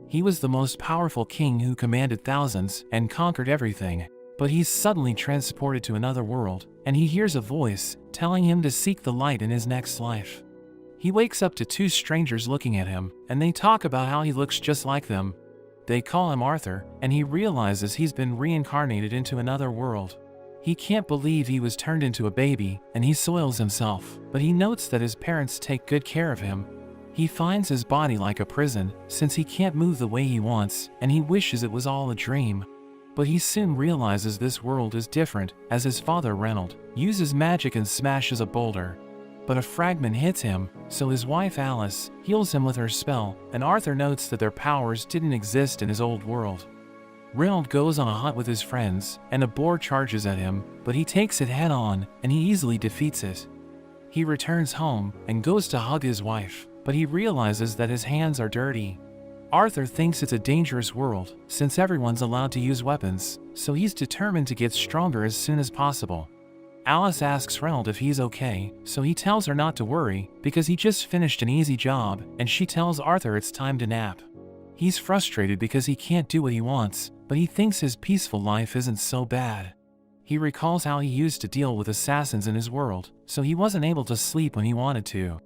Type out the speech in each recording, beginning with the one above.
He was the most powerful king who commanded thousands and conquered everything. But he's suddenly transported to another world, and he hears a voice telling him to seek the light in his next life. He wakes up to two strangers looking at him, and they talk about how he looks just like them. They call him Arthur, and he realizes he's been reincarnated into another world. He can't believe he was turned into a baby, and he soils himself, but he notes that his parents take good care of him. He finds his body like a prison, since he can't move the way he wants, and he wishes it was all a dream. But he soon realizes this world is different, as his father Reynolds uses magic and smashes a boulder. But a fragment hits him, so his wife Alice heals him with her spell, and Arthur notes that their powers didn't exist in his old world. Reynolds goes on a hunt with his friends, and a boar charges at him, but he takes it head on, and he easily defeats it. He returns home, and goes to hug his wife, but he realizes that his hands are dirty. Arthur thinks it's a dangerous world, since everyone's allowed to use weapons, so he's determined to get stronger as soon as possible. Alice asks Reynolds if he's okay, so he tells her not to worry, because he just finished an easy job, and she tells Arthur it's time to nap. He's frustrated because he can't do what he wants, but he thinks his peaceful life isn't so bad. He recalls how he used to deal with assassins in his world, so he wasn't able to sleep when he wanted to.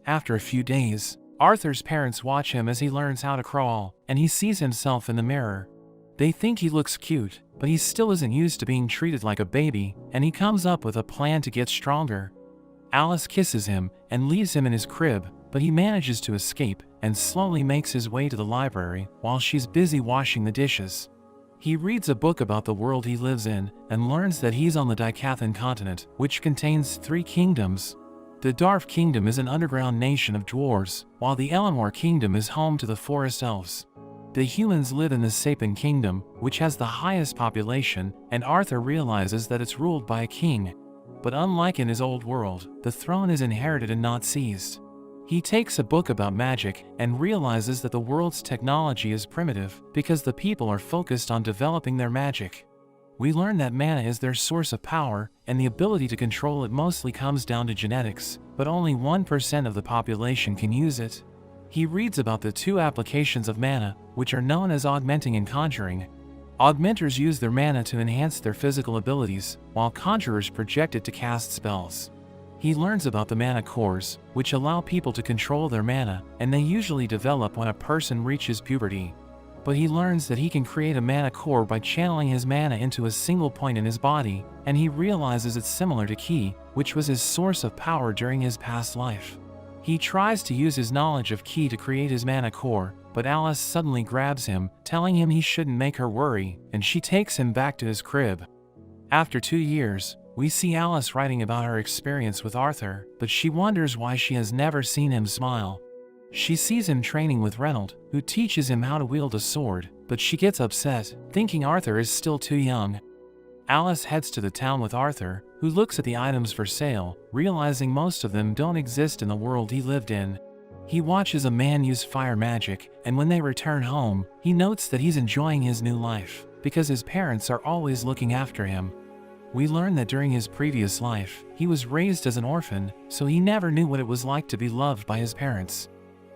After a few days, Arthur's parents watch him as he learns how to crawl, and he sees himself in the mirror. They think he looks cute, but he still isn't used to being treated like a baby, and he comes up with a plan to get stronger. Alice kisses him and leaves him in his crib, but he manages to escape and slowly makes his way to the library while she's busy washing the dishes. He reads a book about the world he lives in and learns that he's on the Dicathan continent, which contains 3 kingdoms. The Darf Kingdom is an underground nation of dwarves, while the Elenor Kingdom is home to the forest elves. The humans live in the Sapin Kingdom, which has the highest population, and Arthur realizes that it's ruled by a king. But unlike in his old world, the throne is inherited and not seized. He takes a book about magic and realizes that the world's technology is primitive because the people are focused on developing their magic. We learn that mana is their source of power, and the ability to control it mostly comes down to genetics, but only 1% of the population can use it. He reads about the 2 applications of mana, which are known as augmenting and conjuring. Augmenters use their mana to enhance their physical abilities, while conjurers project it to cast spells. He learns about the mana cores, which allow people to control their mana, and they usually develop when a person reaches puberty. But he learns that he can create a mana core by channeling his mana into a single point in his body, and he realizes it's similar to Ki, which was his source of power during his past life. He tries to use his knowledge of Ki to create his mana core, but Alice suddenly grabs him, telling him he shouldn't make her worry, and she takes him back to his crib. After 2 years, we see Alice writing about her experience with Arthur, but she wonders why she has never seen him smile. She sees him training with Reynolds, who teaches him how to wield a sword, but she gets upset, thinking Arthur is still too young. Alice heads to the town with Arthur, who looks at the items for sale, realizing most of them don't exist in the world he lived in. He watches a man use fire magic, and when they return home, he notes that he's enjoying his new life, because his parents are always looking after him. We learn that during his previous life, he was raised as an orphan, so he never knew what it was like to be loved by his parents.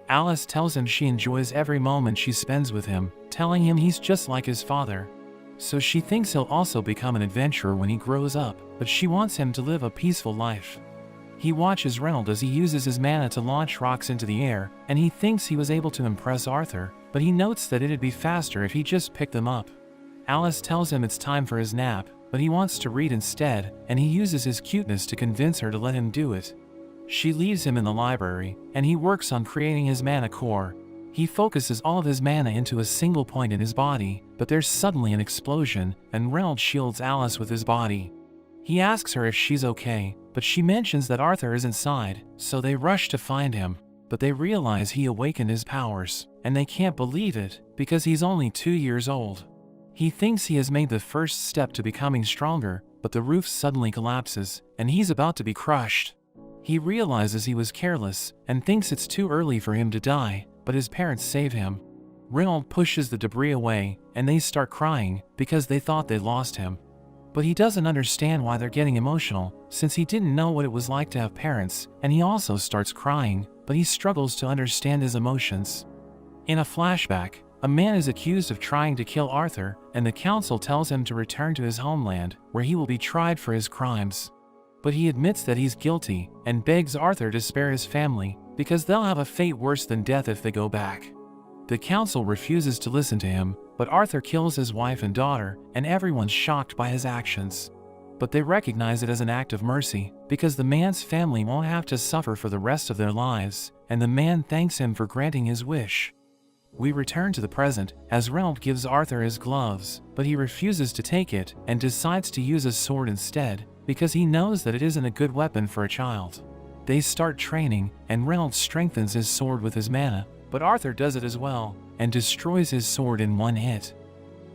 Alice tells him she enjoys every moment she spends with him, telling him he's just like his father. So she thinks he'll also become an adventurer when he grows up, but she wants him to live a peaceful life. He watches Reynolds as he uses his mana to launch rocks into the air, and he thinks he was able to impress Arthur, but he notes that it'd be faster if he just picked them up. Alice tells him it's time for his nap, but he wants to read instead, and he uses his cuteness to convince her to let him do it. She leaves him in the library, and he works on creating his mana core. He focuses all of his mana into a single point in his body, but there's suddenly an explosion, and Reynolds shields Alice with his body. He asks her if she's okay, but she mentions that Arthur is inside, so they rush to find him, but they realize he awakened his powers, and they can't believe it, because he's only 2 years old. He thinks he has made the first step to becoming stronger, but the roof suddenly collapses, and he's about to be crushed. He realizes he was careless, and thinks it's too early for him to die, but his parents save him. Reynolds pushes the debris away, and they start crying, because they thought they lost him. But he doesn't understand why they're getting emotional, since he didn't know what it was like to have parents, and he also starts crying, but he struggles to understand his emotions. In a flashback, A man is accused of trying to kill Arthur, and the council tells him to return to his homeland, where he will be tried for his crimes. But he admits that he's guilty, and begs Arthur to spare his family, because they'll have a fate worse than death if they go back. The council refuses to listen to him, but Arthur kills his wife and daughter, and everyone's shocked by his actions. But they recognize it as an act of mercy, because the man's family won't have to suffer for the rest of their lives, and the man thanks him for granting his wish. We return to the present, as Reynolds gives Arthur his gloves, but he refuses to take it, and decides to use a sword instead, because he knows that it isn't a good weapon for a child. They start training, and Reynolds strengthens his sword with his mana, but Arthur does it as well, and destroys his sword in one hit.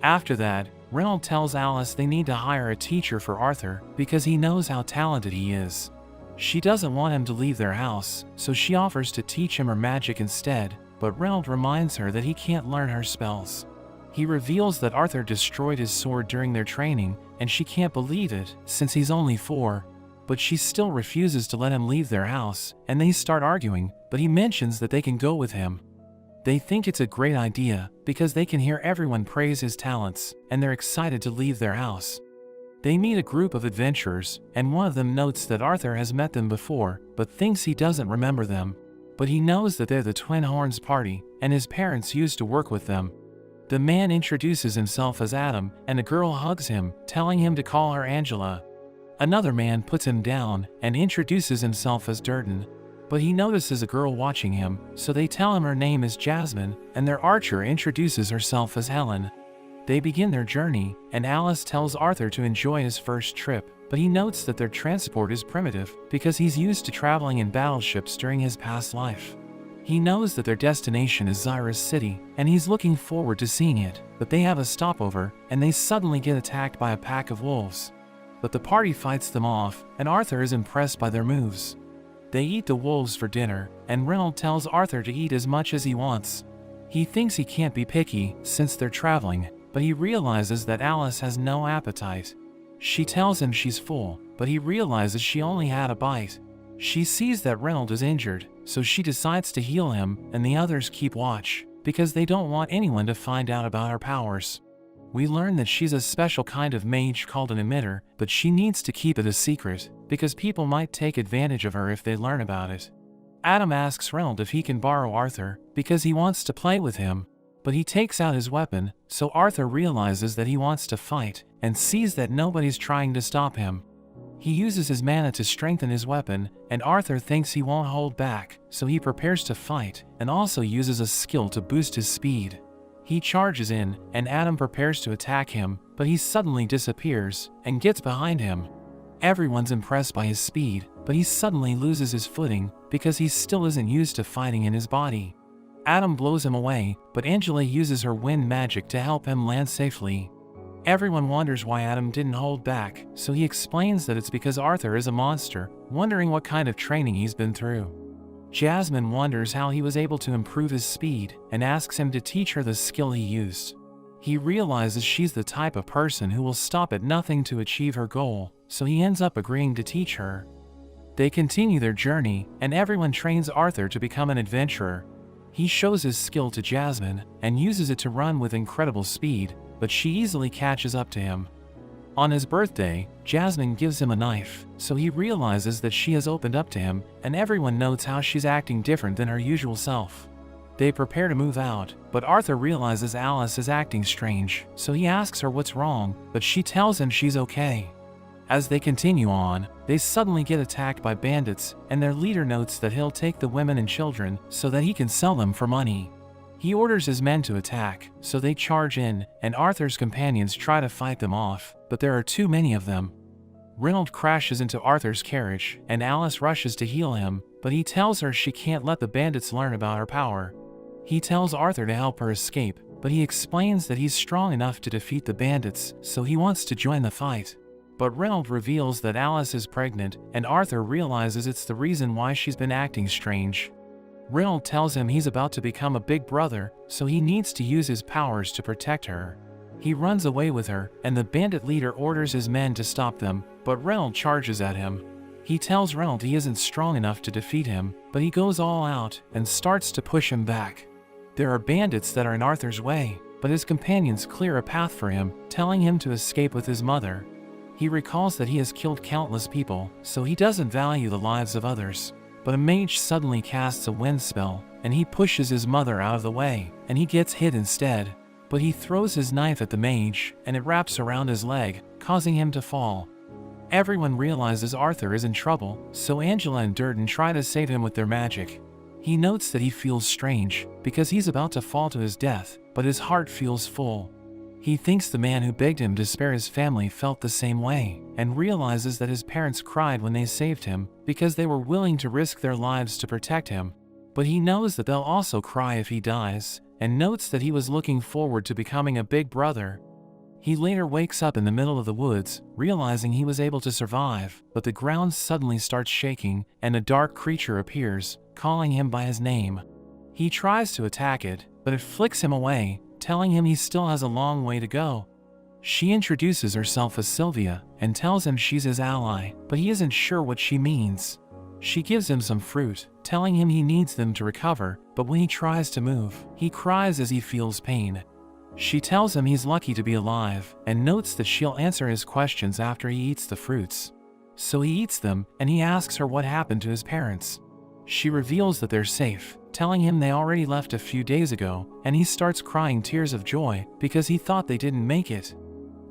After that, Reynolds tells Alice they need to hire a teacher for Arthur, because he knows how talented he is. She doesn't want him to leave their house, so she offers to teach him her magic instead, but Reynolds reminds her that he can't learn her spells. He reveals that Arthur destroyed his sword during their training, and she can't believe it, since he's only 4. But she still refuses to let him leave their house, and they start arguing, but he mentions that they can go with him. They think it's a great idea, because they can hear everyone praise his talents, and they're excited to leave their house. They meet a group of adventurers, and one of them notes that Arthur has met them before, but thinks he doesn't remember them. But he knows that they're the Twin Horns party, and his parents used to work with them. The man introduces himself as Adam, and a girl hugs him, telling him to call her Angela. Another man puts him down, and introduces himself as Durden. But he notices a girl watching him, so they tell him her name is Jasmine, and their archer introduces herself as Helen. They begin their journey, and Alice tells Arthur to enjoy his first trip, but he notes that their transport is primitive, because he's used to traveling in battleships during his past life. He knows that their destination is Xyrus City, and he's looking forward to seeing it, but they have a stopover, and they suddenly get attacked by a pack of wolves. But the party fights them off, and Arthur is impressed by their moves. They eat the wolves for dinner, and Reynolds tells Arthur to eat as much as he wants. He thinks he can't be picky, since they're traveling, but he realizes that Alice has no appetite. She tells him she's full, but he realizes she only had a bite. She sees that Reynolds is injured, so she decides to heal him, and the others keep watch, because they don't want anyone to find out about her powers. We learn that she's a special kind of mage called an emitter, but she needs to keep it a secret, because people might take advantage of her if they learn about it. Adam asks Reynolds if he can borrow Arthur, because he wants to play with him. But he takes out his weapon, so Arthur realizes that he wants to fight, and sees that nobody's trying to stop him. He uses his mana to strengthen his weapon, and Arthur thinks he won't hold back, so he prepares to fight, and also uses a skill to boost his speed. He charges in, and Adam prepares to attack him, but he suddenly disappears, and gets behind him. Everyone's impressed by his speed, but he suddenly loses his footing, because he still isn't used to fighting in his body. Adam blows him away, but Angela uses her wind magic to help him land safely. Everyone wonders why Adam didn't hold back, so he explains that it's because Arthur is a monster, wondering what kind of training he's been through. Jasmine wonders how he was able to improve his speed, and asks him to teach her the skill he used. He realizes she's the type of person who will stop at nothing to achieve her goal, so he ends up agreeing to teach her. They continue their journey, and everyone trains Arthur to become an adventurer. He shows his skill to Jasmine, and uses it to run with incredible speed, but she easily catches up to him. On his birthday, Jasmine gives him a knife, so he realizes that she has opened up to him, and everyone notes how she's acting different than her usual self. They prepare to move out, but Arthur realizes Alice is acting strange, so he asks her what's wrong, but she tells him she's okay. As they continue on, they suddenly get attacked by bandits, and their leader notes that he'll take the women and children so that he can sell them for money. He orders his men to attack, so they charge in, and Arthur's companions try to fight them off, but there are too many of them. Reynolds crashes into Arthur's carriage, and Alice rushes to heal him, but he tells her she can't let the bandits learn about her power. He tells Arthur to help her escape, but he explains that he's strong enough to defeat the bandits, so he wants to join the fight. But Reynolds reveals that Alice is pregnant, and Arthur realizes it's the reason why she's been acting strange. Reynolds tells him he's about to become a big brother, so he needs to use his powers to protect her. He runs away with her, and the bandit leader orders his men to stop them, but Reynolds charges at him. He tells Reynolds he isn't strong enough to defeat him, but he goes all out and starts to push him back. There are bandits that are in Arthur's way, but his companions clear a path for him, telling him to escape with his mother. He recalls that he has killed countless people, so he doesn't value the lives of others. But a mage suddenly casts a wind spell, and he pushes his mother out of the way, and he gets hit instead. But he throws his knife at the mage, and it wraps around his leg, causing him to fall. Everyone realizes Arthur is in trouble, so Angela and Durden try to save him with their magic. He notes that he feels strange, because he's about to fall to his death, but his heart feels full. He thinks the man who begged him to spare his family felt the same way, and realizes that his parents cried when they saved him, because they were willing to risk their lives to protect him. But he knows that they'll also cry if he dies, and notes that he was looking forward to becoming a big brother. He later wakes up in the middle of the woods, realizing he was able to survive, but the ground suddenly starts shaking, and a dark creature appears, calling him by his name. He tries to attack it, but it flicks him away, telling him he still has a long way to go. She introduces herself as Sylvia, and tells him she's his ally, but he isn't sure what she means. She gives him some fruit, telling him he needs them to recover, but when he tries to move, he cries as he feels pain. She tells him he's lucky to be alive, and notes that she'll answer his questions after he eats the fruits. So he eats them, and he asks her what happened to his parents. She reveals that they're safe, telling him they already left a few days ago, and he starts crying tears of joy because he thought they didn't make it.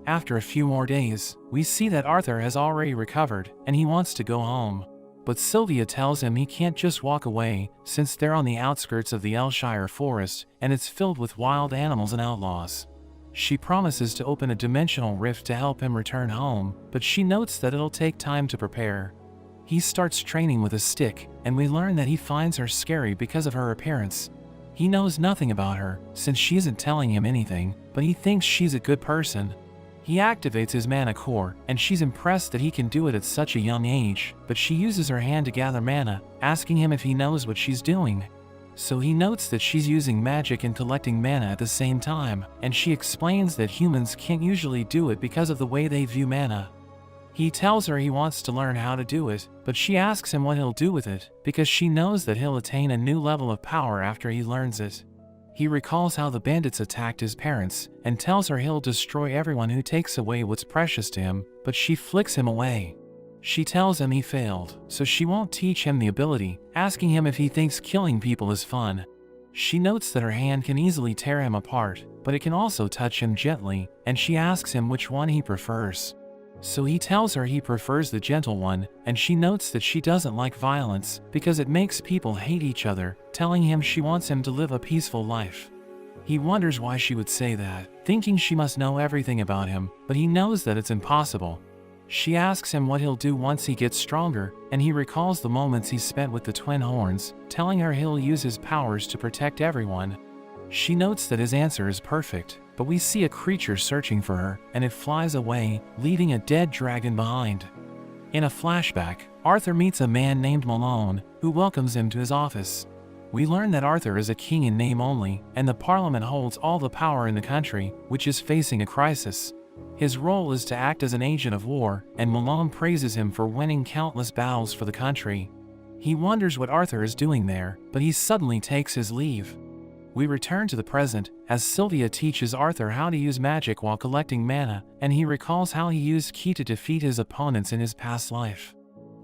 After a few more days, we see that Arthur has already recovered, and he wants to go home. But Sylvia tells him he can't just walk away, since they're on the outskirts of the Elshire forest, and it's filled with wild animals and outlaws. She promises to open a dimensional rift to help him return home, but she notes that it'll take time to prepare. He starts training with a stick, and we learn that he finds her scary because of her appearance. He knows nothing about her, since she isn't telling him anything, but he thinks she's a good person. He activates his mana core, and she's impressed that he can do it at such a young age, but she uses her hand to gather mana, asking him if he knows what she's doing. So he notes that she's using magic and collecting mana at the same time, and she explains that humans can't usually do it because of the way they view mana. He tells her he wants to learn how to do it, but she asks him what he'll do with it, because she knows that he'll attain a new level of power after he learns it. He recalls how the bandits attacked his parents, and tells her he'll destroy everyone who takes away what's precious to him, but she flicks him away. She tells him he failed, so she won't teach him the ability, asking him if he thinks killing people is fun. She notes that her hand can easily tear him apart, but it can also touch him gently, and she asks him which one he prefers. So he tells her he prefers the gentle one, and she notes that she doesn't like violence because it makes people hate each other, telling him she wants him to live a peaceful life. He wonders why she would say that, thinking she must know everything about him, but he knows that it's impossible. She asks him what he'll do once he gets stronger, and he recalls the moments he spent with the twin horns, telling her he'll use his powers to protect everyone. She notes that his answer is perfect, but we see a creature searching for her, and it flies away, leaving a dead dragon behind. In a flashback, Arthur meets a man named Malone, who welcomes him to his office. We learn that Arthur is a king in name only, and the Parliament holds all the power in the country, which is facing a crisis. His role is to act as an agent of war, and Malone praises him for winning countless battles for the country. He wonders what Arthur is doing there, but he suddenly takes his leave. We return to the present, as Sylvia teaches Arthur how to use magic while collecting mana, and he recalls how he used Ki to defeat his opponents in his past life.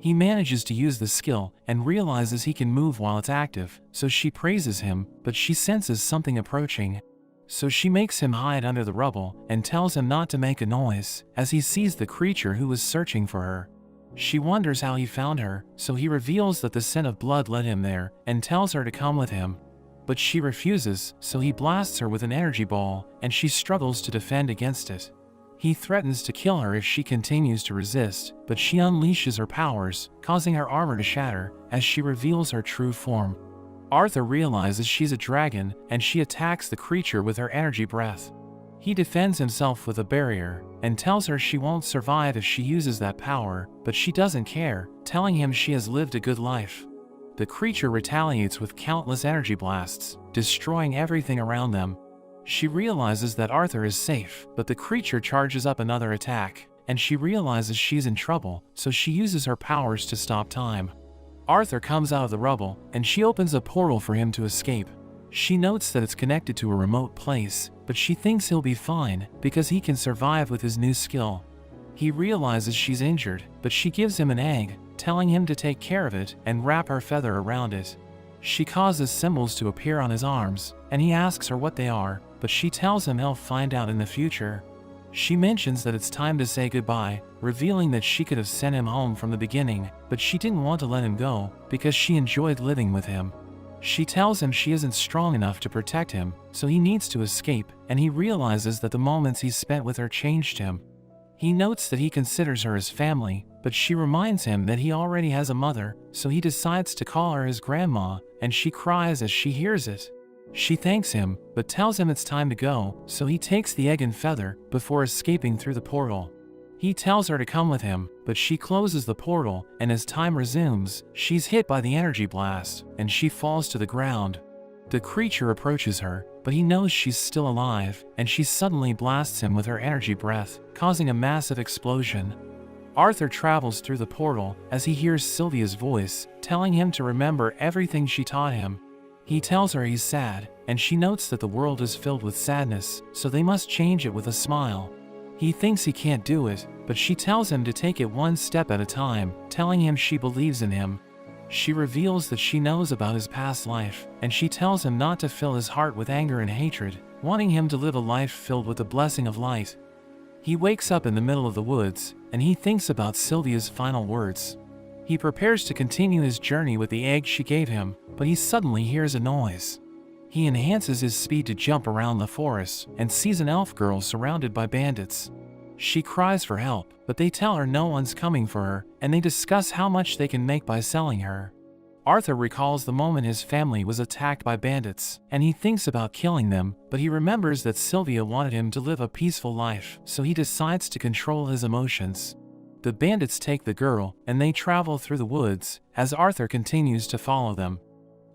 He manages to use the skill, and realizes he can move while it's active, so she praises him, but she senses something approaching. So she makes him hide under the rubble, and tells him not to make a noise, as he sees the creature who was searching for her. She wonders how he found her, so he reveals that the scent of blood led him there, and tells her to come with him. But she refuses, so he blasts her with an energy ball, and she struggles to defend against it. He threatens to kill her if she continues to resist, but she unleashes her powers, causing her armor to shatter, as she reveals her true form. Arthur realizes she's a dragon, and she attacks the creature with her energy breath. He defends himself with a barrier, and tells her she won't survive if she uses that power, but she doesn't care, telling him she has lived a good life. The creature retaliates with countless energy blasts, destroying everything around them. She realizes that Arthur is safe, but the creature charges up another attack, and she realizes she's in trouble, so she uses her powers to stop time. Arthur comes out of the rubble, and she opens a portal for him to escape. She notes that it's connected to a remote place, but she thinks he'll be fine because he can survive with his new skill. He realizes she's injured, but she gives him an egg, telling him to take care of it and wrap her feather around it. She causes symbols to appear on his arms, and he asks her what they are, but she tells him he'll find out in the future. She mentions that it's time to say goodbye, revealing that she could have sent him home from the beginning, but she didn't want to let him go because she enjoyed living with him. She tells him she isn't strong enough to protect him, so he needs to escape, and he realizes that the moments he spent with her changed him. He notes that he considers her as family, but she reminds him that he already has a mother, so he decides to call her his grandma, and she cries as she hears it. She thanks him, but tells him it's time to go, so he takes the egg and feather before escaping through the portal. He tells her to come with him, but she closes the portal, and as time resumes, she's hit by the energy blast, and she falls to the ground. The creature approaches her, but he knows she's still alive, and she suddenly blasts him with her energy breath, causing a massive explosion. Arthur travels through the portal as he hears Sylvia's voice, telling him to remember everything she taught him. He tells her he's sad, and she notes that the world is filled with sadness, so they must change it with a smile. He thinks he can't do it, but she tells him to take it one step at a time, telling him she believes in him. She reveals that she knows about his past life, and she tells him not to fill his heart with anger and hatred, wanting him to live a life filled with the blessing of light. He wakes up in the middle of the woods, and he thinks about Sylvia's final words. He prepares to continue his journey with the egg she gave him, but he suddenly hears a noise. He enhances his speed to jump around the forest and sees an elf girl surrounded by bandits. She cries for help, but they tell her no one's coming for her, and they discuss how much they can make by selling her. Arthur recalls the moment his family was attacked by bandits, and he thinks about killing them, but he remembers that Sylvia wanted him to live a peaceful life, so he decides to control his emotions. The bandits take the girl, and they travel through the woods, as Arthur continues to follow them.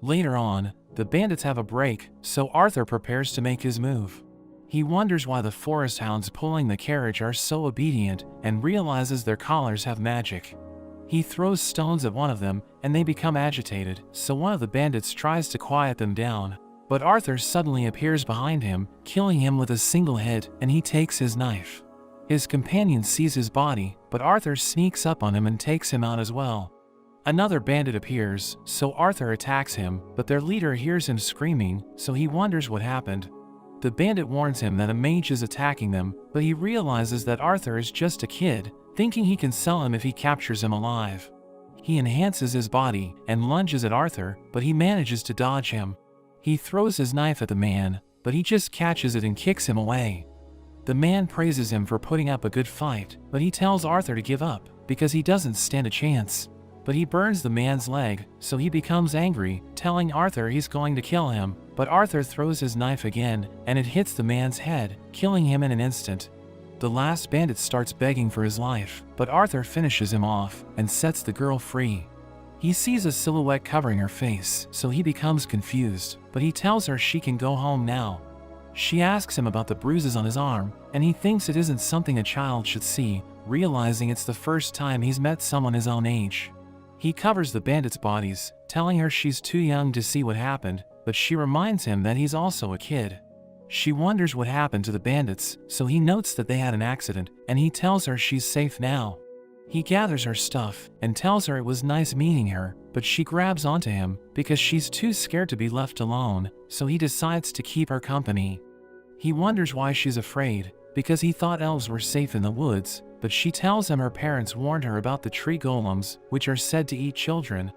Later on, the bandits have a break, so Arthur prepares to make his move. He wonders why the forest hounds pulling the carriage are so obedient, and realizes their collars have magic. He throws stones at one of them, and they become agitated, so one of the bandits tries to quiet them down. But Arthur suddenly appears behind him, killing him with a single hit, and he takes his knife. His companion sees his body, but Arthur sneaks up on him and takes him out as well. Another bandit appears, so Arthur attacks him, but their leader hears him screaming, so he wonders what happened. The bandit warns him that a mage is attacking them, but he realizes that Arthur is just a kid, thinking he can sell him if he captures him alive. He enhances his body and lunges at Arthur, but he manages to dodge him. He throws his knife at the man, but he just catches it and kicks him away. The man praises him for putting up a good fight, but he tells Arthur to give up, because he doesn't stand a chance. But he burns the man's leg, so he becomes angry, telling Arthur he's going to kill him, but Arthur throws his knife again, and it hits the man's head, killing him in an instant. The last bandit starts begging for his life, but Arthur finishes him off, and sets the girl free. He sees a silhouette covering her face, so he becomes confused, but he tells her she can go home now. She asks him about the bruises on his arm, and he thinks it isn't something a child should see, realizing it's the first time he's met someone his own age. He covers the bandits' bodies, telling her she's too young to see what happened, but she reminds him that he's also a kid. She wonders what happened to the bandits, so he notes that they had an accident, and he tells her she's safe now. He gathers her stuff, and tells her it was nice meeting her, but she grabs onto him, because she's too scared to be left alone, so he decides to keep her company. He wonders why she's afraid, because he thought elves were safe in the woods, but she tells him her parents warned her about the tree golems, which are said to eat children.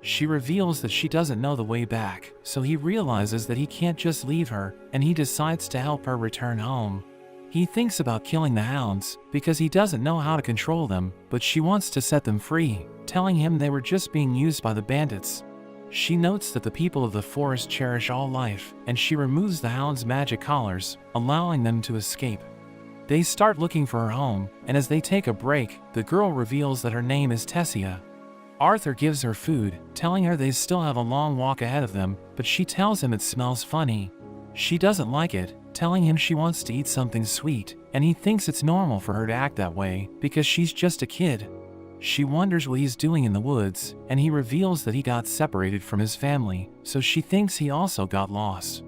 She reveals that she doesn't know the way back, so he realizes that he can't just leave her, and he decides to help her return home. He thinks about killing the hounds, because he doesn't know how to control them, but she wants to set them free, telling him they were just being used by the bandits. She notes that the people of the forest cherish all life, and she removes the hounds' magic collars, allowing them to escape. They start looking for her home, and as they take a break, the girl reveals that her name is Tessia. Arthur gives her food, telling her they still have a long walk ahead of them, but she tells him it smells funny. She doesn't like it, telling him she wants to eat something sweet, and he thinks it's normal for her to act that way, because she's just a kid. She wonders what he's doing in the woods, and he reveals that he got separated from his family, so she thinks he also got lost.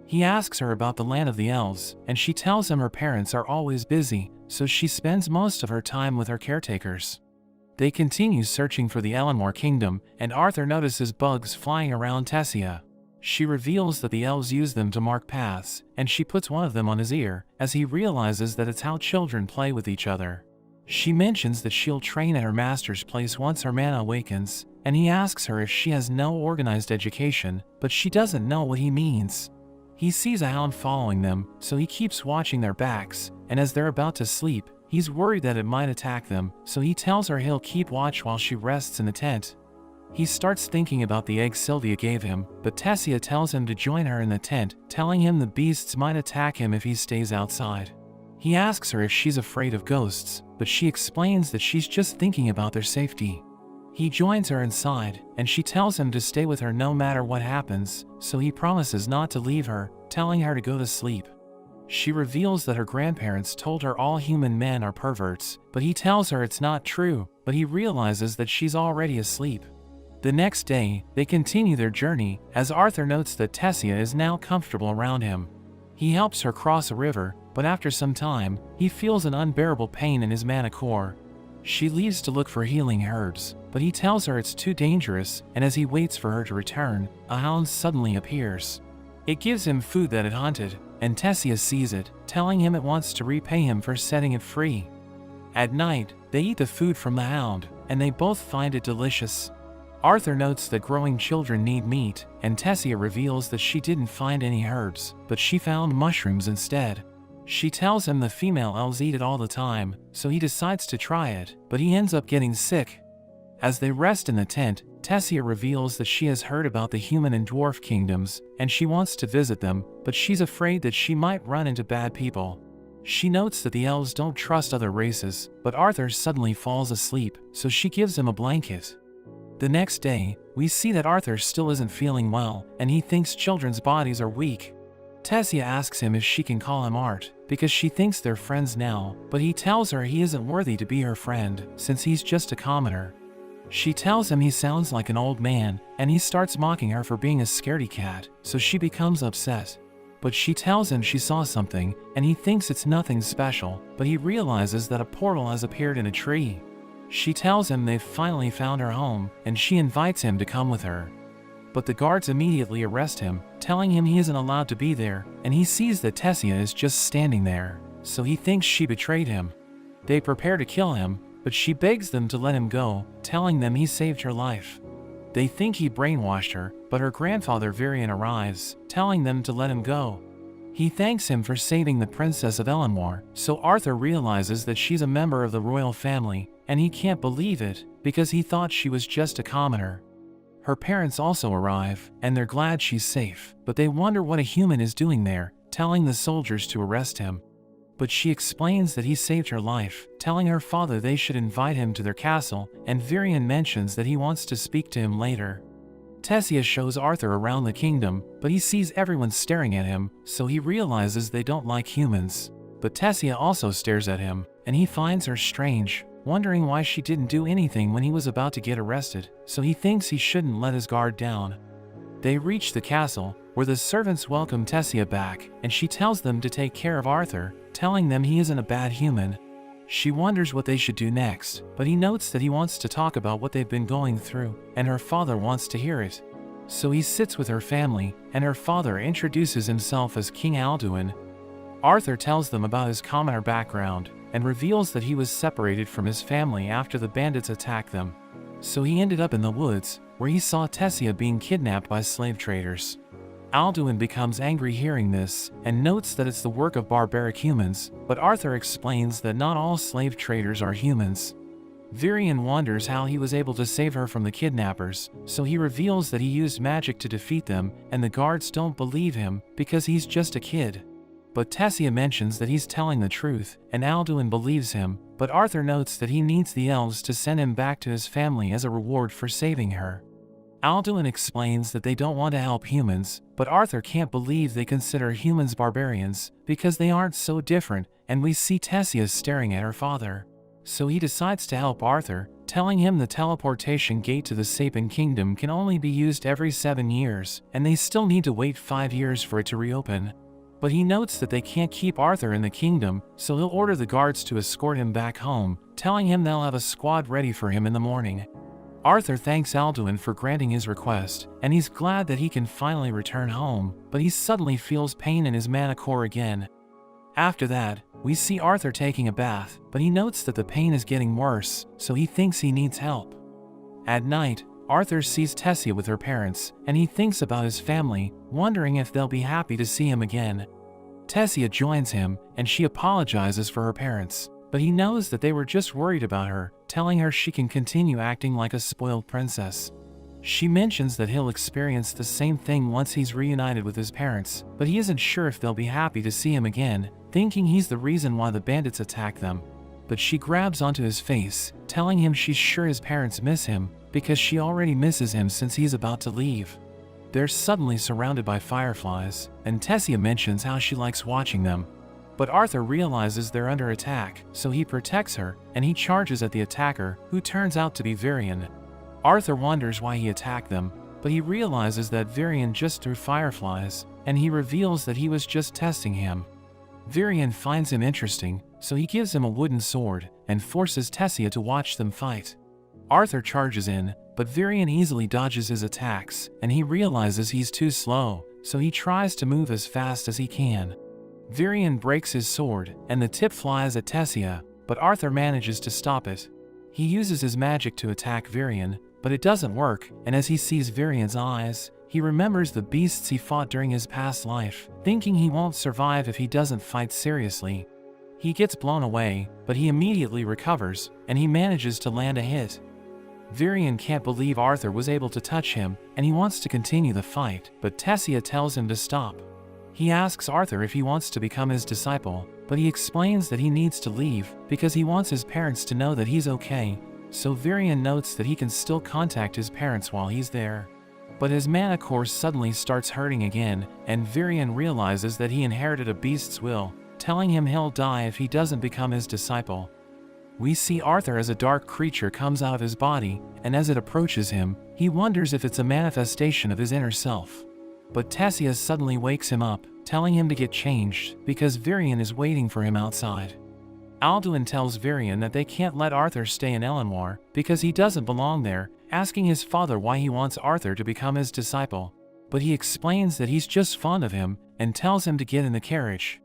He asks her about the land of the elves, and she tells him her parents are always busy, so she spends most of her time with her caretakers. They continue searching for the Elenmore kingdom, and Arthur notices bugs flying around Tessia. She reveals that the elves use them to mark paths, and she puts one of them on his ear, as he realizes that it's how children play with each other. She mentions that she'll train at her master's place once her mana awakens, and he asks her if she has no organized education, but she doesn't know what he means. He sees a hound following them, so he keeps watching their backs, and as they're about to sleep, he's worried that it might attack them, so he tells her he'll keep watch while she rests in the tent. He starts thinking about the egg Sylvia gave him, but Tessia tells him to join her in the tent, telling him the beasts might attack him if he stays outside. He asks her if she's afraid of ghosts, but she explains that she's just thinking about their safety. He joins her inside, and she tells him to stay with her no matter what happens, so he promises not to leave her, telling her to go to sleep. She reveals that her grandparents told her all human men are perverts, but he tells her it's not true, but he realizes that she's already asleep. The next day, they continue their journey, as Arthur notes that Tessia is now comfortable around him. He helps her cross a river, but after some time, he feels an unbearable pain in his mana core. She leaves to look for healing herbs, but he tells her it's too dangerous, and as he waits for her to return, a hound suddenly appears. It gives him food that it hunted, and Tessia sees it, telling him it wants to repay him for setting it free. At night, they eat the food from the hound, and they both find it delicious. Arthur notes that growing children need meat, and Tessia reveals that she didn't find any herbs, but she found mushrooms instead. She tells him the female elves eat it all the time, so he decides to try it, but he ends up getting sick. As they rest in the tent, Tessia reveals that she has heard about the human and dwarf kingdoms, and she wants to visit them, but she's afraid that she might run into bad people. She notes that the elves don't trust other races, but Arthur suddenly falls asleep, so she gives him a blanket. The next day, we see that Arthur still isn't feeling well, and he thinks children's bodies are weak. Tessia asks him if she can call him Art, because she thinks they're friends now, but he tells her he isn't worthy to be her friend, since he's just a commoner. She tells him he sounds like an old man, and he starts mocking her for being a scaredy cat, so she becomes upset. But she tells him she saw something, and he thinks it's nothing special, but he realizes that a portal has appeared in a tree. She tells him they've finally found her home, and she invites him to come with her. But the guards immediately arrest him, telling him he isn't allowed to be there, and he sees that Tessia is just standing there, so he thinks she betrayed him. They prepare to kill him, but she begs them to let him go, telling them he saved her life. They think he brainwashed her, but her grandfather Varian arrives, telling them to let him go. He thanks him for saving the Princess of Elenmore, so Arthur realizes that she's a member of the royal family, and he can't believe it, because he thought she was just a commoner. Her parents also arrive, and they're glad she's safe, but they wonder what a human is doing there, telling the soldiers to arrest him. But she explains that he saved her life, telling her father they should invite him to their castle, and Varian mentions that he wants to speak to him later. Tessia shows Arthur around the kingdom, but he sees everyone staring at him, so he realizes they don't like humans. But Tessia also stares at him, and he finds her strange, wondering why she didn't do anything when he was about to get arrested, so he thinks he shouldn't let his guard down. They reach the castle, where the servants welcome Tessia back, and she tells them to take care of Arthur, telling them he isn't a bad human. She wonders what they should do next, but he notes that he wants to talk about what they've been going through, and her father wants to hear it. So he sits with her family, and her father introduces himself as King Alduin. Arthur tells them about his commoner background, and reveals that he was separated from his family after the bandits attacked them. So he ended up in the woods, where he saw Tessia being kidnapped by slave traders. Alduin becomes angry hearing this, and notes that it's the work of barbaric humans, but Arthur explains that not all slave traders are humans. Varian wonders how he was able to save her from the kidnappers, so he reveals that he used magic to defeat them, and the guards don't believe him, because he's just a kid. But Tessia mentions that he's telling the truth, and Alduin believes him, but Arthur notes that he needs the elves to send him back to his family as a reward for saving her. Alduin explains that they don't want to help humans, but Arthur can't believe they consider humans barbarians, because they aren't so different, and we see Tessia staring at her father. So he decides to help Arthur, telling him the teleportation gate to the Sapien Kingdom can only be used every 7 years, and they still need to wait 5 years for it to reopen. But he notes that they can't keep Arthur in the kingdom, so he'll order the guards to escort him back home, telling him they'll have a squad ready for him in the morning. Arthur thanks Alduin for granting his request, and he's glad that he can finally return home, but he suddenly feels pain in his mana core again. After that, we see Arthur taking a bath, but he notes that the pain is getting worse, so he thinks he needs help. At night, Arthur sees Tessia with her parents, and he thinks about his family, wondering if they'll be happy to see him again. Tessia joins him, and she apologizes for her parents, but he knows that they were just worried about her, telling her she can continue acting like a spoiled princess. She mentions that he'll experience the same thing once he's reunited with his parents, but he isn't sure if they'll be happy to see him again, thinking he's the reason why the bandits attack them. But she grabs onto his face, telling him she's sure his parents miss him, because she already misses him since he's about to leave. They're suddenly surrounded by fireflies, and Tessia mentions how she likes watching them. But Arthur realizes they're under attack, so he protects her, and he charges at the attacker, who turns out to be Varian. Arthur wonders why he attacked them, but he realizes that Varian just threw fireflies, and he reveals that he was just testing him. Varian finds him interesting, so he gives him a wooden sword, and forces Tessia to watch them fight. Arthur charges in, but Varian easily dodges his attacks, and he realizes he's too slow, so he tries to move as fast as he can. Varian breaks his sword, and the tip flies at Tessia, but Arthur manages to stop it. He uses his magic to attack Varian, but it doesn't work, and as he sees Varian's eyes, he remembers the beasts he fought during his past life, thinking he won't survive if he doesn't fight seriously. He gets blown away, but he immediately recovers, and he manages to land a hit. Varian can't believe Arthur was able to touch him, and he wants to continue the fight, but Tessia tells him to stop. He asks Arthur if he wants to become his disciple, but he explains that he needs to leave because he wants his parents to know that he's okay, so Varian notes that he can still contact his parents while he's there. But his mana core suddenly starts hurting again, and Varian realizes that he inherited a beast's will, telling him he'll die if he doesn't become his disciple. We see Arthur as a dark creature comes out of his body, and as it approaches him, he wonders if it's a manifestation of his inner self. But Tessia suddenly wakes him up, telling him to get changed, because Varian is waiting for him outside. Alduin tells Varian that they can't let Arthur stay in Elenwar, because he doesn't belong there, asking his father why he wants Arthur to become his disciple. But he explains that he's just fond of him, and tells him to get in the carriage.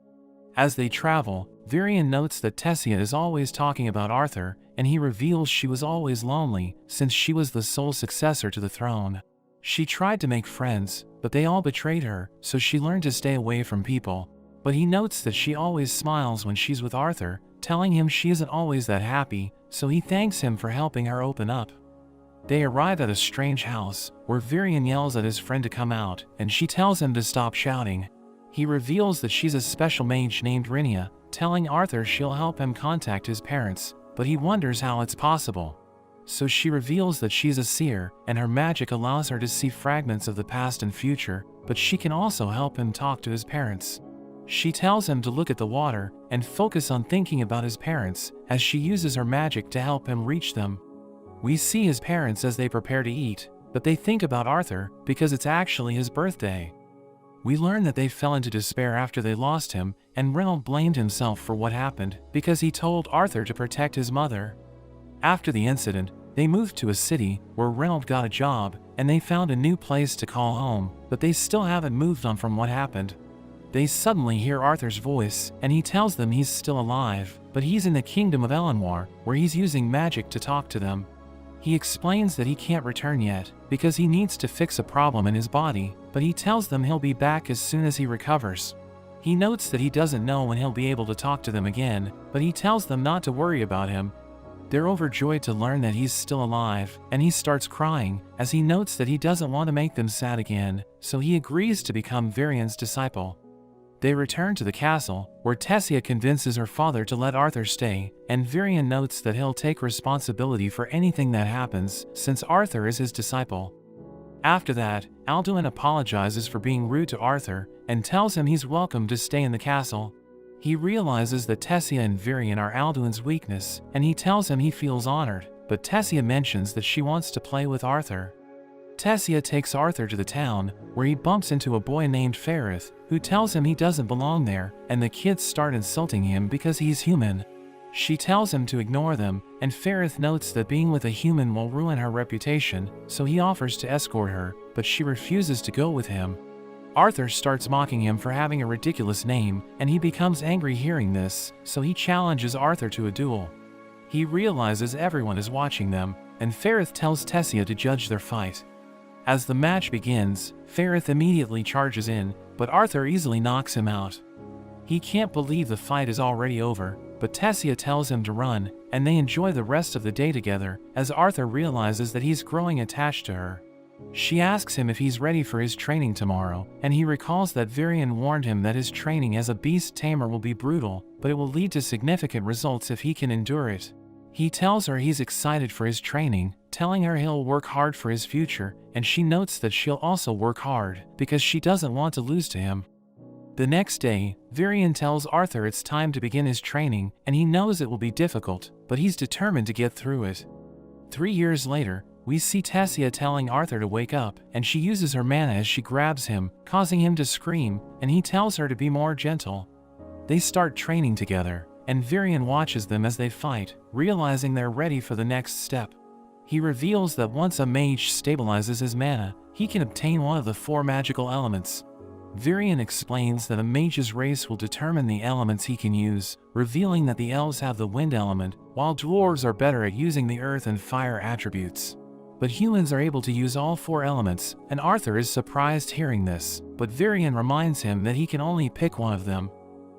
As they travel, Varian notes that Tessia is always talking about Arthur, and he reveals she was always lonely, since she was the sole successor to the throne. She tried to make friends, but they all betrayed her, so she learned to stay away from people. But he notes that she always smiles when she's with Arthur, telling him she isn't always that happy, so he thanks him for helping her open up. They arrive at a strange house, where Varian yells at his friend to come out, and she tells him to stop shouting. He reveals that she's a special mage named Rinia, telling Arthur she'll help him contact his parents, but he wonders how it's possible. So she reveals that she's a seer, and her magic allows her to see fragments of the past and future, but she can also help him talk to his parents. She tells him to look at the water, and focus on thinking about his parents, as she uses her magic to help him reach them. We see his parents as they prepare to eat, but they think about Arthur, because it's actually his birthday. We learn that they fell into despair after they lost him, and Reynold blamed himself for what happened, because he told Arthur to protect his mother. After the incident, they moved to a city, where Reynold got a job, and they found a new place to call home, but they still haven't moved on from what happened. They suddenly hear Arthur's voice, and he tells them he's still alive, but he's in the kingdom of Elenwar, where he's using magic to talk to them. He explains that he can't return yet, because he needs to fix a problem in his body, but he tells them he'll be back as soon as he recovers. He notes that he doesn't know when he'll be able to talk to them again, but he tells them not to worry about him. They're overjoyed to learn that he's still alive, and he starts crying, as he notes that he doesn't want to make them sad again, so he agrees to become Varian's disciple. They return to the castle, where Tessia convinces her father to let Arthur stay, and Varian notes that he'll take responsibility for anything that happens, since Arthur is his disciple. After that, Alduin apologizes for being rude to Arthur, and tells him he's welcome to stay in the castle. He realizes that Tessia and Varian are Alduin's weakness, and he tells him he feels honored, but Tessia mentions that she wants to play with Arthur. Tessia takes Arthur to the town, where he bumps into a boy named Ferrith, who tells him he doesn't belong there, and the kids start insulting him because he's human. She tells him to ignore them, and Ferrith notes that being with a human will ruin her reputation, so he offers to escort her, but she refuses to go with him. Arthur starts mocking him for having a ridiculous name, and he becomes angry hearing this, so he challenges Arthur to a duel. He realizes everyone is watching them, and Ferrith tells Tessia to judge their fight. As the match begins, Ferrith immediately charges in, but Arthur easily knocks him out. He can't believe the fight is already over, but Tessia tells him to run, and they enjoy the rest of the day together, as Arthur realizes that he's growing attached to her. She asks him if he's ready for his training tomorrow, and he recalls that Varian warned him that his training as a beast tamer will be brutal, but it will lead to significant results if he can endure it. He tells her he's excited for his training, telling her he'll work hard for his future, and she notes that she'll also work hard, because she doesn't want to lose to him. The next day, Varian tells Arthur it's time to begin his training, and he knows it will be difficult, but he's determined to get through it. 3 years later, we see Tessia telling Arthur to wake up, and she uses her mana as she grabs him, causing him to scream, and he tells her to be more gentle. They start training together, and Varian watches them as they fight, realizing they're ready for the next step. He reveals that once a mage stabilizes his mana, he can obtain one of the 4 magical elements. Varian explains that a mage's race will determine the elements he can use, revealing that the elves have the wind element, while dwarves are better at using the earth and fire attributes. But humans are able to use all 4 elements, and Arthur is surprised hearing this, but Varian reminds him that he can only pick one of them.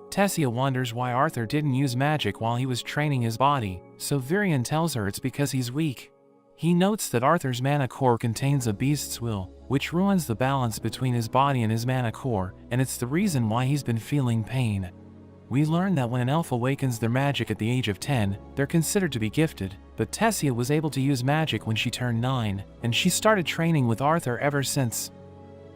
Tessia wonders why Arthur didn't use magic while he was training his body, so Varian tells her it's because he's weak. He notes that Arthur's mana core contains a beast's will, which ruins the balance between his body and his mana core, and it's the reason why he's been feeling pain. We learn that when an elf awakens their magic at the age of 10, they're considered to be gifted, but Tessia was able to use magic when she turned 9, and she started training with Arthur ever since.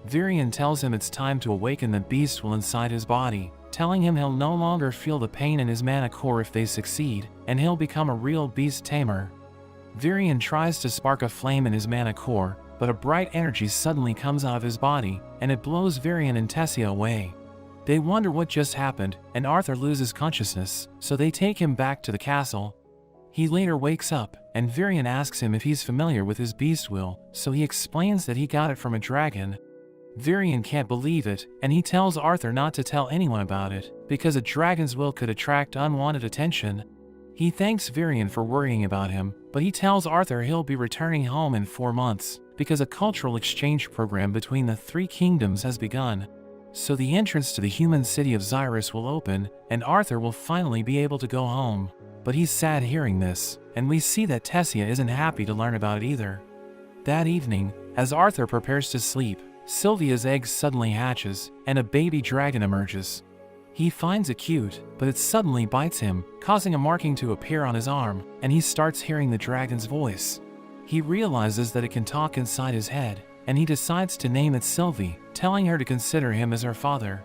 Varian tells him it's time to awaken the beast will inside his body, telling him he'll no longer feel the pain in his mana core if they succeed, and he'll become a real beast tamer. Varian tries to spark a flame in his mana core, but a bright energy suddenly comes out of his body, and it blows Varian and Tessia away. They wonder what just happened, and Arthur loses consciousness, so they take him back to the castle. He later wakes up, and Varian asks him if he's familiar with his beast will, so he explains that he got it from a dragon. Varian can't believe it, and he tells Arthur not to tell anyone about it, because a dragon's will could attract unwanted attention. He thanks Varian for worrying about him, but he tells Arthur he'll be returning home in 4 months, because a cultural exchange program between the 3 kingdoms has begun. So the entrance to the human city of Xyrus will open, and Arthur will finally be able to go home. But he's sad hearing this, and we see that Tessia isn't happy to learn about it either. That evening, as Arthur prepares to sleep, Sylvia's egg suddenly hatches, and a baby dragon emerges. He finds it cute, but it suddenly bites him, causing a marking to appear on his arm, and he starts hearing the dragon's voice. He realizes that it can talk inside his head, and he decides to name it Sylvie, telling her to consider him as her father.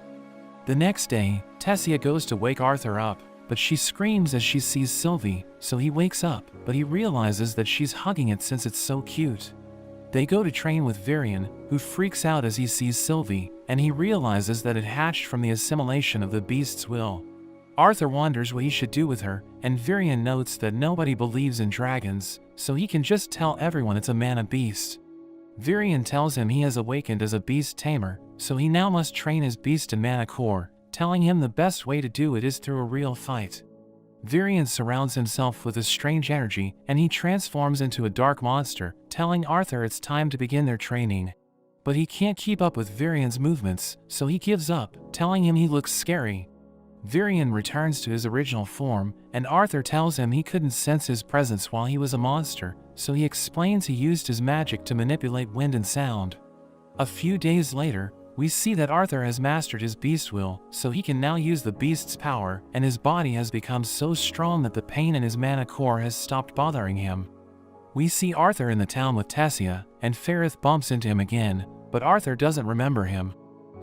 The next day, Tessia goes to wake Arthur up, but she screams as she sees Sylvie, so he wakes up, but he realizes that she's hugging it since it's so cute. They go to train with Varian, who freaks out as he sees Sylvie, and he realizes that it hatched from the assimilation of the beast's will. Arthur wonders what he should do with her, and Varian notes that nobody believes in dragons, so he can just tell everyone it's a mana beast. Varian tells him he has awakened as a beast tamer, so he now must train his beast in mana core, telling him the best way to do it is through a real fight. Varian surrounds himself with a strange energy, and he transforms into a dark monster, telling Arthur it's time to begin their training. But he can't keep up with Varian's movements, so he gives up, telling him he looks scary. Varian returns to his original form, and Arthur tells him he couldn't sense his presence while he was a monster, so he explains he used his magic to manipulate wind and sound. A few days later, we see that Arthur has mastered his beast will, so he can now use the beast's power, and his body has become so strong that the pain in his mana core has stopped bothering him. We see Arthur in the town with Tessia, and Ferrith bumps into him again, but Arthur doesn't remember him.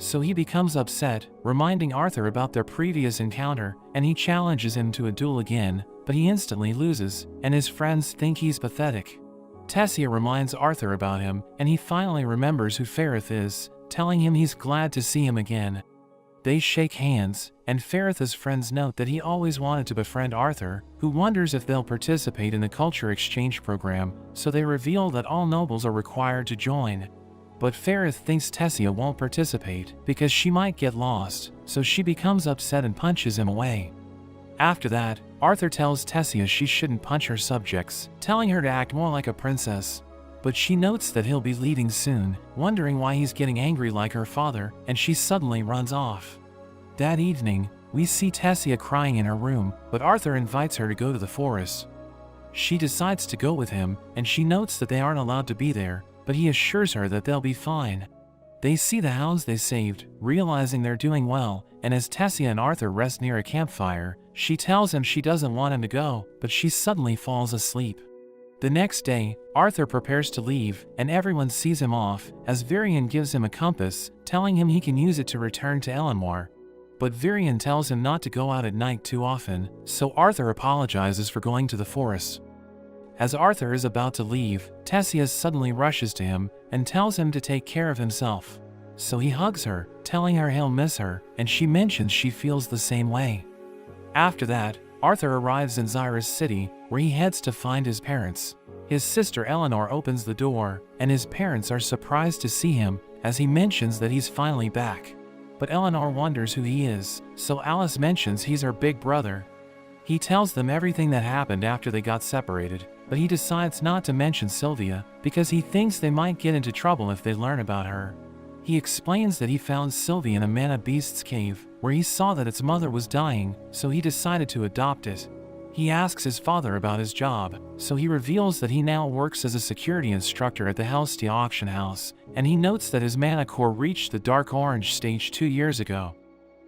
so he becomes upset, reminding Arthur about their previous encounter, and he challenges him to a duel again, but he instantly loses, and his friends think he's pathetic. Tessia reminds Arthur about him, and he finally remembers who Ferrith is, telling him he's glad to see him again. They shake hands, and Ferrith's friends note that he always wanted to befriend Arthur, who wonders if they'll participate in the culture exchange program, so they reveal that all nobles are required to join. But Ferrith thinks Tessia won't participate because she might get lost, so she becomes upset and punches him away. After that, Arthur tells Tessia she shouldn't punch her subjects, telling her to act more like a princess. But she notes that he'll be leaving soon, wondering why he's getting angry like her father, and she suddenly runs off. That evening, we see Tessia crying in her room, but Arthur invites her to go to the forest. She decides to go with him, and she notes that they aren't allowed to be there, but he assures her that they'll be fine. They see the hounds they saved, realizing they're doing well, and as Tessia and Arthur rest near a campfire, she tells him she doesn't want him to go, but she suddenly falls asleep. The next day, Arthur prepares to leave, and everyone sees him off, as Varian gives him a compass, telling him he can use it to return to Elenmore. But Varian tells him not to go out at night too often, so Arthur apologizes for going to the forest. As Arthur is about to leave, Tessia suddenly rushes to him and tells him to take care of himself. So he hugs her, telling her he'll miss her, and she mentions she feels the same way. After that, Arthur arrives in Zyra's city, where he heads to find his parents. His sister Eleanor opens the door, and his parents are surprised to see him, as he mentions that he's finally back. But Eleanor wonders who he is, so Alice mentions he's her big brother. He tells them everything that happened after they got separated, but he decides not to mention Sylvia, because he thinks they might get into trouble if they learn about her. He explains that he found Sylvia in a mana beast's cave, where he saw that its mother was dying, so he decided to adopt it. He asks his father about his job, so he reveals that he now works as a security instructor at the Helstia auction house, and he notes that his mana core reached the dark orange stage 2 years ago.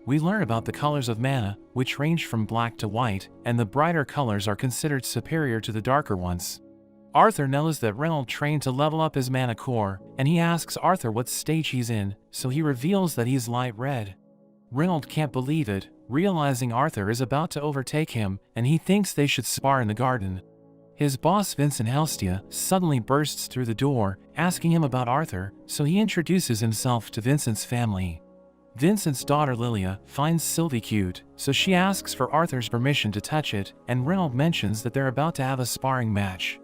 We learn about the colors of mana, which range from black to white, and the brighter colors are considered superior to the darker ones. Arthur knows that Reynold trained to level up his mana core, and he asks Arthur what stage he's in, so he reveals that he's light red. Reynold can't believe it, realizing Arthur is about to overtake him, and he thinks they should spar in the garden. His boss Vincent Helstia suddenly bursts through the door, asking him about Arthur, so he introduces himself to Vincent's family. Vincent's daughter Lilia finds Sylvie cute, so she asks for Arthur's permission to touch it, and Reynold mentions that they're about to have a sparring match.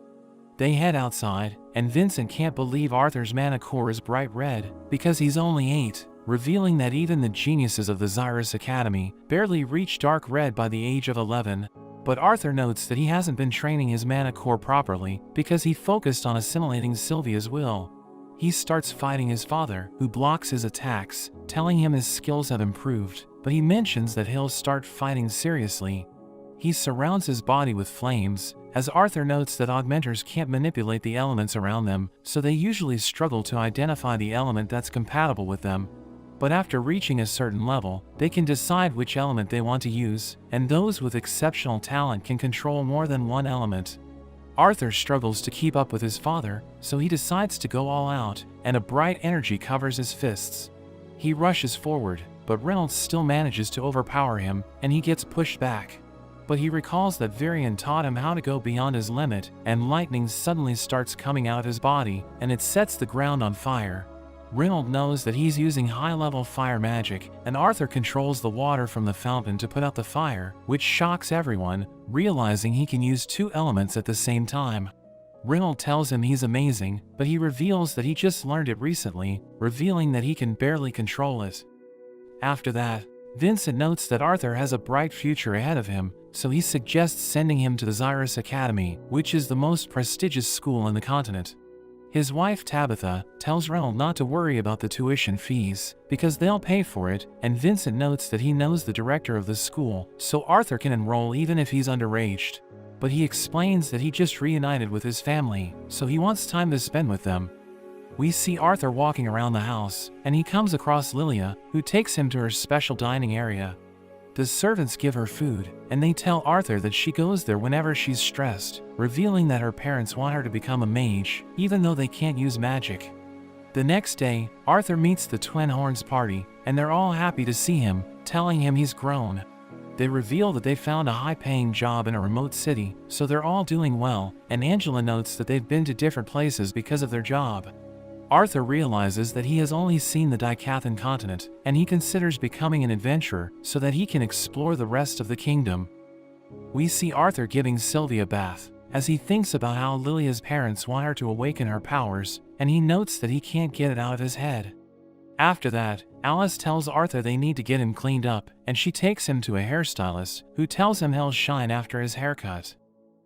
They head outside, and Vincent can't believe Arthur's mana core is bright red, because he's only 8, revealing that even the geniuses of the Xyrus Academy barely reach dark red by the age of 11. But Arthur notes that he hasn't been training his mana core properly, because he focused on assimilating Sylvia's will. He starts fighting his father, who blocks his attacks, telling him his skills have improved, but he mentions that he'll start fighting seriously. He surrounds his body with flames, as Arthur notes that augmenters can't manipulate the elements around them, so they usually struggle to identify the element that's compatible with them. But after reaching a certain level, they can decide which element they want to use, and those with exceptional talent can control more than one element. Arthur struggles to keep up with his father, so he decides to go all out, and a bright energy covers his fists. He rushes forward, but Reynolds still manages to overpower him, and he gets pushed back. But he recalls that Varian taught him how to go beyond his limit, and lightning suddenly starts coming out of his body, and it sets the ground on fire. Reynolds knows that he's using high-level fire magic, and Arthur controls the water from the fountain to put out the fire, which shocks everyone, realizing he can use 2 elements at the same time. Reynolds tells him he's amazing, but he reveals that he just learned it recently, revealing that he can barely control it. After that, Vincent notes that Arthur has a bright future ahead of him, so he suggests sending him to the Xyrus Academy, which is the most prestigious school in the continent. His wife Tabitha tells Reynolds not to worry about the tuition fees, because they'll pay for it, and Vincent notes that he knows the director of the school, so Arthur can enroll even if he's underaged. But he explains that he just reunited with his family, so he wants time to spend with them. We see Arthur walking around the house, and he comes across Lilia, who takes him to her special dining area. The servants give her food, and they tell Arthur that she goes there whenever she's stressed, revealing that her parents want her to become a mage, even though they can't use magic. The next day, Arthur meets the Twin Horns party, and they're all happy to see him, telling him he's grown. They reveal that they found a high-paying job in a remote city, so they're all doing well, and Angela notes that they've been to different places because of their job. Arthur realizes that he has only seen the Dicathan continent, and he considers becoming an adventurer so that he can explore the rest of the kingdom. We see Arthur giving Sylvia a bath, as he thinks about how Lilia's parents want her to awaken her powers, and he notes that he can't get it out of his head. After that, Alice tells Arthur they need to get him cleaned up, and she takes him to a hairstylist, who tells him he'll shine after his haircut.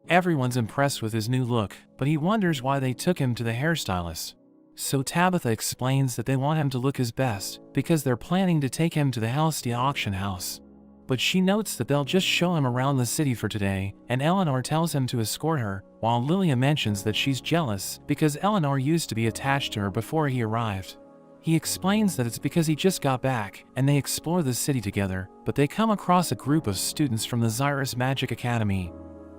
Everyone's impressed with his new look, but he wonders why they took him to the hairstylist. So Tabitha explains that they want him to look his best, because they're planning to take him to the Helstia auction house. But she notes that they'll just show him around the city for today, and Eleanor tells him to escort her, while Lilia mentions that she's jealous because Eleanor used to be attached to her before he arrived. He explains that it's because he just got back, and they explore the city together, but they come across a group of students from the Xyrus Magic Academy.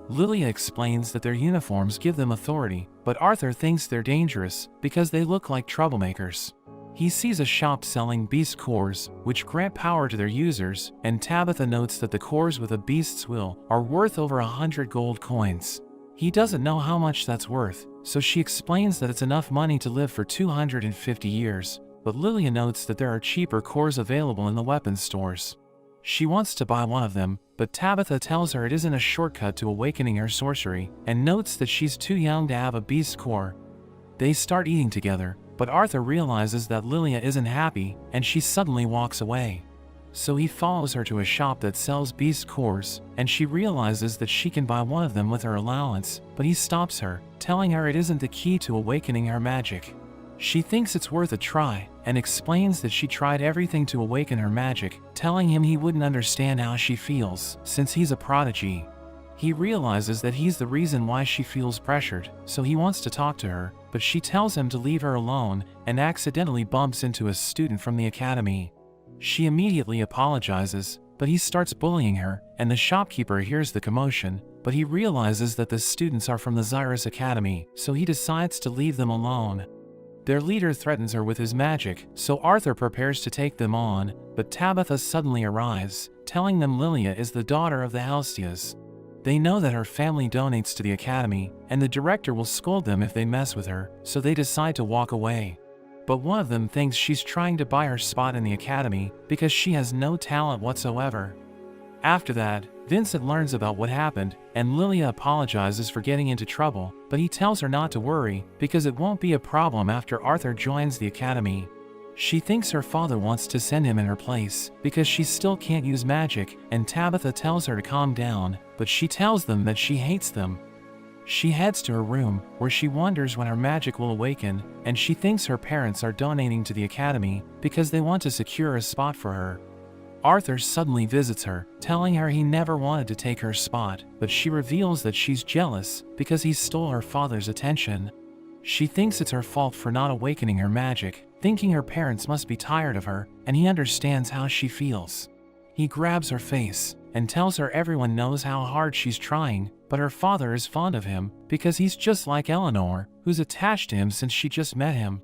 Lilia explains that their uniforms give them authority, but Arthur thinks they're dangerous because they look like troublemakers. He sees a shop selling beast cores, which grant power to their users, and Tabitha notes that the cores with a beast's will are worth over 100 gold coins. He doesn't know how much that's worth, so she explains that it's enough money to live for 250 years, but Lilia notes that there are cheaper cores available in the weapons stores. She wants to buy one of them, but Tabitha tells her it isn't a shortcut to awakening her sorcery, and notes that she's too young to have a beast core. They start eating together, but Arthur realizes that Lilia isn't happy, and she suddenly walks away. So he follows her to a shop that sells beast cores, and she realizes that she can buy one of them with her allowance, but he stops her, telling her it isn't the key to awakening her magic. She thinks it's worth a try, and explains that she tried everything to awaken her magic, telling him he wouldn't understand how she feels, since he's a prodigy. He realizes that he's the reason why she feels pressured, so he wants to talk to her, but she tells him to leave her alone, and accidentally bumps into a student from the academy. She immediately apologizes, but he starts bullying her, and the shopkeeper hears the commotion, but he realizes that the students are from the Xyrus Academy, so he decides to leave them alone. Their leader threatens her with his magic, so Arthur prepares to take them on, but Tabitha suddenly arrives, telling them Lilia is the daughter of the Helstias. They know that her family donates to the academy, and the director will scold them if they mess with her, so they decide to walk away. But one of them thinks she's trying to buy her spot in the academy because she has no talent whatsoever. After that, Vincent learns about what happened, and Lilia apologizes for getting into trouble, but he tells her not to worry, because it won't be a problem after Arthur joins the academy. She thinks her father wants to send him in her place, because she still can't use magic, and Tabitha tells her to calm down, but she tells them that she hates them. She heads to her room, where she wonders when her magic will awaken, and she thinks her parents are donating to the academy, because they want to secure a spot for her. Arthur suddenly visits her, telling her he never wanted to take her spot, but she reveals that she's jealous because he stole her father's attention. She thinks it's her fault for not awakening her magic, thinking her parents must be tired of her, and he understands how she feels. He grabs her face and tells her everyone knows how hard she's trying, but her father is fond of him because he's just like Eleanor, who's attached to him since she just met him.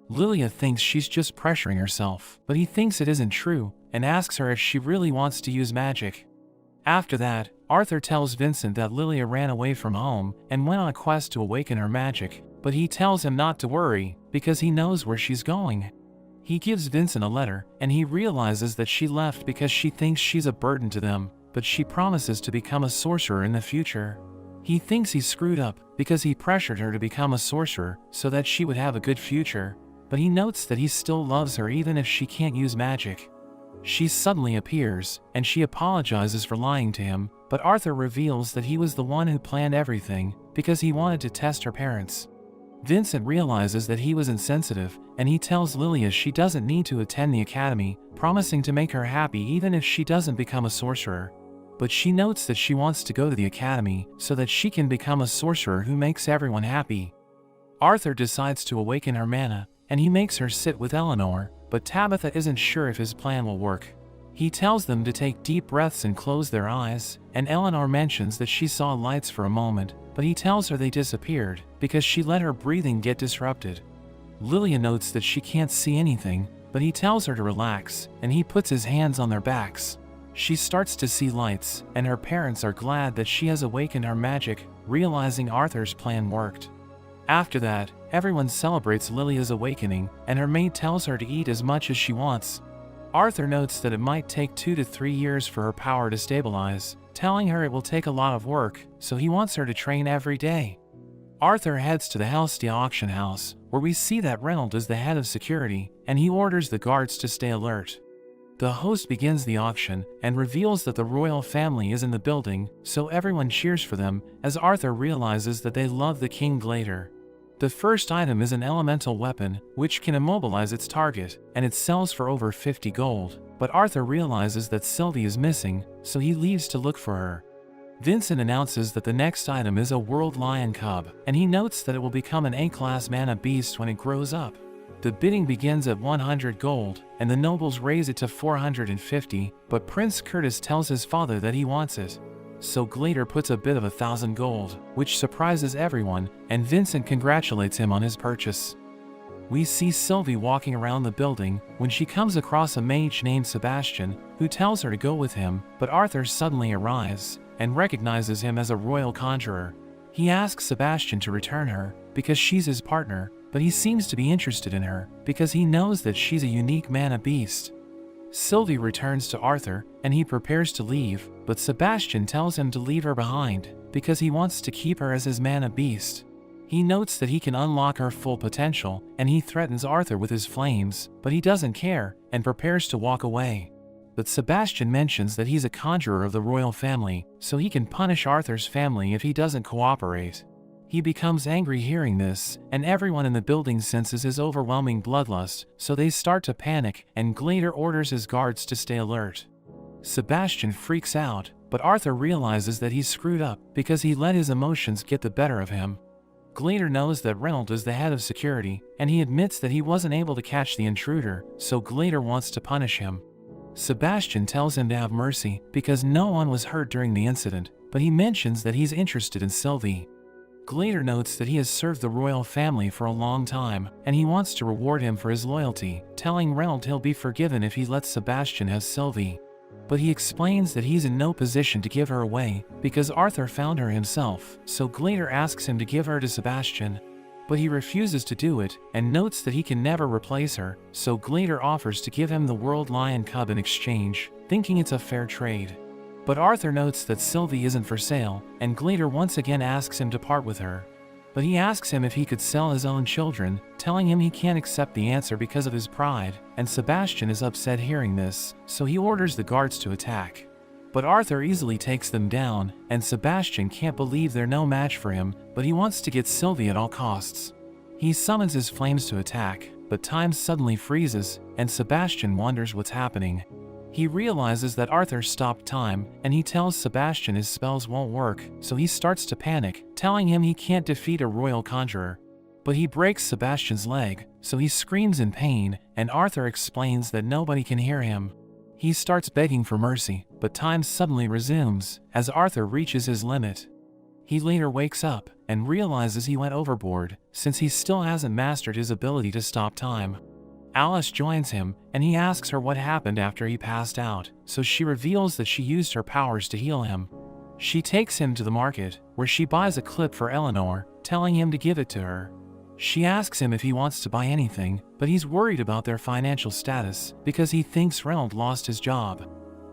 Lilia thinks she's just pressuring herself, but he thinks it isn't true, and asks her if she really wants to use magic. After that, Arthur tells Vincent that Lilia ran away from home and went on a quest to awaken her magic, but he tells him not to worry, because he knows where she's going. He gives Vincent a letter, and he realizes that she left because she thinks she's a burden to them, but she promises to become a sorcerer in the future. He thinks he screwed up, because he pressured her to become a sorcerer so that she would have a good future, but he notes that he still loves her even if she can't use magic. She suddenly appears, and she apologizes for lying to him, but Arthur reveals that he was the one who planned everything, because he wanted to test her parents. Vincent realizes that he was insensitive, and he tells Lilia she doesn't need to attend the academy, promising to make her happy even if she doesn't become a sorcerer. But she notes that she wants to go to the academy, so that she can become a sorcerer who makes everyone happy. Arthur decides to awaken her mana, and he makes her sit with Eleanor, but Tabitha isn't sure if his plan will work. He tells them to take deep breaths and close their eyes, and Eleanor mentions that she saw lights for a moment, but he tells her they disappeared, because she let her breathing get disrupted. Lilia notes that she can't see anything, but he tells her to relax, and he puts his hands on their backs. She starts to see lights, and her parents are glad that she has awakened her magic, realizing Arthur's plan worked. After that, everyone celebrates Lilia's awakening, and her maid tells her to eat as much as she wants. Arthur notes that it might take 2 to 3 years for her power to stabilize, telling her it will take a lot of work, so he wants her to train every day. Arthur heads to the Helstia auction house, where we see that Reynold is the head of security, and he orders the guards to stay alert. The host begins the auction and reveals that the royal family is in the building, so everyone cheers for them as Arthur realizes that they love the king Glader. The first item is an elemental weapon, which can immobilize its target, and it sells for over 50 gold, but Arthur realizes that Sylvie is missing, so he leaves to look for her. Vincent announces that the next item is a world lion cub, and he notes that it will become an A-class mana beast when it grows up. The bidding begins at 100 gold, and the nobles raise it to 450, but Prince Curtis tells his father that he wants it. So Glader puts a bid of 1,000 gold, which surprises everyone, and Vincent congratulates him on his purchase. We see Sylvie walking around the building when she comes across a mage named Sebastian, who tells her to go with him, but Arthur suddenly arrives and recognizes him as a royal conjurer. He asks Sebastian to return her because she's his partner, but he seems to be interested in her because he knows that she's a unique mana beast. Sylvie returns to Arthur and he prepares to leave, but Sebastian tells him to leave her behind because he wants to keep her as his mana beast. He notes that he can unlock her full potential and he threatens Arthur with his flames, but he doesn't care and prepares to walk away. But Sebastian mentions that he's a conjurer of the royal family, so he can punish Arthur's family if he doesn't cooperate. He becomes angry hearing this, and everyone in the building senses his overwhelming bloodlust, so they start to panic, and Glader orders his guards to stay alert. Sebastian freaks out, but Arthur realizes that he's screwed up because he let his emotions get the better of him. Glader knows that Reynold is the head of security, and he admits that he wasn't able to catch the intruder, so Glader wants to punish him. Sebastian tells him to have mercy because no one was hurt during the incident, but he mentions that he's interested in Sylvie. Glader notes that he has served the royal family for a long time, and he wants to reward him for his loyalty, telling Reynold he'll be forgiven if he lets Sebastian have Sylvie. But he explains that he's in no position to give her away because Arthur found her himself, so Glader asks him to give her to Sebastian. But he refuses to do it and notes that he can never replace her, so Glader offers to give him the World Lion Cub in exchange, thinking it's a fair trade. But Arthur notes that Sylvie isn't for sale, and Glader once again asks him to part with her. But he asks him if he could sell his own children, telling him he can't accept the answer because of his pride, and Sebastian is upset hearing this, so he orders the guards to attack. But Arthur easily takes them down, and Sebastian can't believe they're no match for him, but he wants to get Sylvie at all costs. He summons his flames to attack, but time suddenly freezes, and Sebastian wonders what's happening. He realizes that Arthur stopped time, and he tells Sebastian his spells won't work, so he starts to panic, telling him he can't defeat a royal conjurer. But he breaks Sebastian's leg, so he screams in pain, and Arthur explains that nobody can hear him. He starts begging for mercy, but time suddenly resumes as Arthur reaches his limit. He later wakes up and realizes he went overboard, since he still hasn't mastered his ability to stop time. Alice joins him, and he asks her what happened after he passed out, so she reveals that she used her powers to heal him. She takes him to the market, where she buys a clip for Eleanor, telling him to give it to her. She asks him if he wants to buy anything, but he's worried about their financial status because he thinks Reynold lost his job.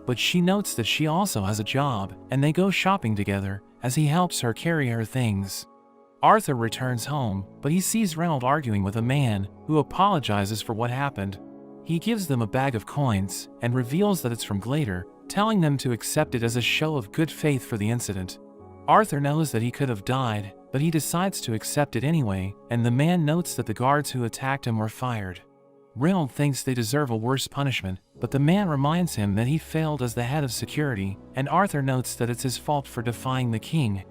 But she notes that she also has a job, and they go shopping together as he helps her carry her things. Arthur returns home, but he sees Reynold arguing with a man who apologizes for what happened. He gives them a bag of coins and reveals that it's from Glader, telling them to accept it as a show of good faith for the incident. Arthur knows that he could have died, but he decides to accept it anyway, and the man notes that the guards who attacked him were fired. Reynold thinks they deserve a worse punishment, but the man reminds him that he failed as the head of security, and Arthur notes that it's his fault for defying the king.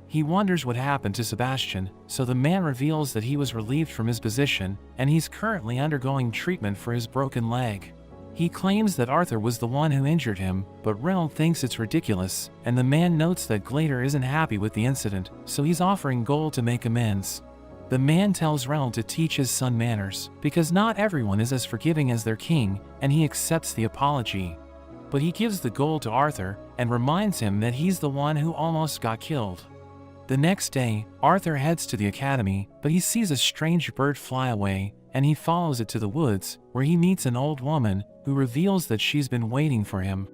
He wonders what happened to Sebastian, so the man reveals that he was relieved from his position, and he's currently undergoing treatment for his broken leg. He claims that Arthur was the one who injured him, but Reynold thinks it's ridiculous, and the man notes that Glader isn't happy with the incident, so he's offering gold to make amends. The man tells Reynold to teach his son manners, because not everyone is as forgiving as their king, and he accepts the apology. But he gives the gold to Arthur, and reminds him that he's the one who almost got killed. The next day, Arthur heads to the academy, but he sees a strange bird fly away, and he follows it to the woods, where he meets an old woman, who reveals that she's been waiting for him.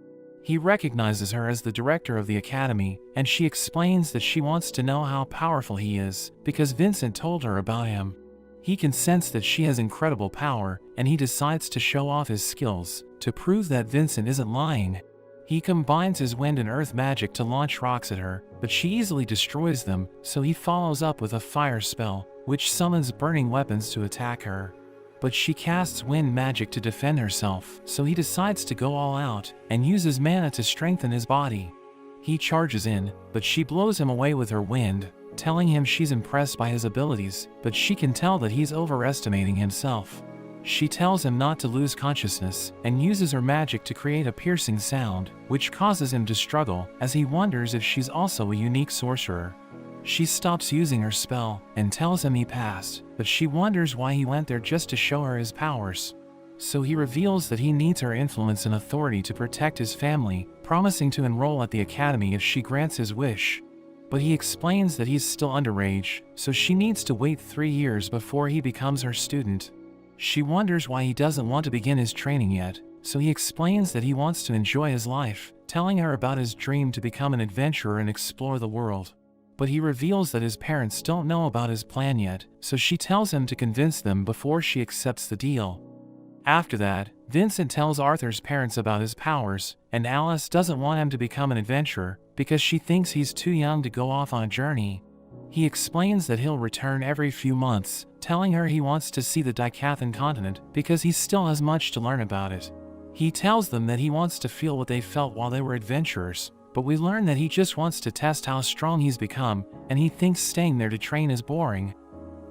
He recognizes her as the director of the academy, and she explains that she wants to know how powerful he is, because Vincent told her about him. He can sense that she has incredible power, and he decides to show off his skills, to prove that Vincent isn't lying. He combines his wind and earth magic to launch rocks at her, but she easily destroys them, so he follows up with a fire spell, which summons burning weapons to attack her. But she casts wind magic to defend herself, so he decides to go all out, and uses mana to strengthen his body. He charges in, but she blows him away with her wind, telling him she's impressed by his abilities, but she can tell that he's overestimating himself. She tells him not to lose consciousness, and uses her magic to create a piercing sound, which causes him to struggle, as he wonders if she's also a unique sorcerer. She stops using her spell, and tells him he passed, but she wonders why he went there just to show her his powers. So he reveals that he needs her influence and authority to protect his family, promising to enroll at the academy if she grants his wish. But he explains that he's still underage, so she needs to wait 3 years before he becomes her student. She wonders why he doesn't want to begin his training yet, so he explains that he wants to enjoy his life, telling her about his dream to become an adventurer and explore the world. But he reveals that his parents don't know about his plan yet, so she tells him to convince them before she accepts the deal. After that, Vincent tells Arthur's parents about his powers, and Alice doesn't want him to become an adventurer, because she thinks he's too young to go off on a journey. He explains that he'll return every few months, telling her he wants to see the Decathan continent, because he still has much to learn about it. He tells them that he wants to feel what they felt while they were adventurers, but we learn that he just wants to test how strong he's become, and he thinks staying there to train is boring.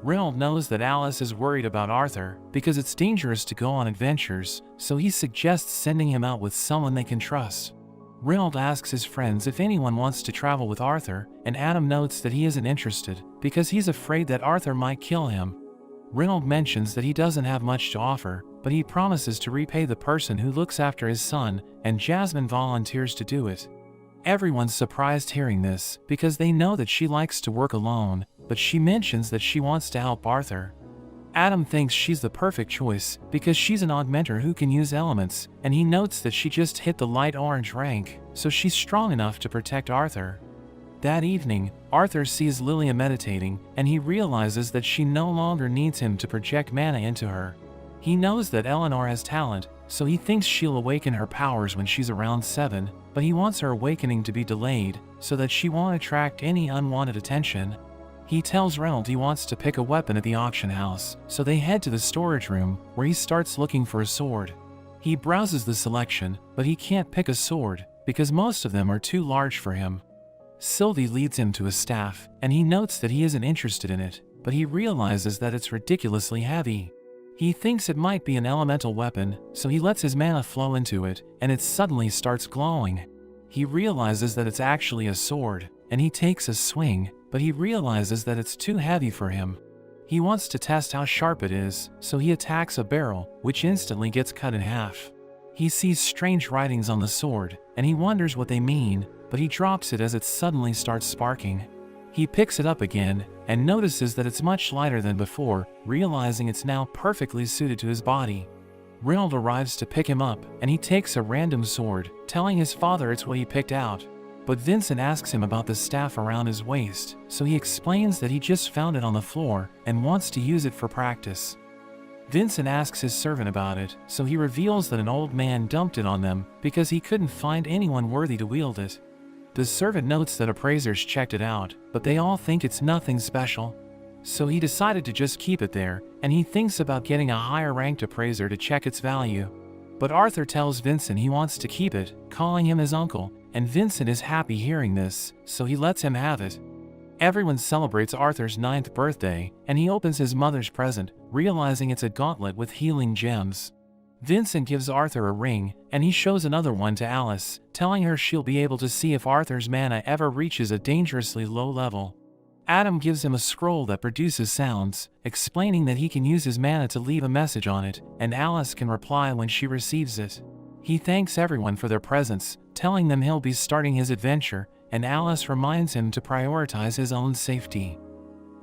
Reynold knows that Alice is worried about Arthur, because it's dangerous to go on adventures, so he suggests sending him out with someone they can trust. Reynold asks his friends if anyone wants to travel with Arthur, and Adam notes that he isn't interested, because he's afraid that Arthur might kill him. Reynold mentions that he doesn't have much to offer, but he promises to repay the person who looks after his son, and Jasmine volunteers to do it. Everyone's surprised hearing this, because they know that she likes to work alone, but she mentions that she wants to help Arthur. Adam thinks she's the perfect choice, because she's an augmenter who can use elements, and he notes that she just hit the light orange rank, so she's strong enough to protect Arthur. That evening, Arthur sees Lilia meditating, and he realizes that she no longer needs him to project mana into her. He knows that Eleanor has talent, so he thinks she'll awaken her powers when she's around 7, but he wants her awakening to be delayed, so that she won't attract any unwanted attention. He tells Reynold he wants to pick a weapon at the auction house, so they head to the storage room, where he starts looking for a sword. He browses the selection, but he can't pick a sword, because most of them are too large for him. Sylvie leads him to a staff, and he notes that he isn't interested in it, but he realizes that it's ridiculously heavy. He thinks it might be an elemental weapon, so he lets his mana flow into it, and it suddenly starts glowing. He realizes that it's actually a sword, and he takes a swing, but he realizes that it's too heavy for him. He wants to test how sharp it is, so he attacks a barrel, which instantly gets cut in half. He sees strange writings on the sword, and he wonders what they mean, but he drops it as it suddenly starts sparking. He picks it up again, and notices that it's much lighter than before, realizing it's now perfectly suited to his body. Reynold arrives to pick him up, and he takes a random sword, telling his father it's what he picked out. But Vincent asks him about the staff around his waist, so he explains that he just found it on the floor, and wants to use it for practice. Vincent asks his servant about it, so he reveals that an old man dumped it on them, because he couldn't find anyone worthy to wield it. The servant notes that appraisers checked it out, but they all think it's nothing special. So he decided to just keep it there, and he thinks about getting a higher ranked appraiser to check its value. But Arthur tells Vincent he wants to keep it, calling him his uncle, and Vincent is happy hearing this, so he lets him have it. Everyone celebrates Arthur's 9th birthday, and he opens his mother's present, realizing it's a gauntlet with healing gems. Vincent gives Arthur a ring, and he shows another one to Alice, telling her she'll be able to see if Arthur's mana ever reaches a dangerously low level. Adam gives him a scroll that produces sounds, explaining that he can use his mana to leave a message on it, and Alice can reply when she receives it. He thanks everyone for their presence, telling them he'll be starting his adventure, and Alice reminds him to prioritize his own safety.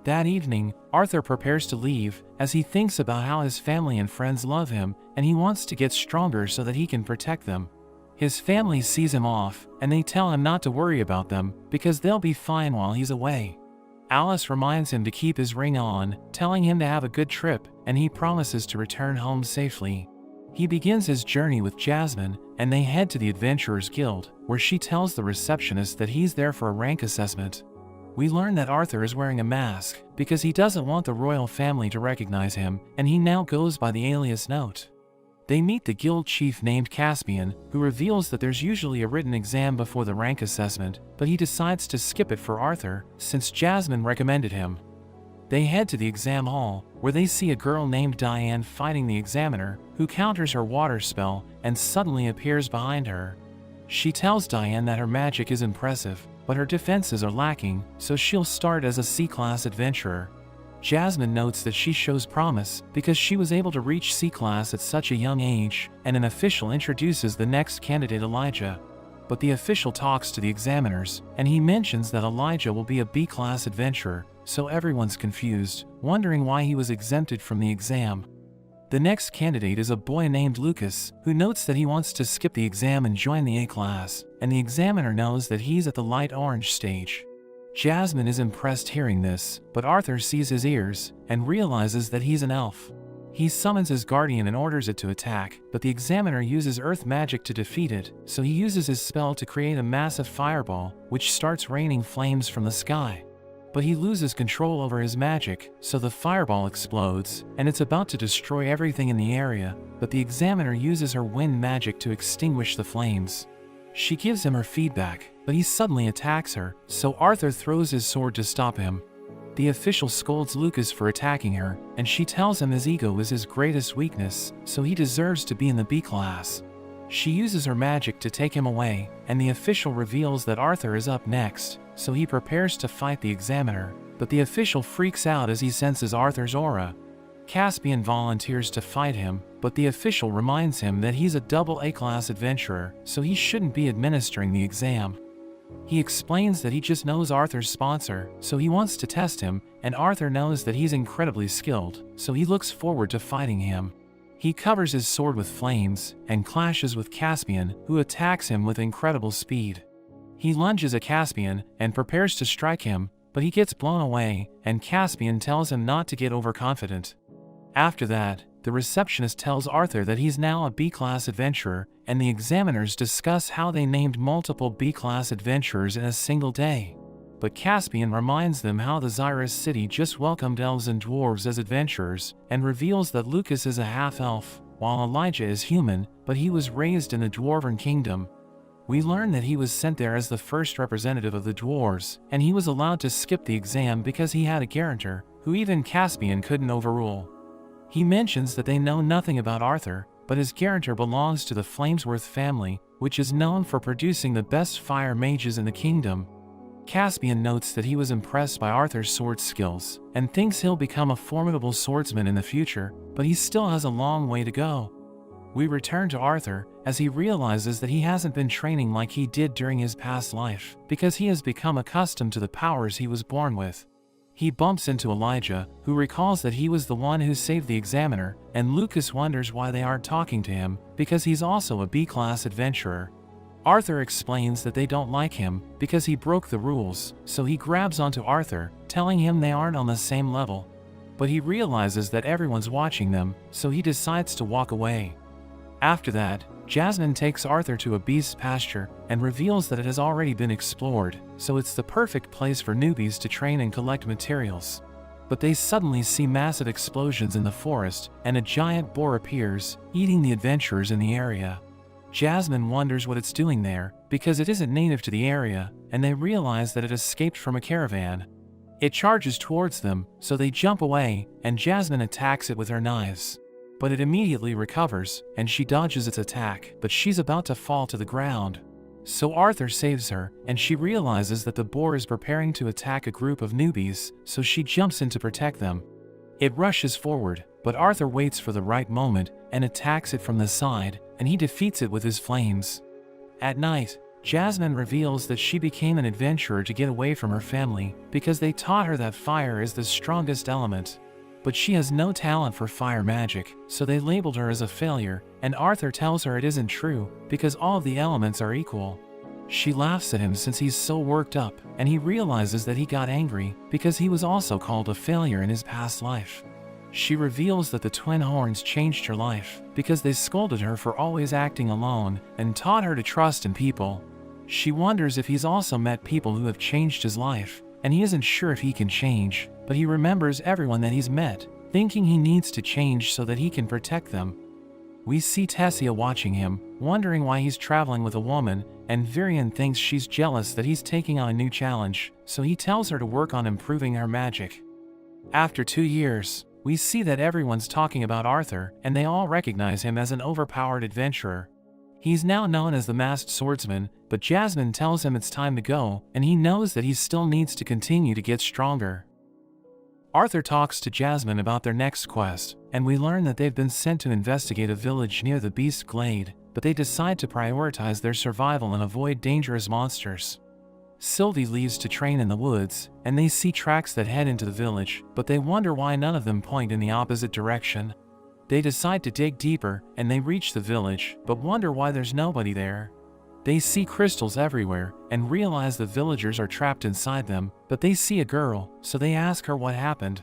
That evening, Arthur prepares to leave, as he thinks about how his family and friends love him, and he wants to get stronger so that he can protect them. His family sees him off, and they tell him not to worry about them, because they'll be fine while he's away. Alice reminds him to keep his ring on, telling him to have a good trip, and he promises to return home safely. He begins his journey with Jasmine, and they head to the Adventurers Guild, where she tells the receptionist that he's there for a rank assessment. We learn that Arthur is wearing a mask, because he doesn't want the royal family to recognize him, and he now goes by the alias Note. They meet the guild chief named Caspian, who reveals that there's usually a written exam before the rank assessment, but he decides to skip it for Arthur, since Jasmine recommended him. They head to the exam hall, where they see a girl named Diane fighting the examiner, who counters her water spell and suddenly appears behind her. She tells Diane that her magic is impressive, but her defenses are lacking, so she'll start as a C-class adventurer. Jasmine notes that she shows promise because she was able to reach C-class at such a young age, and an official introduces the next candidate, Elijah. But the official talks to the examiners, and he mentions that Elijah will be a B-class adventurer, so everyone's confused, wondering why he was exempted from the exam. The next candidate is a boy named Lucas, who notes that he wants to skip the exam and join the A-class, and the examiner knows that he's at the light orange stage. Jasmine is impressed hearing this, but Arthur sees his ears, and realizes that he's an elf. He summons his guardian and orders it to attack, but the examiner uses earth magic to defeat it, so he uses his spell to create a massive fireball, which starts raining flames from the sky. But he loses control over his magic, so the fireball explodes, and it's about to destroy everything in the area, but the examiner uses her wind magic to extinguish the flames. She gives him her feedback, but he suddenly attacks her, so Arthur throws his sword to stop him. The official scolds Lucas for attacking her, and she tells him his ego is his greatest weakness, so he deserves to be in the B class. She uses her magic to take him away, and the official reveals that Arthur is up next, so he prepares to fight the examiner, but the official freaks out as he senses Arthur's aura. Caspian volunteers to fight him, but the official reminds him that he's a double A-class adventurer, so he shouldn't be administering the exam. He explains that he just knows Arthur's sponsor, so he wants to test him, and Arthur knows that he's incredibly skilled, so he looks forward to fighting him. He covers his sword with flames, and clashes with Caspian, who attacks him with incredible speed. He lunges at Caspian, and prepares to strike him, but he gets blown away, and Caspian tells him not to get overconfident. After that, the receptionist tells Arthur that he's now a B-class adventurer, and the examiners discuss how they named multiple B-class adventurers in a single day. But Caspian reminds them how the Xyrus city just welcomed elves and dwarves as adventurers, and reveals that Lucas is a half-elf, while Elijah is human, but he was raised in the Dwarven Kingdom. We learn that he was sent there as the first representative of the dwarves, and he was allowed to skip the exam because he had a guarantor, who even Caspian couldn't overrule. He mentions that they know nothing about Arthur, but his guarantor belongs to the Flamesworth family, which is known for producing the best fire mages in the kingdom. Caspian notes that he was impressed by Arthur's sword skills, and thinks he'll become a formidable swordsman in the future, but he still has a long way to go. We return to Arthur, as he realizes that he hasn't been training like he did during his past life, because he has become accustomed to the powers he was born with. He bumps into Elijah, who recalls that he was the one who saved the examiner, and Lucas wonders why they aren't talking to him, because he's also a B-class adventurer. Arthur explains that they don't like him, because he broke the rules, so he grabs onto Arthur, telling him they aren't on the same level. But he realizes that everyone's watching them, so he decides to walk away. After that, Jasmine takes Arthur to a beast's pasture, and reveals that it has already been explored, so it's the perfect place for newbies to train and collect materials. But they suddenly see massive explosions in the forest, and a giant boar appears, eating the adventurers in the area. Jasmine wonders what it's doing there, because it isn't native to the area, and they realize that it escaped from a caravan. It charges towards them, so they jump away, and Jasmine attacks it with her knives. But it immediately recovers, and she dodges its attack, but she's about to fall to the ground. So Arthur saves her, and she realizes that the boar is preparing to attack a group of newbies, so she jumps in to protect them. It rushes forward, but Arthur waits for the right moment and attacks it from the side, and he defeats it with his flames. At night, Jasmine reveals that she became an adventurer to get away from her family because they taught her that fire is the strongest element. But she has no talent for fire magic, so they labeled her as a failure, and Arthur tells her it isn't true because all of the elements are equal. She laughs at him since he's so worked up, and he realizes that he got angry because he was also called a failure in his past life. She reveals that the twin horns changed her life because they scolded her for always acting alone and taught her to trust in people. She wonders if he's also met people who have changed his life, and he isn't sure if he can change, but he remembers everyone that he's met, thinking he needs to change so that he can protect them. We see Tessia watching him, wondering why he's traveling with a woman, and Virion thinks she's jealous that he's taking on a new challenge, so he tells her to work on improving her magic. After 2 years, we see that everyone's talking about Arthur, and they all recognize him as an overpowered adventurer. He's now known as the Masked Swordsman, but Jasmine tells him it's time to go, and he knows that he still needs to continue to get stronger. Arthur talks to Jasmine about their next quest, and we learn that they've been sent to investigate a village near the Beast Glade, but they decide to prioritize their survival and avoid dangerous monsters. Sylvie leaves to train in the woods, and they see tracks that head into the village, but they wonder why none of them point in the opposite direction. They decide to dig deeper, and they reach the village, but wonder why there's nobody there. They see crystals everywhere, and realize the villagers are trapped inside them, but they see a girl, so they ask her what happened.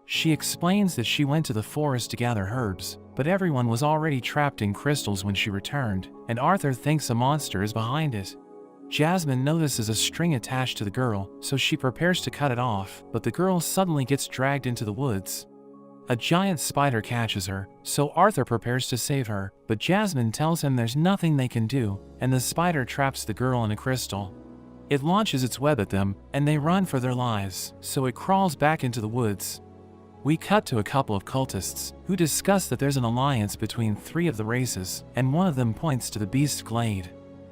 She explains that she went to the forest to gather herbs, but everyone was already trapped in crystals when she returned, and Arthur thinks a monster is behind it. Jasmine notices a string attached to the girl, so she prepares to cut it off, but the girl suddenly gets dragged into the woods. A giant spider catches her, so Arthur prepares to save her, but Jasmine tells him there's nothing they can do, and the spider traps the girl in a crystal. It launches its web at them, and they run for their lives, so it crawls back into the woods. We cut to a couple of cultists, who discuss that there's an alliance between 3 of the races, and one of them points to the Beast Glade.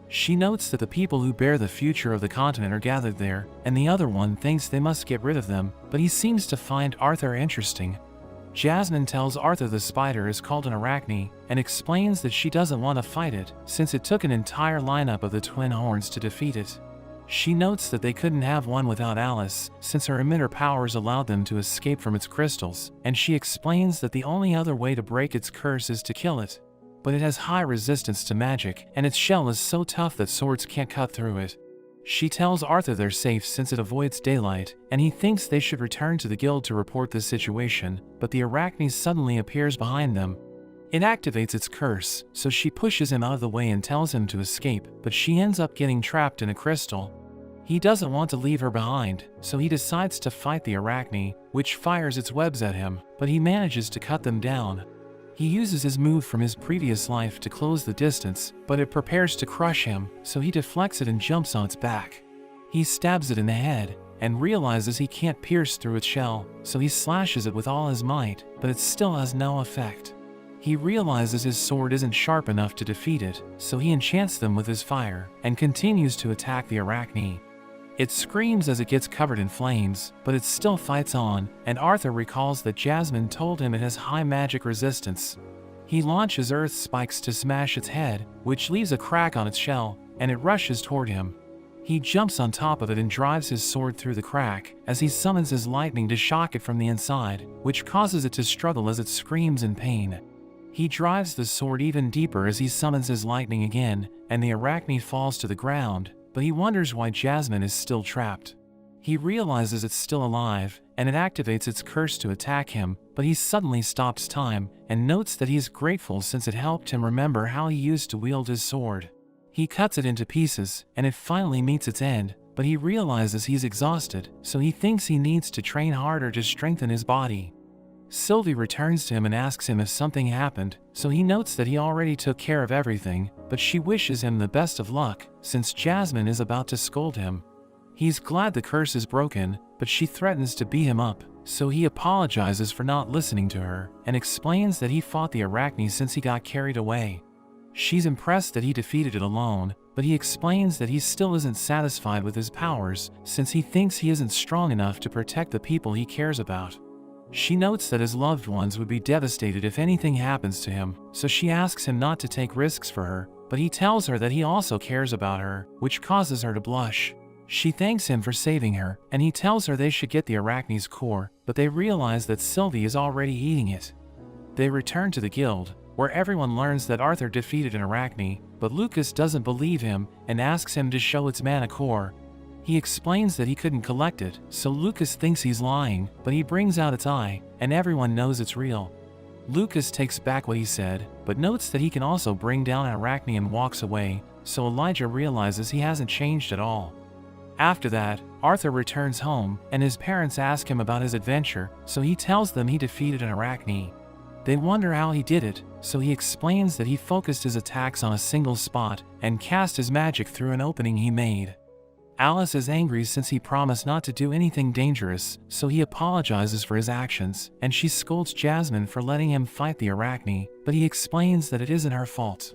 She notes that the people who bear the future of the continent are gathered there, and the other one thinks they must get rid of them, but he seems to find Arthur interesting. Jasmine tells Arthur the spider is called an arachne, and explains that she doesn't want to fight it, since it took an entire lineup of the twin horns to defeat it. She notes that they couldn't have one without Alice, since her emitter powers allowed them to escape from its crystals, and she explains that the only other way to break its curse is to kill it. But it has high resistance to magic, and its shell is so tough that swords can't cut through it. She tells Arthur they're safe since it avoids daylight, and he thinks they should return to the guild to report the situation, but the arachne suddenly appears behind them. It activates its curse, so she pushes him out of the way and tells him to escape, but she ends up getting trapped in a crystal. He doesn't want to leave her behind, so he decides to fight the arachne, which fires its webs at him, but he manages to cut them down. He uses his move from his previous life to close the distance, but it prepares to crush him, so he deflects it and jumps on its back. He stabs it in the head, and realizes he can't pierce through its shell, so he slashes it with all his might, but it still has no effect. He realizes his sword isn't sharp enough to defeat it, so he enchants them with his fire, and continues to attack the arachne. It screams as it gets covered in flames, but it still fights on, and Arthur recalls that Jasmine told him it has high magic resistance. He launches earth spikes to smash its head, which leaves a crack on its shell, and it rushes toward him. He jumps on top of it and drives his sword through the crack, as he summons his lightning to shock it from the inside, which causes it to struggle as it screams in pain. He drives the sword even deeper as he summons his lightning again, and the arachne falls to the ground, but he wonders why Jasmine is still trapped. He realizes it's still alive, and it activates its curse to attack him, but he suddenly stops time, and notes that he is grateful since it helped him remember how he used to wield his sword. He cuts it into pieces, and it finally meets its end, but he realizes he's exhausted, so he thinks he needs to train harder to strengthen his body. Sylvie returns to him and asks him if something happened, so he notes that he already took care of everything, but she wishes him the best of luck, since Jasmine is about to scold him. He's glad the curse is broken, but she threatens to beat him up, so he apologizes for not listening to her, and explains that he fought the arachne since he got carried away. She's impressed that he defeated it alone, but he explains that he still isn't satisfied with his powers since he thinks he isn't strong enough to protect the people he cares about. She notes that his loved ones would be devastated if anything happens to him, so she asks him not to take risks for her, but he tells her that he also cares about her, which causes her to blush. She thanks him for saving her, and he tells her they should get the arachne's core, but they realize that Sylvie is already eating it. They return to the guild, where everyone learns that Arthur defeated an arachne, but Lucas doesn't believe him and asks him to show its mana core. He explains that he couldn't collect it, so Lucas thinks he's lying, but he brings out its eye, and everyone knows it's real. Lucas takes back what he said, but notes that he can also bring down an arachne and walks away, so Elijah realizes he hasn't changed at all. After that, Arthur returns home, and his parents ask him about his adventure, so he tells them he defeated an arachne. They wonder how he did it, so he explains that he focused his attacks on a single spot and cast his magic through an opening he made. Alice is angry since he promised not to do anything dangerous, so he apologizes for his actions, and she scolds Jasmine for letting him fight the arachne, but he explains that it isn't her fault.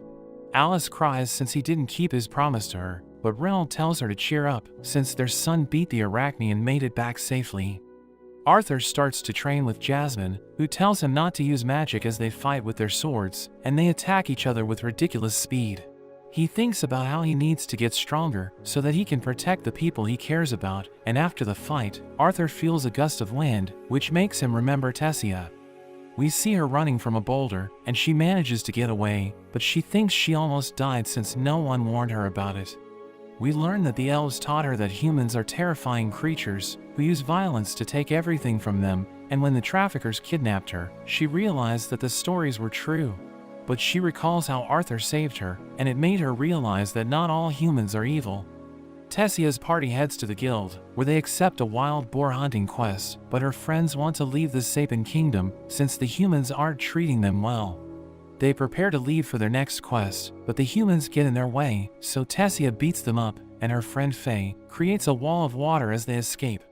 Alice cries since he didn't keep his promise to her, but Reynold tells her to cheer up since their son beat the arachne and made it back safely. Arthur starts to train with Jasmine, who tells him not to use magic as they fight with their swords, and they attack each other with ridiculous speed. He thinks about how he needs to get stronger so that he can protect the people he cares about, and after the fight, Arthur feels a gust of wind, which makes him remember Tessia. We see her running from a boulder, and she manages to get away, but she thinks she almost died since no one warned her about it. We learn that the elves taught her that humans are terrifying creatures who use violence to take everything from them, and when the traffickers kidnapped her, she realized that the stories were true. But she recalls how Arthur saved her, and it made her realize that not all humans are evil. Tessia's party heads to the guild, where they accept a wild boar hunting quest, but her friends want to leave the Sapin Kingdom since the humans aren't treating them well. They prepare to leave for their next quest, but the humans get in their way, so Tessia beats them up, and her friend Faye creates a wall of water as they escape.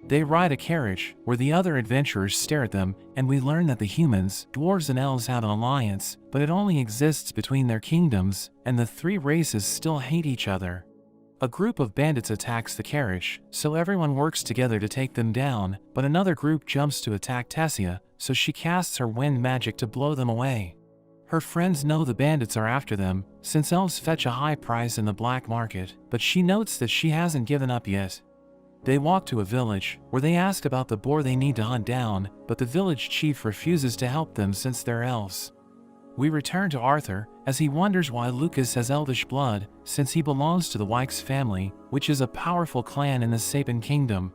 They ride a carriage, where the other adventurers stare at them, and we learn that the humans, dwarves and elves have an alliance, but it only exists between their kingdoms, and the three races still hate each other. A group of bandits attacks the carriage, so everyone works together to take them down, but another group jumps to attack Tessia, so she casts her wind magic to blow them away. Her friends know the bandits are after them, since elves fetch a high price in the black market, but she notes that she hasn't given up yet. They walk to a village, where they ask about the boar they need to hunt down, but the village chief refuses to help them since they're elves. We return to Arthur, as he wonders why Lucas has elvish blood, since he belongs to the Wykes family, which is a powerful clan in the Sapin Kingdom.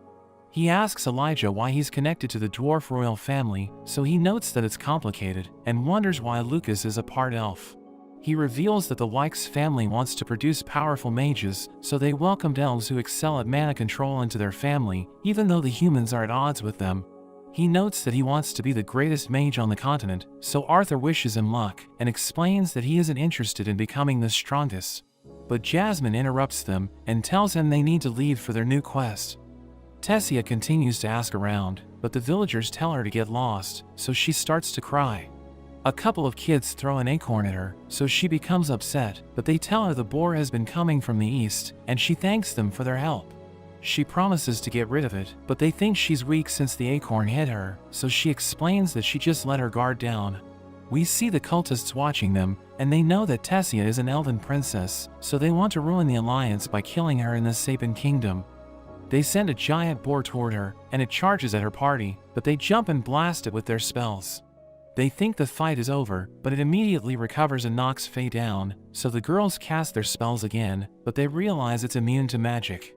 He asks Elijah why he's connected to the dwarf royal family, so he notes that it's complicated, and wonders why Lucas is a part elf. He reveals that the Wykes family wants to produce powerful mages, so they welcomed elves who excel at mana control into their family, even though the humans are at odds with them. He notes that he wants to be the greatest mage on the continent, so Arthur wishes him luck, and explains that he isn't interested in becoming the strongest. But Jasmine interrupts them, and tells him they need to leave for their new quest. Tessia continues to ask around, but the villagers tell her to get lost, so she starts to cry. A couple of kids throw an acorn at her, so she becomes upset, but they tell her the boar has been coming from the east, and she thanks them for their help. She promises to get rid of it, but they think she's weak since the acorn hit her, so she explains that she just let her guard down. We see the cultists watching them, and they know that Tessia is an elven princess, so they want to ruin the alliance by killing her in the Sapin Kingdom. They send a giant boar toward her, and it charges at her party, but they jump and blast it with their spells. They think the fight is over, but it immediately recovers and knocks Faye down, so the girls cast their spells again, but they realize it's immune to magic.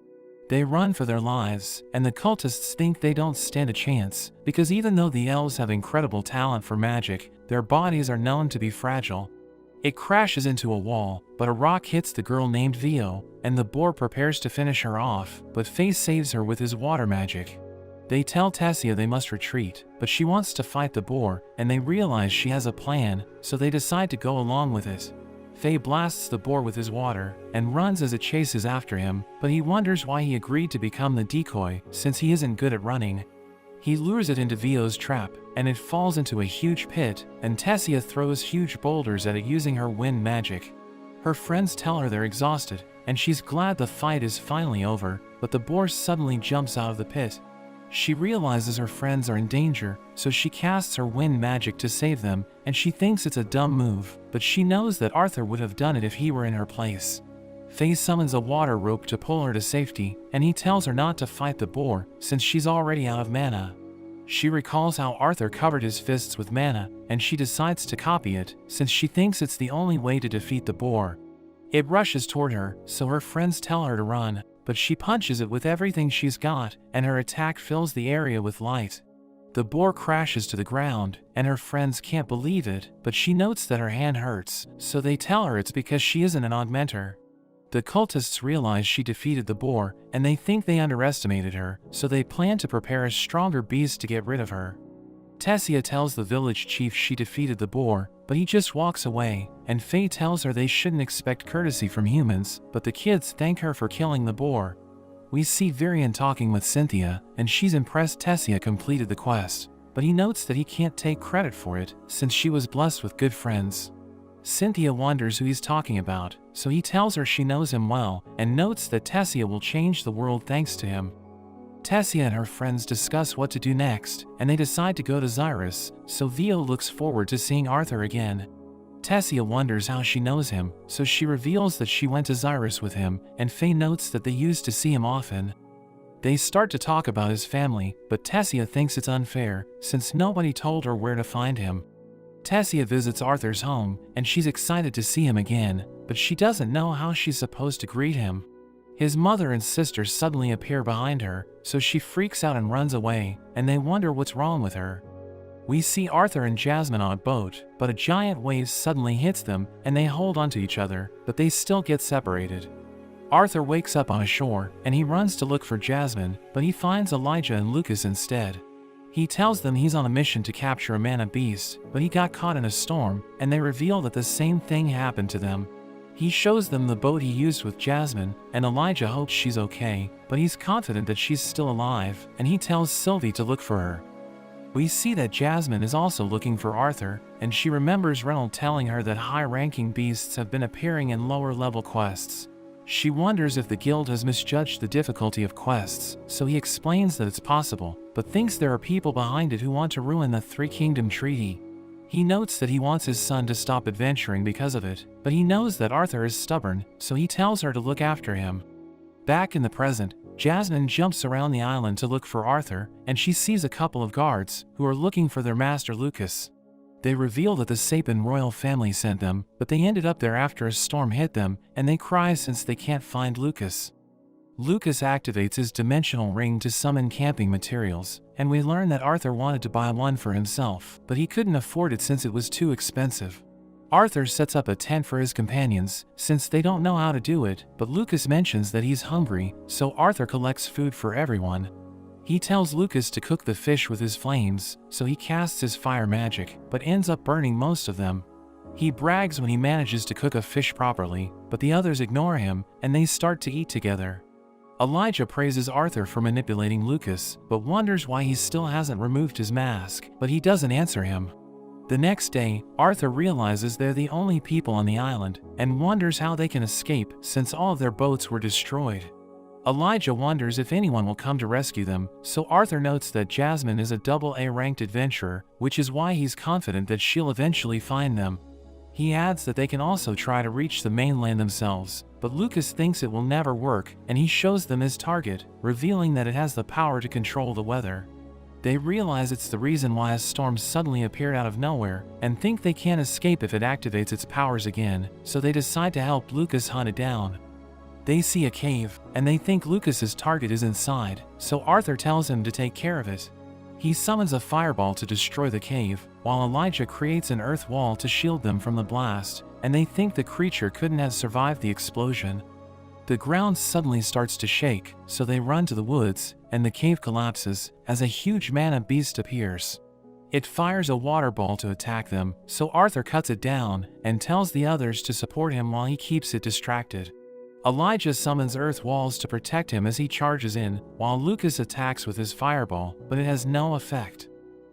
They run for their lives, and the cultists think they don't stand a chance, because even though the elves have incredible talent for magic, their bodies are known to be fragile. It crashes into a wall, but a rock hits the girl named Vio, and the boar prepares to finish her off, but Faye saves her with his water magic. They tell Tessia they must retreat, but she wants to fight the boar, and they realize she has a plan, so they decide to go along with it. Faye blasts the boar with his water, and runs as it chases after him, but he wonders why he agreed to become the decoy, since he isn't good at running. He lures it into Vio's trap, and it falls into a huge pit, and Tessia throws huge boulders at it using her wind magic. Her friends tell her they're exhausted, and she's glad the fight is finally over, but the boar suddenly jumps out of the pit. She realizes her friends are in danger, so she casts her wind magic to save them, and she thinks it's a dumb move, but she knows that Arthur would have done it if he were in her place. Faye summons a water rope to pull her to safety, and he tells her not to fight the boar, since she's already out of mana. She recalls how Arthur covered his fists with mana, and she decides to copy it, since she thinks it's the only way to defeat the boar. It rushes toward her, so her friends tell her to run, but she punches it with everything she's got, and her attack fills the area with light. The boar crashes to the ground, and her friends can't believe it, but she notes that her hand hurts, so they tell her it's because she isn't an augmenter. The cultists realize she defeated the boar, and they think they underestimated her, so they plan to prepare a stronger beast to get rid of her. Tessia tells the village chief she defeated the boar, but he just walks away, and Faye tells her they shouldn't expect courtesy from humans, but the kids thank her for killing the boar. We see Varian talking with Cynthia, and she's impressed Tessia completed the quest, but he notes that he can't take credit for it, since she was blessed with good friends. Cynthia wonders who he's talking about, so he tells her she knows him well, and notes that Tessia will change the world thanks to him. Tessia and her friends discuss what to do next, and they decide to go to Xyrus, so Vio looks forward to seeing Arthur again. Tessia wonders how she knows him, so she reveals that she went to Xyrus with him, and Faye notes that they used to see him often. They start to talk about his family, but Tessia thinks it's unfair, since nobody told her where to find him. Tessia visits Arthur's home, and she's excited to see him again, but she doesn't know how she's supposed to greet him. His mother and sister suddenly appear behind her, so she freaks out and runs away, and they wonder what's wrong with her. We see Arthur and Jasmine on a boat, but a giant wave suddenly hits them, and they hold onto each other, but they still get separated. Arthur wakes up on a shore, and he runs to look for Jasmine, but he finds Elijah and Lucas instead. He tells them he's on a mission to capture a mana beast, but he got caught in a storm, and they reveal that the same thing happened to them. He shows them the boat he used with Jasmine, and Elijah hopes she's okay, but he's confident that she's still alive, and he tells Sylvie to look for her. We see that Jasmine is also looking for Arthur, and she remembers Reynolds telling her that high-ranking beasts have been appearing in lower-level quests. She wonders if the guild has misjudged the difficulty of quests, so he explains that it's possible, but thinks there are people behind it who want to ruin the Three Kingdom Treaty. He notes that he wants his son to stop adventuring because of it, but he knows that Arthur is stubborn, so he tells her to look after him. Back in the present, Jasmine jumps around the island to look for Arthur, and she sees a couple of guards, who are looking for their master Lucas. They reveal that the Sapin royal family sent them, but they ended up there after a storm hit them, and they cry since they can't find Lucas. Lucas activates his dimensional ring to summon camping materials, and we learn that Arthur wanted to buy one for himself, but he couldn't afford it since it was too expensive. Arthur sets up a tent for his companions, since they don't know how to do it, but Lucas mentions that he's hungry, so Arthur collects food for everyone. He tells Lucas to cook the fish with his flames, so he casts his fire magic, but ends up burning most of them. He brags when he manages to cook a fish properly, but the others ignore him, and they start to eat together. Elijah praises Arthur for manipulating Lucas, but wonders why he still hasn't removed his mask, but he doesn't answer him. The next day, Arthur realizes they're the only people on the island, and wonders how they can escape since all of their boats were destroyed. Elijah wonders if anyone will come to rescue them, so Arthur notes that Jasmine is a AA ranked adventurer, which is why he's confident that she'll eventually find them. He adds that they can also try to reach the mainland themselves, but Lucas thinks it will never work, and he shows them his target, revealing that it has the power to control the weather. They realize it's the reason why a storm suddenly appeared out of nowhere, and think they can't escape if it activates its powers again, so they decide to help Lucas hunt it down. They see a cave, and they think Lucas's target is inside, so Arthur tells him to take care of it. He summons a fireball to destroy the cave, while Elijah creates an earth wall to shield them from the blast, and they think the creature couldn't have survived the explosion. The ground suddenly starts to shake, so they run to the woods, and the cave collapses, as a huge mana beast appears. It fires a water ball to attack them, so Arthur cuts it down, and tells the others to support him while he keeps it distracted. Elijah summons earth walls to protect him as he charges in, while Lucas attacks with his fireball, but it has no effect.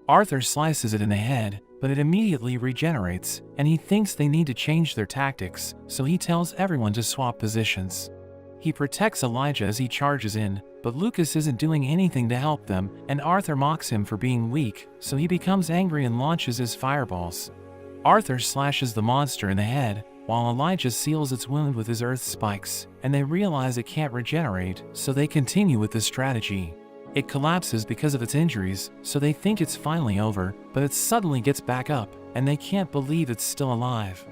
Arthur slices it in the head, but it immediately regenerates, and he thinks they need to change their tactics, so he tells everyone to swap positions. He protects Elijah as he charges in, but Lucas isn't doing anything to help them, and Arthur mocks him for being weak, so he becomes angry and launches his fireballs. Arthur slashes the monster in the head, while Elijah seals its wound with his earth spikes, and they realize it can't regenerate, so they continue with this strategy. It collapses because of its injuries, so they think it's finally over, but it suddenly gets back up, and they can't believe it's still alive.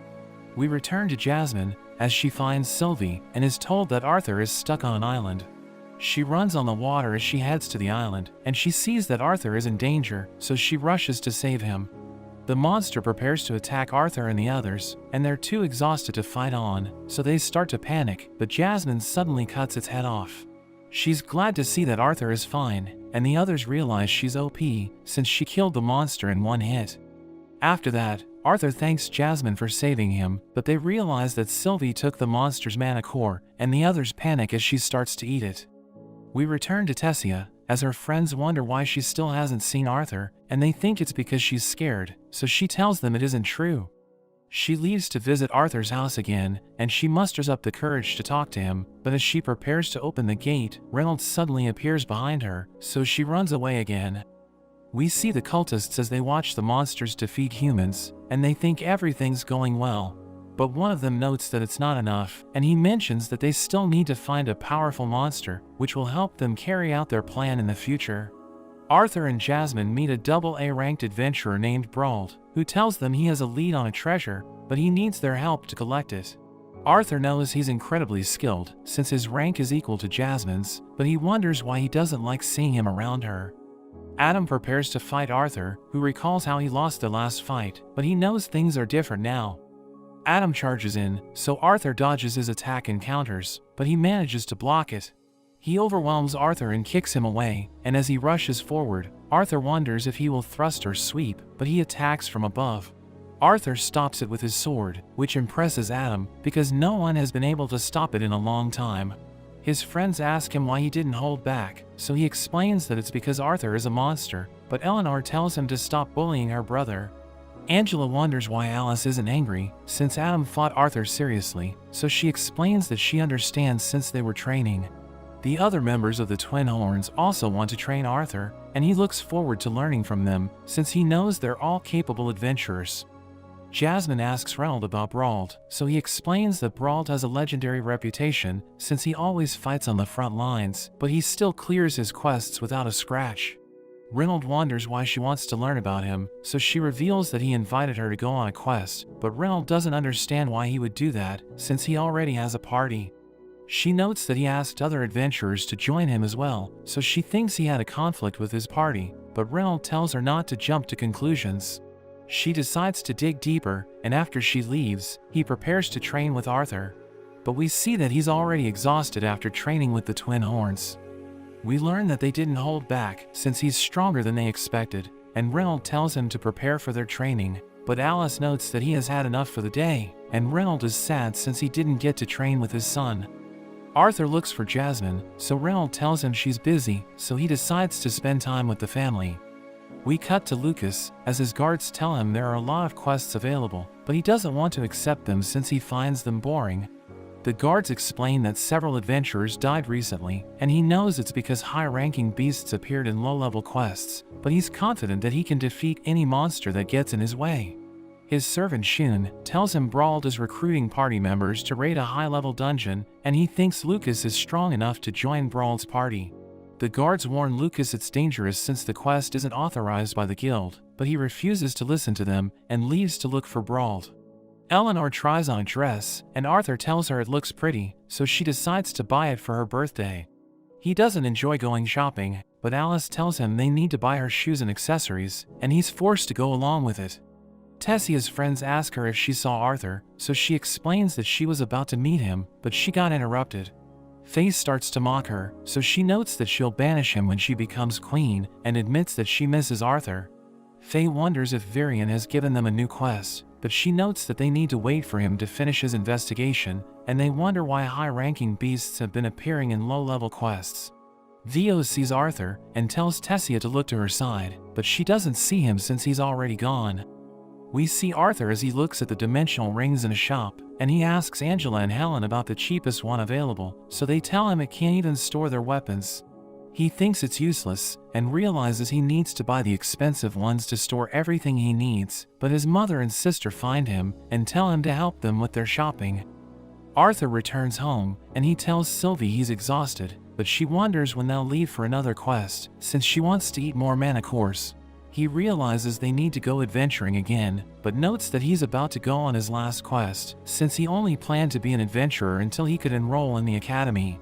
We return to Jasmine, as she finds Sylvie, and is told that Arthur is stuck on an island. She runs on the water as she heads to the island, and she sees that Arthur is in danger, so she rushes to save him. The monster prepares to attack Arthur and the others, and they're too exhausted to fight on, so they start to panic, but Jasmine suddenly cuts its head off. She's glad to see that Arthur is fine, and the others realize she's OP, since she killed the monster in one hit. After that, Arthur thanks Jasmine for saving him, but they realize that Sylvie took the monster's mana core, and the others panic as she starts to eat it. We return to Tessia, as her friends wonder why she still hasn't seen Arthur, and they think it's because she's scared, so she tells them it isn't true. She leaves to visit Arthur's house again, and she musters up the courage to talk to him, but as she prepares to open the gate, Reynolds suddenly appears behind her, so she runs away again. We see the cultists as they watch the monsters defeat humans, and they think everything's going well. But one of them notes that it's not enough, and he mentions that they still need to find a powerful monster, which will help them carry out their plan in the future. Arthur and Jasmine meet a double-A ranked adventurer named Brauld, who tells them he has a lead on a treasure, but he needs their help to collect it. Arthur knows he's incredibly skilled, since his rank is equal to Jasmine's, but he wonders why he doesn't like seeing him around her. Adam prepares to fight Arthur, who recalls how he lost the last fight, but he knows things are different now. Adam charges in, so Arthur dodges his attack and counters, but he manages to block it. He overwhelms Arthur and kicks him away, and as he rushes forward, Arthur wonders if he will thrust or sweep, but he attacks from above. Arthur stops it with his sword, which impresses Adam, because no one has been able to stop it in a long time. His friends ask him why he didn't hold back, so he explains that it's because Arthur is a monster, but Eleanor tells him to stop bullying her brother. Angela wonders why Alice isn't angry, since Adam fought Arthur seriously, so she explains that she understands since they were training. The other members of the Twin Horns also want to train Arthur, and he looks forward to learning from them, since he knows they're all capable adventurers. Jasmine asks Reynolds about Brauld, so he explains that Brauld has a legendary reputation, since he always fights on the front lines, but he still clears his quests without a scratch. Reynolds wonders why she wants to learn about him, so she reveals that he invited her to go on a quest, but Reynolds doesn't understand why he would do that, since he already has a party. She notes that he asked other adventurers to join him as well, so she thinks he had a conflict with his party, but Reynolds tells her not to jump to conclusions. She decides to dig deeper, and after she leaves, he prepares to train with Arthur. But we see that he's already exhausted after training with the Twin Horns. We learn that they didn't hold back, since he's stronger than they expected, and Reynolds tells him to prepare for their training, but Alice notes that he has had enough for the day, and Reynolds is sad since he didn't get to train with his son. Arthur looks for Jasmine, so Reynolds tells him she's busy, so he decides to spend time with the family. We cut to Lucas, as his guards tell him there are a lot of quests available, but he doesn't want to accept them since he finds them boring. The guards explain that several adventurers died recently, and he knows it's because high-ranking beasts appeared in low-level quests, but he's confident that he can defeat any monster that gets in his way. His servant Shun tells him Brauld is recruiting party members to raid a high-level dungeon, and he thinks Lucas is strong enough to join Brauld's party. The guards warn Lucas it's dangerous since the quest isn't authorized by the guild, but he refuses to listen to them and leaves to look for Brauld. Eleanor tries on a dress, and Arthur tells her it looks pretty, so she decides to buy it for her birthday. He doesn't enjoy going shopping, but Alice tells him they need to buy her shoes and accessories, and he's forced to go along with it. Tessia's friends ask her if she saw Arthur, so she explains that she was about to meet him, but she got interrupted. Faye starts to mock her, so she notes that she'll banish him when she becomes queen, and admits that she misses Arthur. Faye wonders if Virion has given them a new quest, but she notes that they need to wait for him to finish his investigation, and they wonder why high-ranking beasts have been appearing in low-level quests. Vio sees Arthur, and tells Tessia to look to her side, but she doesn't see him since he's already gone. We see Arthur as he looks at the dimensional rings in a shop, and he asks Angela and Helen about the cheapest one available, so they tell him it can't even store their weapons. He thinks it's useless, and realizes he needs to buy the expensive ones to store everything he needs, but his mother and sister find him, and tell him to help them with their shopping. Arthur returns home, and he tells Sylvie he's exhausted, but she wonders when they'll leave for another quest, since she wants to eat more anicaps. He realizes they need to go adventuring again, but notes that he's about to go on his last quest, since he only planned to be an adventurer until he could enroll in the academy.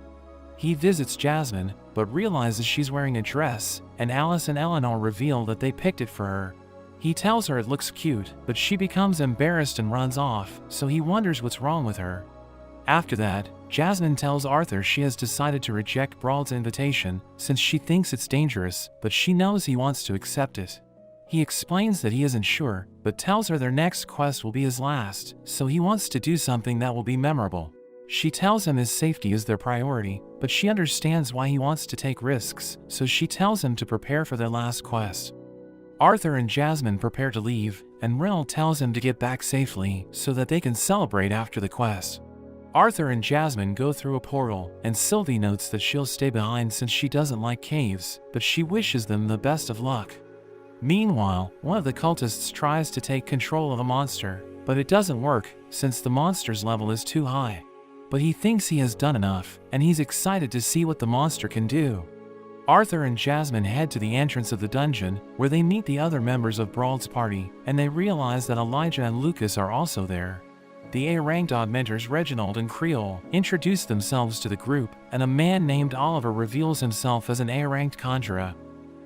He visits Jasmine, but realizes she's wearing a dress, and Alice and Eleanor reveal that they picked it for her. He tells her it looks cute, but she becomes embarrassed and runs off, so he wonders what's wrong with her. After that, Jasmine tells Arthur she has decided to reject Brawl's invitation, since she thinks it's dangerous, but she knows he wants to accept it. He explains that he isn't sure, but tells her their next quest will be his last, so he wants to do something that will be memorable. She tells him his safety is their priority, but she understands why he wants to take risks, so she tells him to prepare for their last quest. Arthur and Jasmine prepare to leave, and Reynolds tells him to get back safely, so that they can celebrate after the quest. Arthur and Jasmine go through a portal, and Sylvie notes that she'll stay behind since she doesn't like caves, but she wishes them the best of luck. Meanwhile, one of the cultists tries to take control of a monster, but it doesn't work, since the monster's level is too high. But he thinks he has done enough, and he's excited to see what the monster can do. Arthur and Jasmine head to the entrance of the dungeon, where they meet the other members of Brawl's party, and they realize that Elijah and Lucas are also there. The A-ranked odd mentors Reginald and Creole introduce themselves to the group, and a man named Oliver reveals himself as an A-ranked conjurer.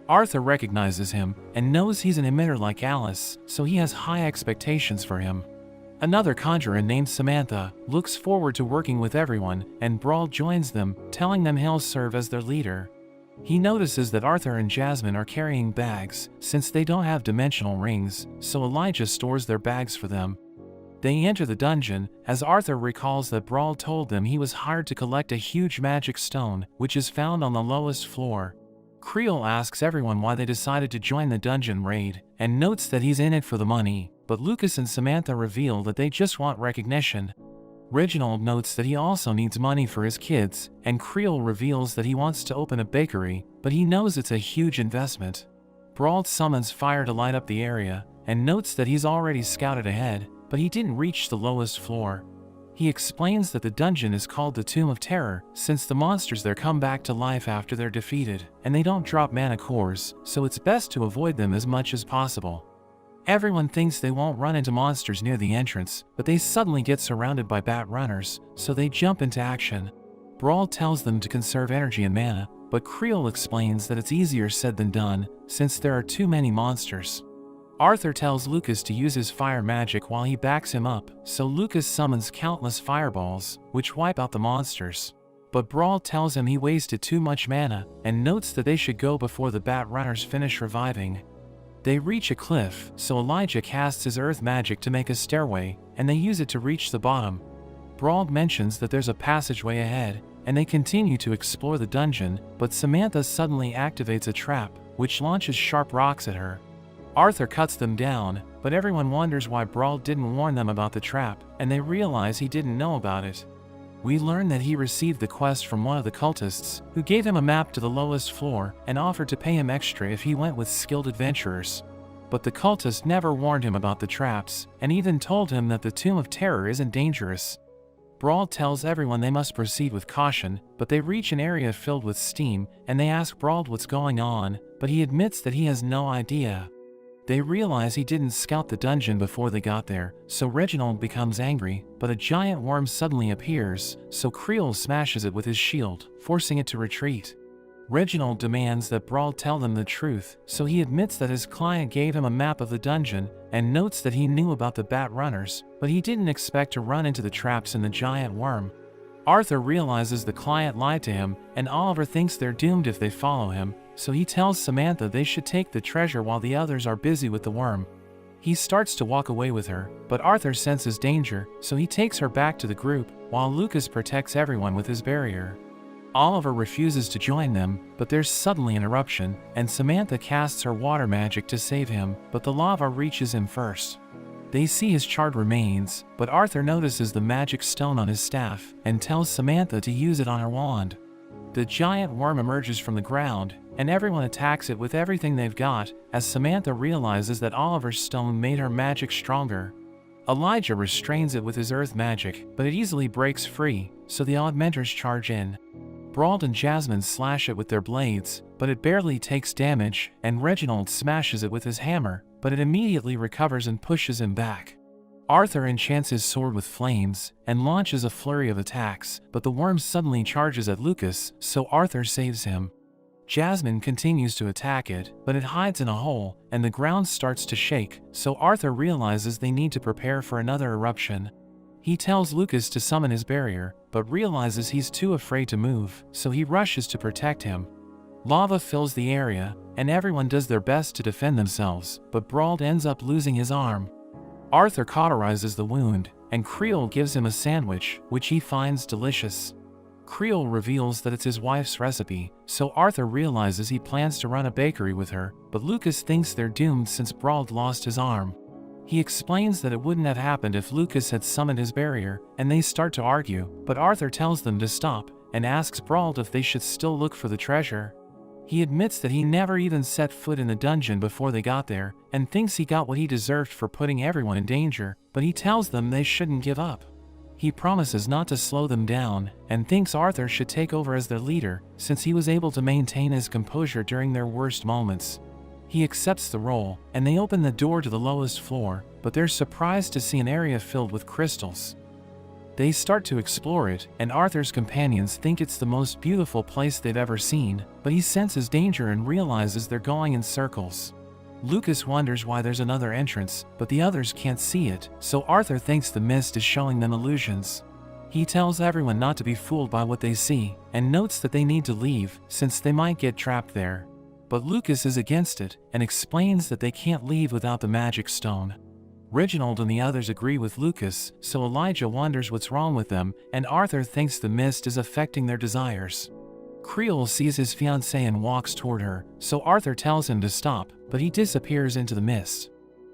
Arthur recognizes him, and knows he's an emitter like Alice, so he has high expectations for him. Another conjurer named Samantha looks forward to working with everyone, and Brawl joins them, telling them he'll serve as their leader. He notices that Arthur and Jasmine are carrying bags, since they don't have dimensional rings, so Elijah stores their bags for them. They enter the dungeon, as Arthur recalls that Brawl told them he was hired to collect a huge magic stone, which is found on the lowest floor. Creole asks everyone why they decided to join the dungeon raid, and notes that he's in it for the money, but Lucas and Samantha reveal that they just want recognition. Reginald notes that he also needs money for his kids, and Creole reveals that he wants to open a bakery, but he knows it's a huge investment. Brawl summons fire to light up the area, and notes that he's already scouted ahead, but he didn't reach the lowest floor. He explains that the dungeon is called the Tomb of Terror, since the monsters there come back to life after they're defeated, and they don't drop mana cores, so it's best to avoid them as much as possible. Everyone thinks they won't run into monsters near the entrance, but they suddenly get surrounded by bat runners, so they jump into action. Brawl tells them to conserve energy and mana, but Creole explains that it's easier said than done, since there are too many monsters. Arthur tells Lucas to use his fire magic while he backs him up, so Lucas summons countless fireballs, which wipe out the monsters. But Brawl tells him he wasted too much mana, and notes that they should go before the bat runners finish reviving. They reach a cliff, so Elijah casts his earth magic to make a stairway, and they use it to reach the bottom. Brawl mentions that there's a passageway ahead, and they continue to explore the dungeon, but Samantha suddenly activates a trap, which launches sharp rocks at her. Arthur cuts them down, but everyone wonders why Brawl didn't warn them about the trap, and they realize he didn't know about it. We learn that he received the quest from one of the cultists, who gave him a map to the lowest floor and offered to pay him extra if he went with skilled adventurers. But the cultist never warned him about the traps, and even told him that the Tomb of Terror isn't dangerous. Brawl tells everyone they must proceed with caution, but they reach an area filled with steam, and they ask Brawl what's going on, but he admits that he has no idea. They realize he didn't scout the dungeon before they got there, so Reginald becomes angry, but a giant worm suddenly appears, so Creole smashes it with his shield, forcing it to retreat. Reginald demands that Brawl tell them the truth, so he admits that his client gave him a map of the dungeon, and notes that he knew about the bat runners, but he didn't expect to run into the traps in the giant worm. Arthur realizes the client lied to him, and Oliver thinks they're doomed if they follow him, so he tells Samantha they should take the treasure while the others are busy with the worm. He starts to walk away with her, but Arthur senses danger, so he takes her back to the group, while Lucas protects everyone with his barrier. Oliver refuses to join them, but there's suddenly an eruption, and Samantha casts her water magic to save him, but the lava reaches him first. They see his charred remains, but Arthur notices the magic stone on his staff and tells Samantha to use it on her wand. The giant worm emerges from the ground, and everyone attacks it with everything they've got, as Samantha realizes that Oliver's stone made her magic stronger. Elijah restrains it with his earth magic, but it easily breaks free, so the augmenters charge in. Brauld and Jasmine slash it with their blades, but it barely takes damage, and Reginald smashes it with his hammer, but it immediately recovers and pushes him back. Arthur enchants his sword with flames and launches a flurry of attacks, but the worm suddenly charges at Lucas, so Arthur saves him. Jasmine continues to attack it, but it hides in a hole, and the ground starts to shake, so Arthur realizes they need to prepare for another eruption. He tells Lucas to summon his barrier, but realizes he's too afraid to move, so he rushes to protect him. Lava fills the area, and everyone does their best to defend themselves, but Brauld ends up losing his arm. Arthur cauterizes the wound, and Creole gives him a sandwich, which he finds delicious. Creole reveals that it's his wife's recipe, so Arthur realizes he plans to run a bakery with her, but Lucas thinks they're doomed since Brauld lost his arm. He explains that it wouldn't have happened if Lucas had summoned his barrier, and they start to argue, but Arthur tells them to stop, and asks Brauld if they should still look for the treasure. He admits that he never even set foot in the dungeon before they got there, and thinks he got what he deserved for putting everyone in danger, but he tells them they shouldn't give up. He promises not to slow them down, and thinks Arthur should take over as their leader, since he was able to maintain his composure during their worst moments. He accepts the role, and they open the door to the lowest floor, but they're surprised to see an area filled with crystals. They start to explore it, and Arthur's companions think it's the most beautiful place they've ever seen, but he senses danger and realizes they're going in circles. Lucas wonders why there's another entrance, but the others can't see it, so Arthur thinks the mist is showing them illusions. He tells everyone not to be fooled by what they see, and notes that they need to leave, since they might get trapped there. But Lucas is against it, and explains that they can't leave without the magic stone. Reginald and the others agree with Lucas, so Elijah wonders what's wrong with them, and Arthur thinks the mist is affecting their desires. Creole sees his fiancée and walks toward her, so Arthur tells him to stop, but he disappears into the mist.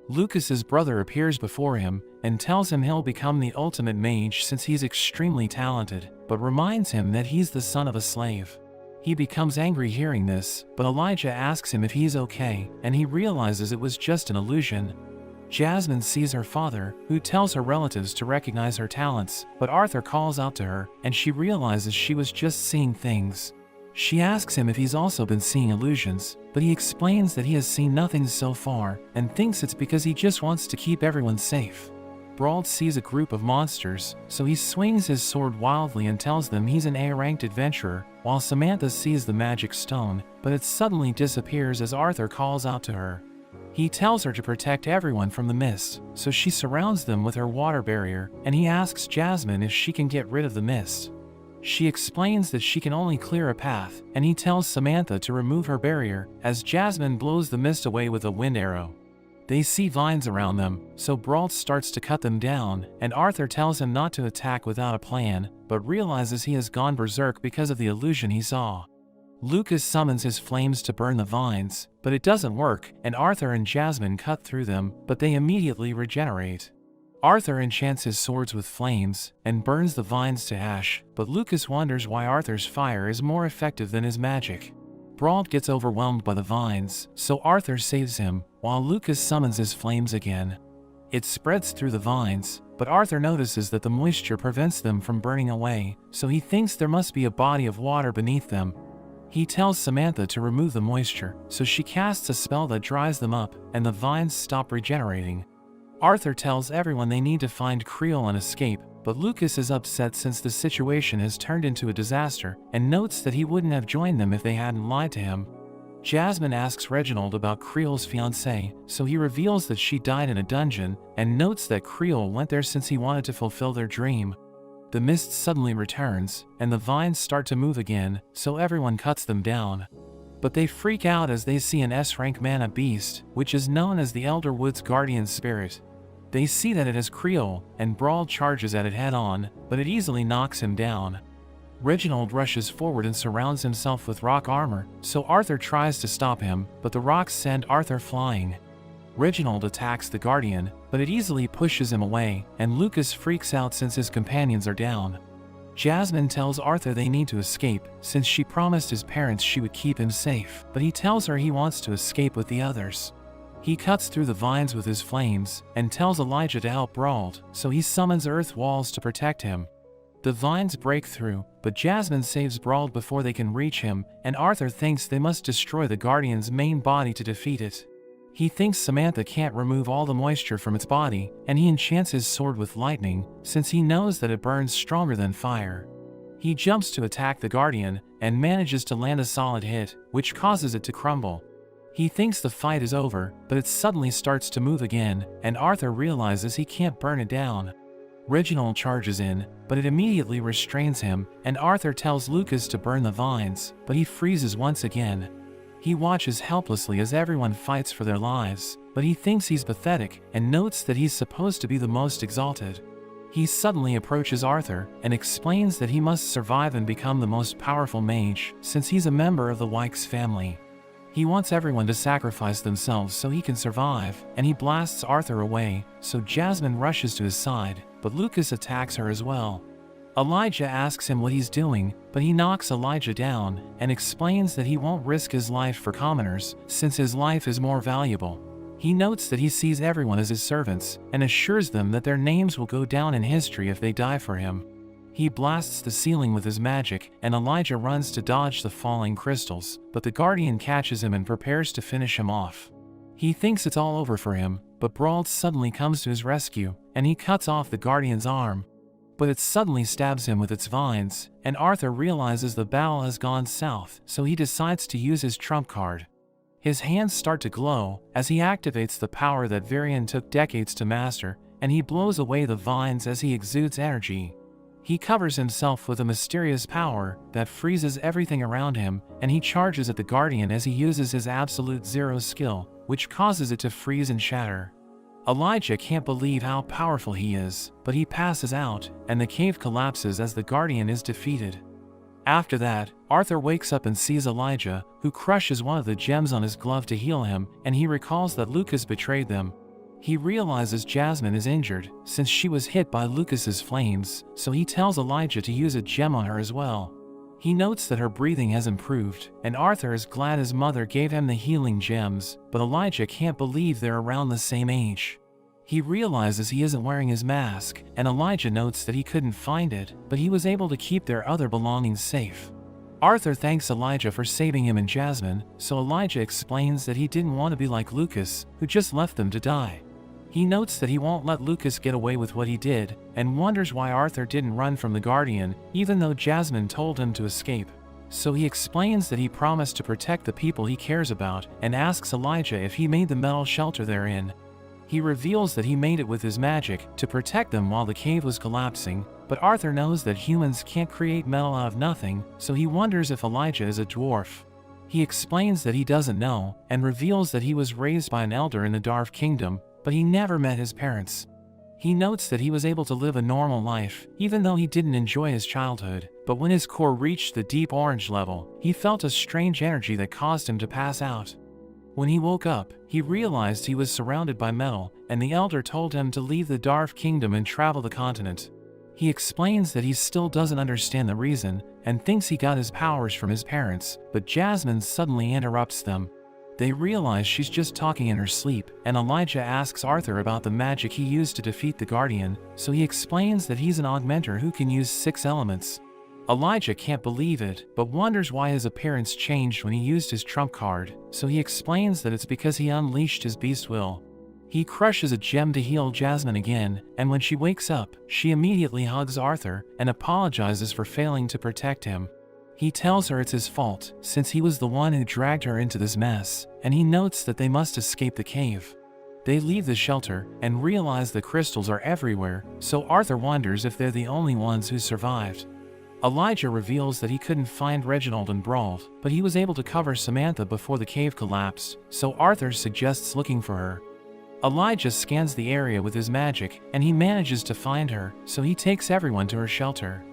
Lucas's brother appears before him, and tells him he'll become the ultimate mage since he's extremely talented, but reminds him that he's the son of a slave. He becomes angry hearing this, but Elijah asks him if he's okay, and he realizes it was just an illusion. Jasmine sees her father, who tells her relatives to recognize her talents, but Arthur calls out to her, and she realizes she was just seeing things. She asks him if he's also been seeing illusions, but he explains that he has seen nothing so far, and thinks it's because he just wants to keep everyone safe. Brauld sees a group of monsters, so he swings his sword wildly and tells them he's an A-ranked adventurer, while Samantha sees the magic stone, but it suddenly disappears as Arthur calls out to her. He tells her to protect everyone from the mist, so she surrounds them with her water barrier, and he asks Jasmine if she can get rid of the mist. She explains that she can only clear a path, and he tells Samantha to remove her barrier, as Jasmine blows the mist away with a wind arrow. They see vines around them, so Brauld starts to cut them down, and Arthur tells him not to attack without a plan, but realizes he has gone berserk because of the illusion he saw. Lucas summons his flames to burn the vines, but it doesn't work, and Arthur and Jasmine cut through them, but they immediately regenerate. Arthur enchants his swords with flames, and burns the vines to ash, but Lucas wonders why Arthur's fire is more effective than his magic. Brauld gets overwhelmed by the vines, so Arthur saves him, while Lucas summons his flames again. It spreads through the vines, but Arthur notices that the moisture prevents them from burning away, so he thinks there must be a body of water beneath them. He tells Samantha to remove the moisture, so she casts a spell that dries them up, and the vines stop regenerating. Arthur tells everyone they need to find Creole and escape, but Lucas is upset since the situation has turned into a disaster, and notes that he wouldn't have joined them if they hadn't lied to him. Jasmine asks Reginald about Creole's fiancée, so he reveals that she died in a dungeon, and notes that Creole went there since he wanted to fulfill their dream. The mist suddenly returns, and the vines start to move again, so everyone cuts them down. But they freak out as they see an S-rank mana beast, which is known as the Elderwood's guardian spirit. They see that it is Creole, and Brauld charges at it head-on, but it easily knocks him down. Reginald rushes forward and surrounds himself with rock armor, so Arthur tries to stop him, but the rocks send Arthur flying. Reginald attacks the Guardian, but it easily pushes him away, and Lucas freaks out since his companions are down. Jasmine tells Arthur they need to escape, since she promised his parents she would keep him safe, but he tells her he wants to escape with the others. He cuts through the vines with his flames, and tells Elijah to help Brauld, so he summons earth walls to protect him. The vines break through, but Jasmine saves Brauld before they can reach him, and Arthur thinks they must destroy the Guardian's main body to defeat it. He thinks Samantha can't remove all the moisture from its body, and he enchants his sword with lightning, since he knows that it burns stronger than fire. He jumps to attack the Guardian, and manages to land a solid hit, which causes it to crumble. He thinks the fight is over, but it suddenly starts to move again, and Arthur realizes he can't burn it down. Reginald charges in, but it immediately restrains him, and Arthur tells Lucas to burn the vines, but he freezes once again. He watches helplessly as everyone fights for their lives, but he thinks he's pathetic and notes that he's supposed to be the most exalted. He suddenly approaches Arthur and explains that he must survive and become the most powerful mage, since he's a member of the Wykes family. He wants everyone to sacrifice themselves so he can survive, and he blasts Arthur away, so Jasmine rushes to his side, but Lucas attacks her as well. Elijah asks him what he's doing, but he knocks Elijah down and explains that he won't risk his life for commoners, since his life is more valuable. He notes that he sees everyone as his servants and assures them that their names will go down in history if they die for him. He blasts the ceiling with his magic, and Elijah runs to dodge the falling crystals, but the Guardian catches him and prepares to finish him off. He thinks it's all over for him, but Brauld suddenly comes to his rescue, and he cuts off the Guardian's arm. But it suddenly stabs him with its vines, and Arthur realizes the battle has gone south, so he decides to use his trump card. His hands start to glow as he activates the power that Varian took decades to master, and he blows away the vines as he exudes energy. He covers himself with a mysterious power that freezes everything around him, and he charges at the Guardian as he uses his absolute zero skill, which causes it to freeze and shatter. Elijah can't believe how powerful he is, but he passes out, and the cave collapses as the Guardian is defeated. After that, Arthur wakes up and sees Elijah, who crushes one of the gems on his glove to heal him, and he recalls that Lucas betrayed them. He realizes Jasmine is injured, since she was hit by Lucas's flames, so he tells Elijah to use a gem on her as well. He notes that her breathing has improved, and Arthur is glad his mother gave him the healing gems, but Elijah can't believe they're around the same age. He realizes he isn't wearing his mask, and Elijah notes that he couldn't find it, but he was able to keep their other belongings safe. Arthur thanks Elijah for saving him and Jasmine, so Elijah explains that he didn't want to be like Lucas, who just left them to die. He notes that he won't let Lucas get away with what he did, and wonders why Arthur didn't run from the Guardian, even though Jasmine told him to escape. So he explains that he promised to protect the people he cares about, and asks Elijah if he made the metal shelter they're in. He reveals that he made it with his magic to protect them while the cave was collapsing, but Arthur knows that humans can't create metal out of nothing, so he wonders if Elijah is a dwarf. He explains that he doesn't know, and reveals that he was raised by an elder in the Dwarf Kingdom, but he never met his parents. He notes that he was able to live a normal life, even though he didn't enjoy his childhood, but when his core reached the deep orange level, he felt a strange energy that caused him to pass out. When he woke up, he realized he was surrounded by metal, and the elder told him to leave the Dwarf Kingdom and travel the continent. He explains that he still doesn't understand the reason, and thinks he got his powers from his parents, but Jasmine suddenly interrupts them. They realize she's just talking in her sleep, and Elijah asks Arthur about the magic he used to defeat the Guardian, so he explains that he's an augmenter who can use 6 elements. Elijah can't believe it, but wonders why his appearance changed when he used his trump card, so he explains that it's because he unleashed his beast will. He crushes a gem to heal Jasmine again, and when she wakes up, she immediately hugs Arthur and apologizes for failing to protect him. He tells her it's his fault, since he was the one who dragged her into this mess, and he notes that they must escape the cave. They leave the shelter and realize the crystals are everywhere, so Arthur wonders if they're the only ones who survived. Elijah reveals that he couldn't find Reginald and Brauld, but he was able to cover Samantha before the cave collapsed, so Arthur suggests looking for her. Elijah scans the area with his magic, and he manages to find her, so he takes everyone to her shelter.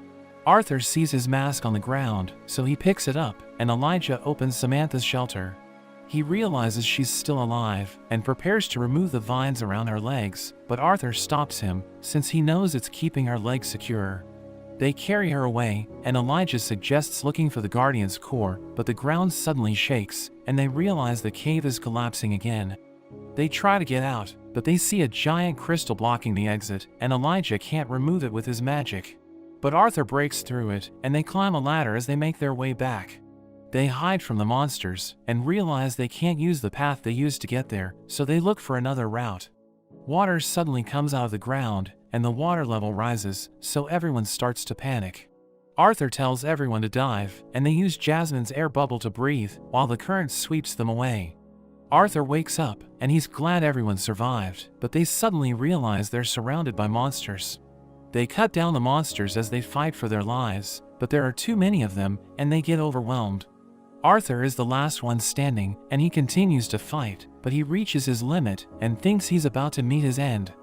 Arthur sees his mask on the ground, so he picks it up, and Elijah opens Samantha's shelter. He realizes she's still alive and prepares to remove the vines around her legs, but Arthur stops him since he knows it's keeping her legs secure. They carry her away, and Elijah suggests looking for the Guardian's core, but the ground suddenly shakes, and they realize the cave is collapsing again. They try to get out, but they see a giant crystal blocking the exit, and Elijah can't remove it with his magic. But Arthur breaks through it, and they climb a ladder as they make their way back. They hide from the monsters, and realize they can't use the path they used to get there, so they look for another route. Water suddenly comes out of the ground, and the water level rises, so everyone starts to panic. Arthur tells everyone to dive, and they use Jasmine's air bubble to breathe, while the current sweeps them away. Arthur wakes up, and he's glad everyone survived, but they suddenly realize they're surrounded by monsters. They cut down the monsters as they fight for their lives, but there are too many of them, and they get overwhelmed. Arthur is the last one standing, and he continues to fight, but he reaches his limit and thinks he's about to meet his end.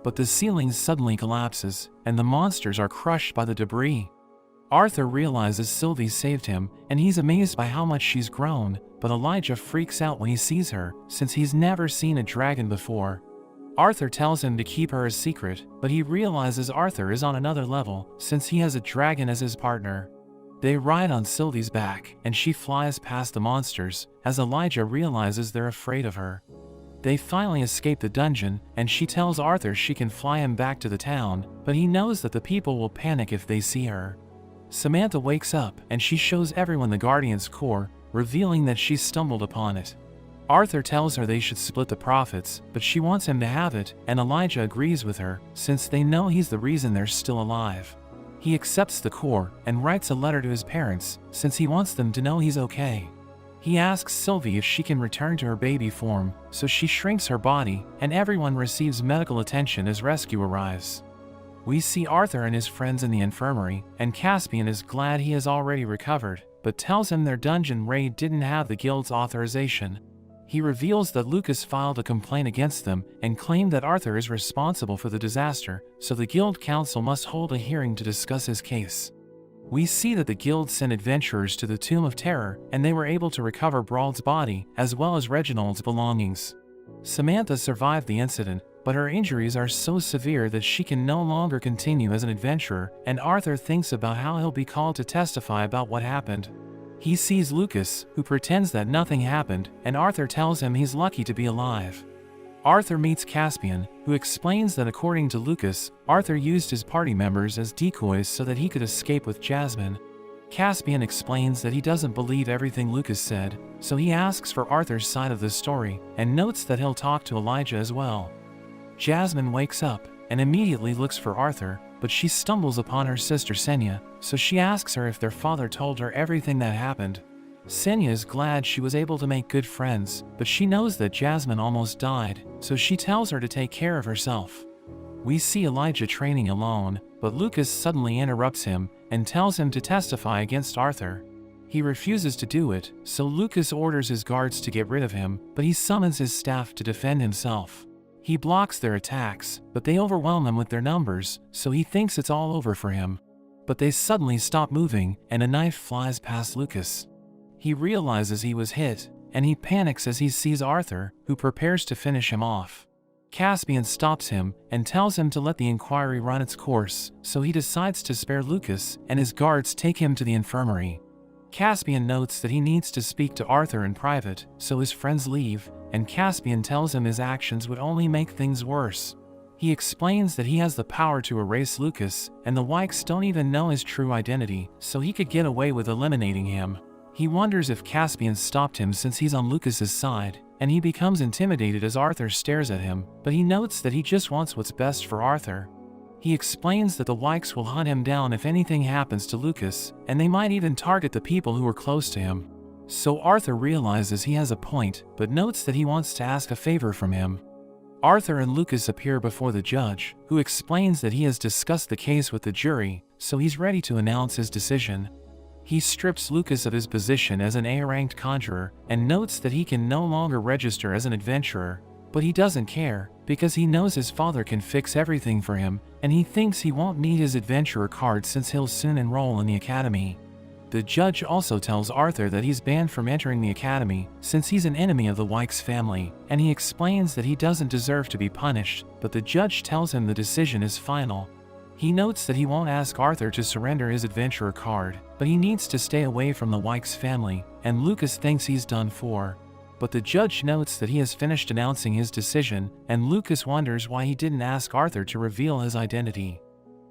But the ceiling suddenly collapses, and the monsters are crushed by the debris. Arthur realizes Sylvie saved him, and he's amazed by how much she's grown, but Elijah freaks out when he sees her, since he's never seen a dragon before. Arthur tells him to keep her a secret, but he realizes Arthur is on another level, since he has a dragon as his partner. They ride on Sylvie's back, and she flies past the monsters, as Elijah realizes they're afraid of her. They finally escape the dungeon, and she tells Arthur she can fly him back to the town, but he knows that the people will panic if they see her. Samantha wakes up, and she shows everyone the Guardian's core, revealing that she stumbled upon it. Arthur tells her they should split the profits, but she wants him to have it, and Elijah agrees with her, since they know he's the reason they're still alive. He accepts the core and writes a letter to his parents, since he wants them to know he's okay. He asks Sylvie if she can return to her baby form, so she shrinks her body, and everyone receives medical attention as rescue arrives. We see Arthur and his friends in the infirmary, and Caspian is glad he has already recovered, but tells him their dungeon raid didn't have the guild's authorization. He reveals that Lucas filed a complaint against them and claimed that Arthur is responsible for the disaster, so the guild council must hold a hearing to discuss his case. We see that the guild sent adventurers to the Tomb of Terror, and they were able to recover Brawl's body, as well as Reginald's belongings. Samantha survived the incident, but her injuries are so severe that she can no longer continue as an adventurer, and Arthur thinks about how he'll be called to testify about what happened. He sees Lucas, who pretends that nothing happened, and Arthur tells him he's lucky to be alive. Arthur meets Caspian, who explains that according to Lucas, Arthur used his party members as decoys so that he could escape with Jasmine. Caspian explains that he doesn't believe everything Lucas said, so he asks for Arthur's side of the story, and notes that he'll talk to Elijah as well. Jasmine wakes up, and immediately looks for Arthur, but she stumbles upon her sister Senya, so she asks her if their father told her everything that happened. Senya is glad she was able to make good friends, but she knows that Jasmine almost died, so she tells her to take care of herself. We see Elijah training alone, but Lucas suddenly interrupts him and tells him to testify against Arthur. He refuses to do it, so Lucas orders his guards to get rid of him, but he summons his staff to defend himself. He blocks their attacks, but they overwhelm him with their numbers, so he thinks it's all over for him. But they suddenly stop moving, and a knife flies past Lucas. He realizes he was hit, and he panics as he sees Arthur, who prepares to finish him off. Caspian stops him and tells him to let the inquiry run its course, so he decides to spare Lucas, and his guards take him to the infirmary. Caspian notes that he needs to speak to Arthur in private, so his friends leave, and Caspian tells him his actions would only make things worse. He explains that he has the power to erase Lucas, and the Wykes don't even know his true identity, so he could get away with eliminating him. He wonders if Caspian stopped him since he's on Lucas's side, and he becomes intimidated as Arthur stares at him, but he notes that he just wants what's best for Arthur. He explains that the Wykes will hunt him down if anything happens to Lucas, and they might even target the people who are close to him. So Arthur realizes he has a point, but notes that he wants to ask a favor from him. Arthur and Lucas appear before the judge, who explains that he has discussed the case with the jury, so he's ready to announce his decision. He strips Lucas of his position as an A-ranked conjurer, and notes that he can no longer register as an adventurer. But he doesn't care, because he knows his father can fix everything for him, and he thinks he won't need his adventurer card since he'll soon enroll in the academy. The judge also tells Arthur that he's banned from entering the academy since he's an enemy of the Wykes family, and he explains that he doesn't deserve to be punished, but the judge tells him the decision is final. He notes that he won't ask Arthur to surrender his adventurer card, but he needs to stay away from the Wykes family, and Lucas thinks he's done for. But the judge notes that he has finished announcing his decision, and Lucas wonders why he didn't ask Arthur to reveal his identity.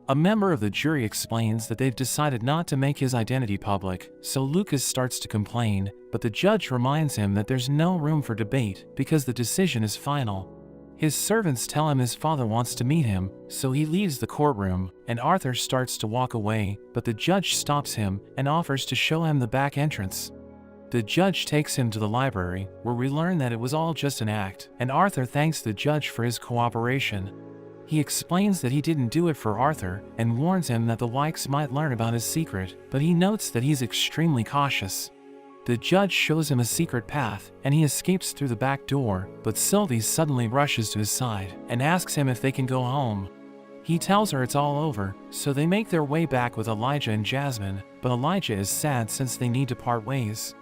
A member of the jury explains that they've decided not to make his identity public, so Lucas starts to complain, but the judge reminds him that there's no room for debate because the decision is final. His servants tell him his father wants to meet him, so he leaves the courtroom, and Arthur starts to walk away, but the judge stops him and offers to show him the back entrance. The judge takes him to the library, where we learn that it was all just an act, and Arthur thanks the judge for his cooperation. He explains that he didn't do it for Arthur, and warns him that the Wykes might learn about his secret, but he notes that he's extremely cautious. The judge shows him a secret path, and he escapes through the back door, but Sylvie suddenly rushes to his side, and asks him if they can go home. He tells her it's all over, so they make their way back with Elijah and Jasmine, but Elijah is sad since they need to part ways.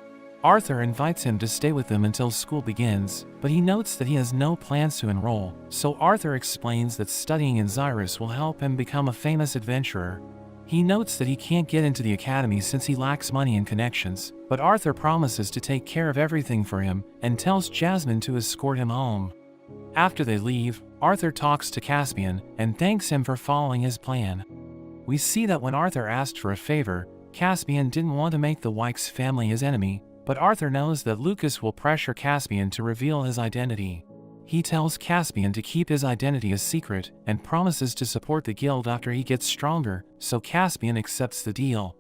Arthur invites him to stay with them until school begins, but he notes that he has no plans to enroll, so Arthur explains that studying in Xyrus will help him become a famous adventurer. He notes that he can't get into the academy since he lacks money and connections, but Arthur promises to take care of everything for him and tells Jasmine to escort him home. After they leave, Arthur talks to Caspian and thanks him for following his plan. We see that when Arthur asked for a favor, Caspian didn't want to make the Wykes family his enemy, but Arthur knows that Lucas will pressure Caspian to reveal his identity. He tells Caspian to keep his identity a secret and promises to support the guild after he gets stronger, so Caspian accepts the deal.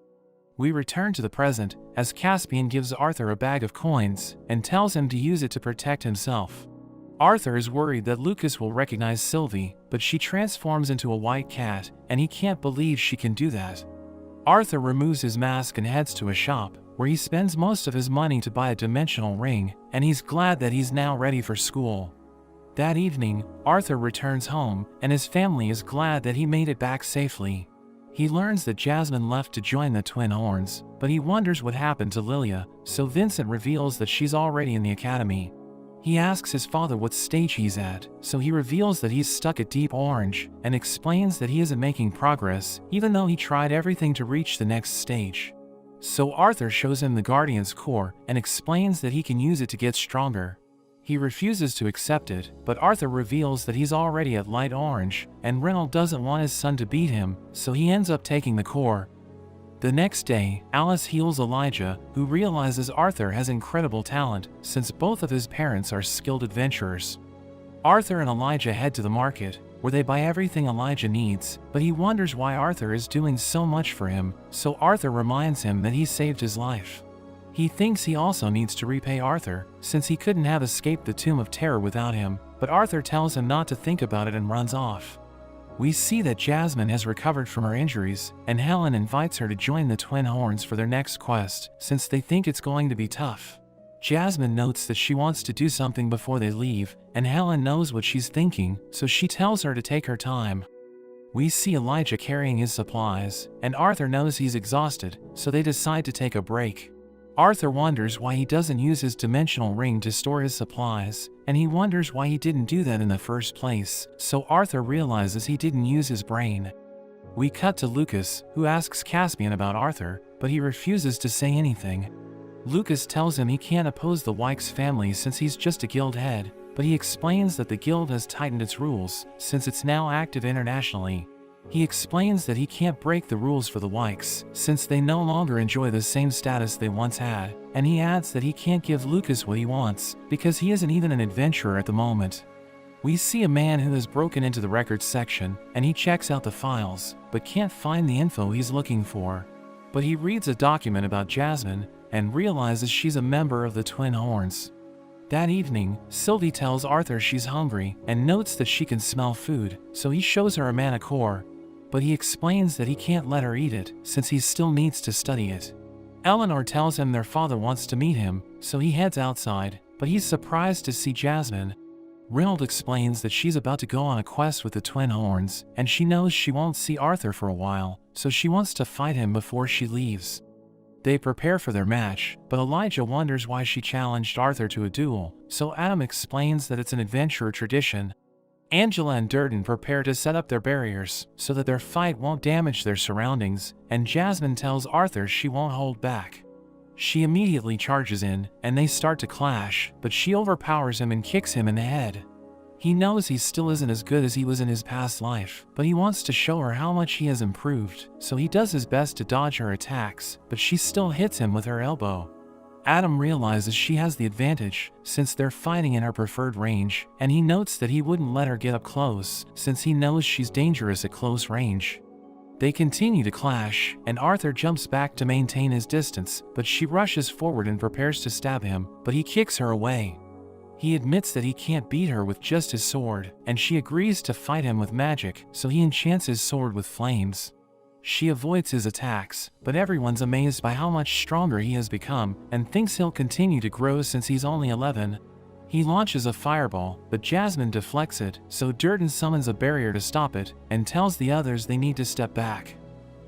We return to the present, as Caspian gives Arthur a bag of coins and tells him to use it to protect himself. Arthur is worried that Lucas will recognize Sylvie, but she transforms into a white cat, and he can't believe she can do that. Arthur removes his mask and heads to a shop, where he spends most of his money to buy a dimensional ring, and he's glad that he's now ready for school. That evening, Arthur returns home, and his family is glad that he made it back safely. He learns that Jasmine left to join the Twin Horns, but he wonders what happened to Lilia, so Vincent reveals that she's already in the academy. He asks his father what stage he's at, so he reveals that he's stuck at Deep Orange, and explains that he isn't making progress, even though he tried everything to reach the next stage. So Arthur shows him the Guardian's core and explains that he can use it to get stronger. He refuses to accept it, but Arthur reveals that he's already at Light Orange, and Reynold doesn't want his son to beat him, so he ends up taking the core. The next day, Alice heals Elijah, who realizes Arthur has incredible talent, since both of his parents are skilled adventurers. Arthur and Elijah head to the market, where they buy everything Elijah needs, but he wonders why Arthur is doing so much for him, so Arthur reminds him that he saved his life. He thinks he also needs to repay Arthur, since he couldn't have escaped the Tomb of Terror without him, but Arthur tells him not to think about it and runs off. We see that Jasmine has recovered from her injuries, and Helen invites her to join the Twin Horns for their next quest, since they think it's going to be tough. Jasmine notes that she wants to do something before they leave, and Helen knows what she's thinking, so she tells her to take her time. We see Elijah carrying his supplies, and Arthur knows he's exhausted, so they decide to take a break. Arthur wonders why he doesn't use his dimensional ring to store his supplies, and he wonders why he didn't do that in the first place, so Arthur realizes he didn't use his brain. We cut to Lucas, who asks Caspian about Arthur, but he refuses to say anything. Lucas tells him he can't oppose the Wykes family since he's just a guild head, but he explains that the guild has tightened its rules, since it's now active internationally. He explains that he can't break the rules for the Wykes, since they no longer enjoy the same status they once had, and he adds that he can't give Lucas what he wants, because he isn't even an adventurer at the moment. We see a man who has broken into the records section, and he checks out the files, but can't find the info he's looking for. But he reads a document about Jasmine, and realizes she's a member of the Twin Horns. That evening, Sylvie tells Arthur she's hungry, and notes that she can smell food, so he shows her a mana core. But he explains that he can't let her eat it, since he still needs to study it. Eleanor tells him their father wants to meet him, so he heads outside, but he's surprised to see Jasmine. Reynold explains that she's about to go on a quest with the Twin Horns, and she knows she won't see Arthur for a while, so she wants to fight him before she leaves. They prepare for their match, but Elijah wonders why she challenged Arthur to a duel, so Adam explains that it's an adventurer tradition. Angela and Durden prepare to set up their barriers so that their fight won't damage their surroundings, and Jasmine tells Arthur she won't hold back. She immediately charges in, and they start to clash, but she overpowers him and kicks him in the head. He knows he still isn't as good as he was in his past life, but he wants to show her how much he has improved, so he does his best to dodge her attacks, but she still hits him with her elbow. Adam realizes she has the advantage, since they're fighting in her preferred range, and he notes that he wouldn't let her get up close, since he knows she's dangerous at close range. They continue to clash, and Arthur jumps back to maintain his distance, but she rushes forward and prepares to stab him, but he kicks her away. He admits that he can't beat her with just his sword, and she agrees to fight him with magic, so he enchants his sword with flames. She avoids his attacks, but everyone's amazed by how much stronger he has become, and thinks he'll continue to grow since he's only 11. He launches a fireball, but Jasmine deflects it, so Durden summons a barrier to stop it, and tells the others they need to step back.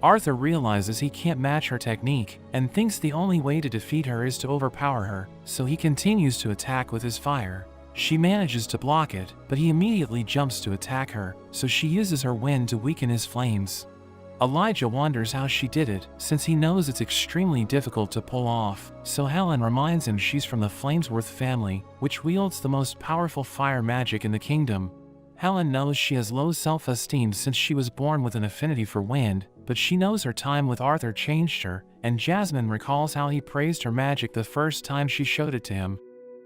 Arthur realizes he can't match her technique, and thinks the only way to defeat her is to overpower her, so he continues to attack with his fire. She manages to block it, but he immediately jumps to attack her, so she uses her wind to weaken his flames. Elijah wonders how she did it, since he knows it's extremely difficult to pull off, so Helen reminds him she's from the Flamesworth family, which wields the most powerful fire magic in the kingdom. Helen knows she has low self-esteem since she was born with an affinity for wind, but she knows her time with Arthur changed her, and Jasmine recalls how he praised her magic the first time she showed it to him.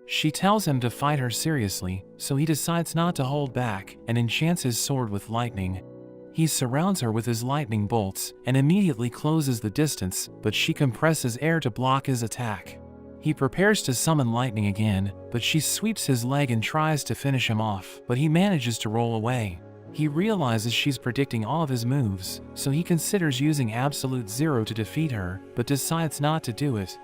She tells him to fight her seriously, so he decides not to hold back, and enchants his sword with lightning. He surrounds her with his lightning bolts, and immediately closes the distance, but she compresses air to block his attack. He prepares to summon lightning again, but she sweeps his leg and tries to finish him off, but he manages to roll away. He realizes she's predicting all of his moves, so he considers using Absolute Zero to defeat her, but decides not to do it.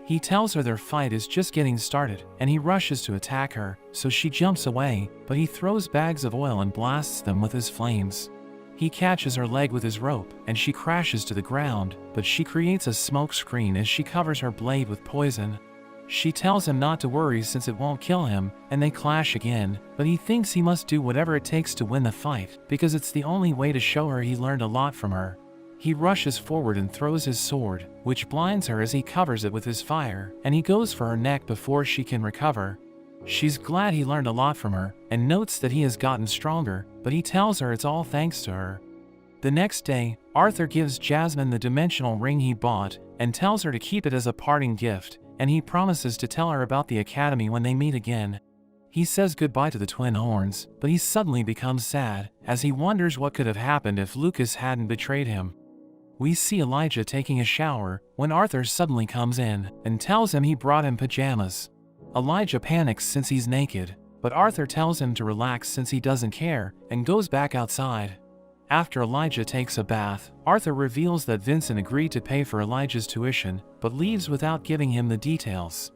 He tells her their fight is just getting started, and he rushes to attack her, so she jumps away, but he throws bags of oil and blasts them with his flames. He catches her leg with his rope, and she crashes to the ground, but she creates a smoke screen as she covers her blade with poison. She tells him not to worry since it won't kill him, and they clash again, but he thinks he must do whatever it takes to win the fight, because it's the only way to show her he learned a lot from her. He rushes forward and throws his sword, which blinds her as he covers it with his fire, and he goes for her neck before she can recover. She's glad he learned a lot from her, and notes that he has gotten stronger, but he tells her it's all thanks to her. The next day, Arthur gives Jasmine the dimensional ring he bought, and tells her to keep it as a parting gift, and he promises to tell her about the academy when they meet again. He says goodbye to the twin horns, but he suddenly becomes sad, as he wonders what could have happened if Lucas hadn't betrayed him. We see Elijah taking a shower, when Arthur suddenly comes in, and tells him he brought him pajamas. Elijah panics since he's naked, but Arthur tells him to relax since he doesn't care, and goes back outside. After Elijah takes a bath, Arthur reveals that Vincent agreed to pay for Elijah's tuition, but leaves without giving him the details.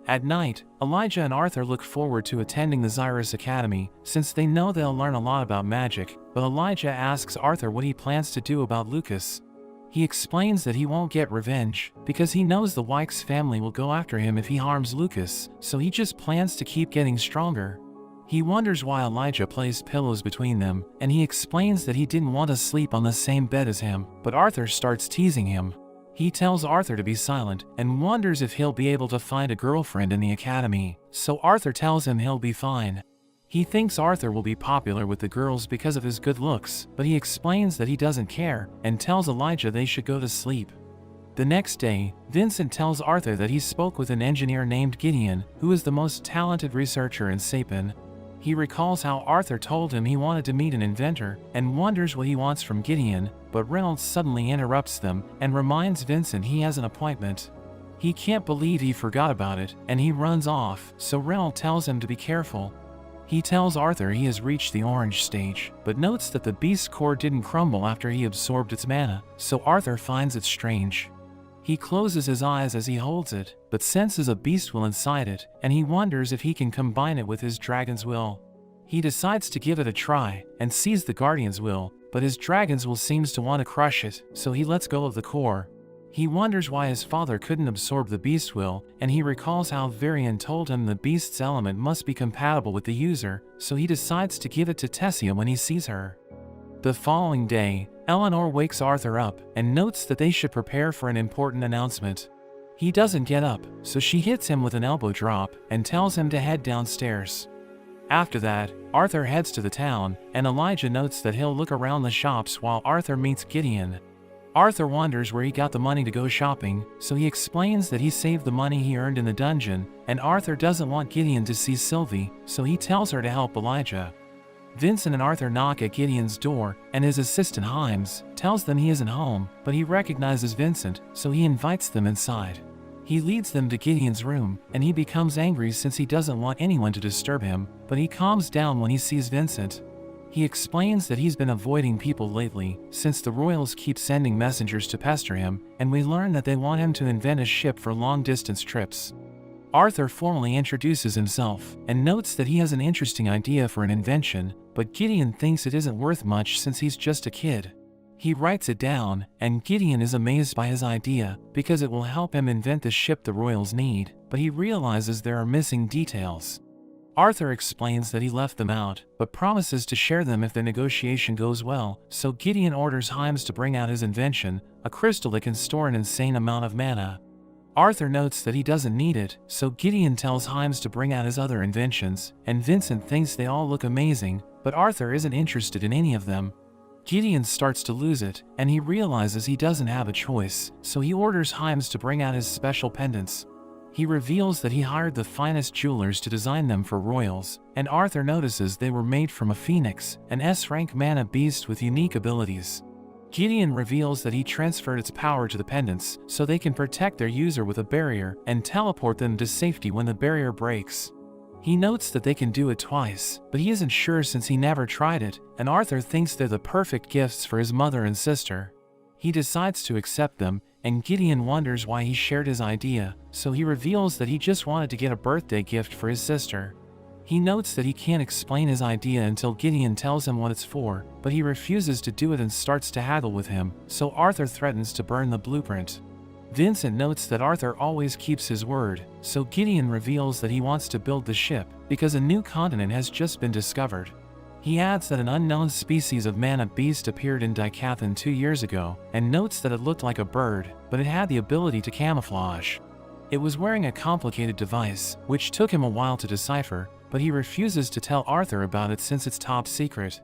At night, Elijah and Arthur look forward to attending the Xyrus Academy, since they know they'll learn a lot about magic, but Elijah asks Arthur what he plans to do about Lucas. He explains that he won't get revenge, because he knows the Wykes family will go after him if he harms Lucas, so he just plans to keep getting stronger. He wonders why Elijah placed pillows between them, and he explains that he didn't want to sleep on the same bed as him, but Arthur starts teasing him. He tells Arthur to be silent, and wonders if he'll be able to find a girlfriend in the academy, so Arthur tells him he'll be fine. He thinks Arthur will be popular with the girls because of his good looks, but he explains that he doesn't care, and tells Elijah they should go to sleep. The next day, Vincent tells Arthur that he spoke with an engineer named Gideon, who is the most talented researcher in Sapin. He recalls how Arthur told him he wanted to meet an inventor, and wonders what he wants from Gideon, but Reynolds suddenly interrupts them, and reminds Vincent he has an appointment. He can't believe he forgot about it, and he runs off, so Reynolds tells him to be careful. He tells Arthur he has reached the orange stage, but notes that the beast's core didn't crumble after he absorbed its mana, so Arthur finds it strange. He closes his eyes as he holds it, but senses a beast will inside it, and he wonders if he can combine it with his dragon's will. He decides to give it a try, and sees the guardian's will, but his dragon's will seems to want to crush it, so he lets go of the core. He wonders why his father couldn't absorb the beast will, and he recalls how Varian told him the beast's element must be compatible with the user, so he decides to give it to Tessia when he sees her. The following day, Eleanor wakes Arthur up and notes that they should prepare for an important announcement. He doesn't get up, so she hits him with an elbow drop and tells him to head downstairs. After that, Arthur heads to the town, and Elijah notes that he'll look around the shops while Arthur meets Gideon. Arthur wonders where he got the money to go shopping, so he explains that he saved the money he earned in the dungeon, and Arthur doesn't want Gideon to see Sylvie, so he tells her to help Elijah. Vincent and Arthur knock at Gideon's door, and his assistant Himes tells them he isn't home, but he recognizes Vincent, so he invites them inside. He leads them to Gideon's room, and he becomes angry since he doesn't want anyone to disturb him, but he calms down when he sees Vincent. He explains that he's been avoiding people lately, since the royals keep sending messengers to pester him, and we learn that they want him to invent a ship for long-distance trips. Arthur formally introduces himself, and notes that he has an interesting idea for an invention, but Gideon thinks it isn't worth much since he's just a kid. He writes it down, and Gideon is amazed by his idea, because it will help him invent the ship the royals need, but he realizes there are missing details. Arthur explains that he left them out, but promises to share them if the negotiation goes well, so Gideon orders Himes to bring out his invention, a crystal that can store an insane amount of mana. Arthur notes that he doesn't need it, so Gideon tells Himes to bring out his other inventions, and Vincent thinks they all look amazing, but Arthur isn't interested in any of them. Gideon starts to lose it, and he realizes he doesn't have a choice, so he orders Himes to bring out his special pendants. He reveals that he hired the finest jewelers to design them for royals, and Arthur notices they were made from a phoenix, an S-rank mana beast with unique abilities. Gideon reveals that he transferred its power to the pendants, so they can protect their user with a barrier and teleport them to safety when the barrier breaks. He notes that they can do it twice, but he isn't sure since he never tried it, and Arthur thinks they're the perfect gifts for his mother and sister. He decides to accept them, and Gideon wonders why he shared his idea, so he reveals that he just wanted to get a birthday gift for his sister. He notes that he can't explain his idea until Gideon tells him what it's for, but he refuses to do it and starts to haggle with him, so Arthur threatens to burn the blueprint. Vincent notes that Arthur always keeps his word, so Gideon reveals that he wants to build the ship, because a new continent has just been discovered. He adds that an unknown species of mana beast appeared in Dicathan 2 years ago, and notes that it looked like a bird, but it had the ability to camouflage. It was wearing a complicated device, which took him a while to decipher, but he refuses to tell Arthur about it since it's top secret.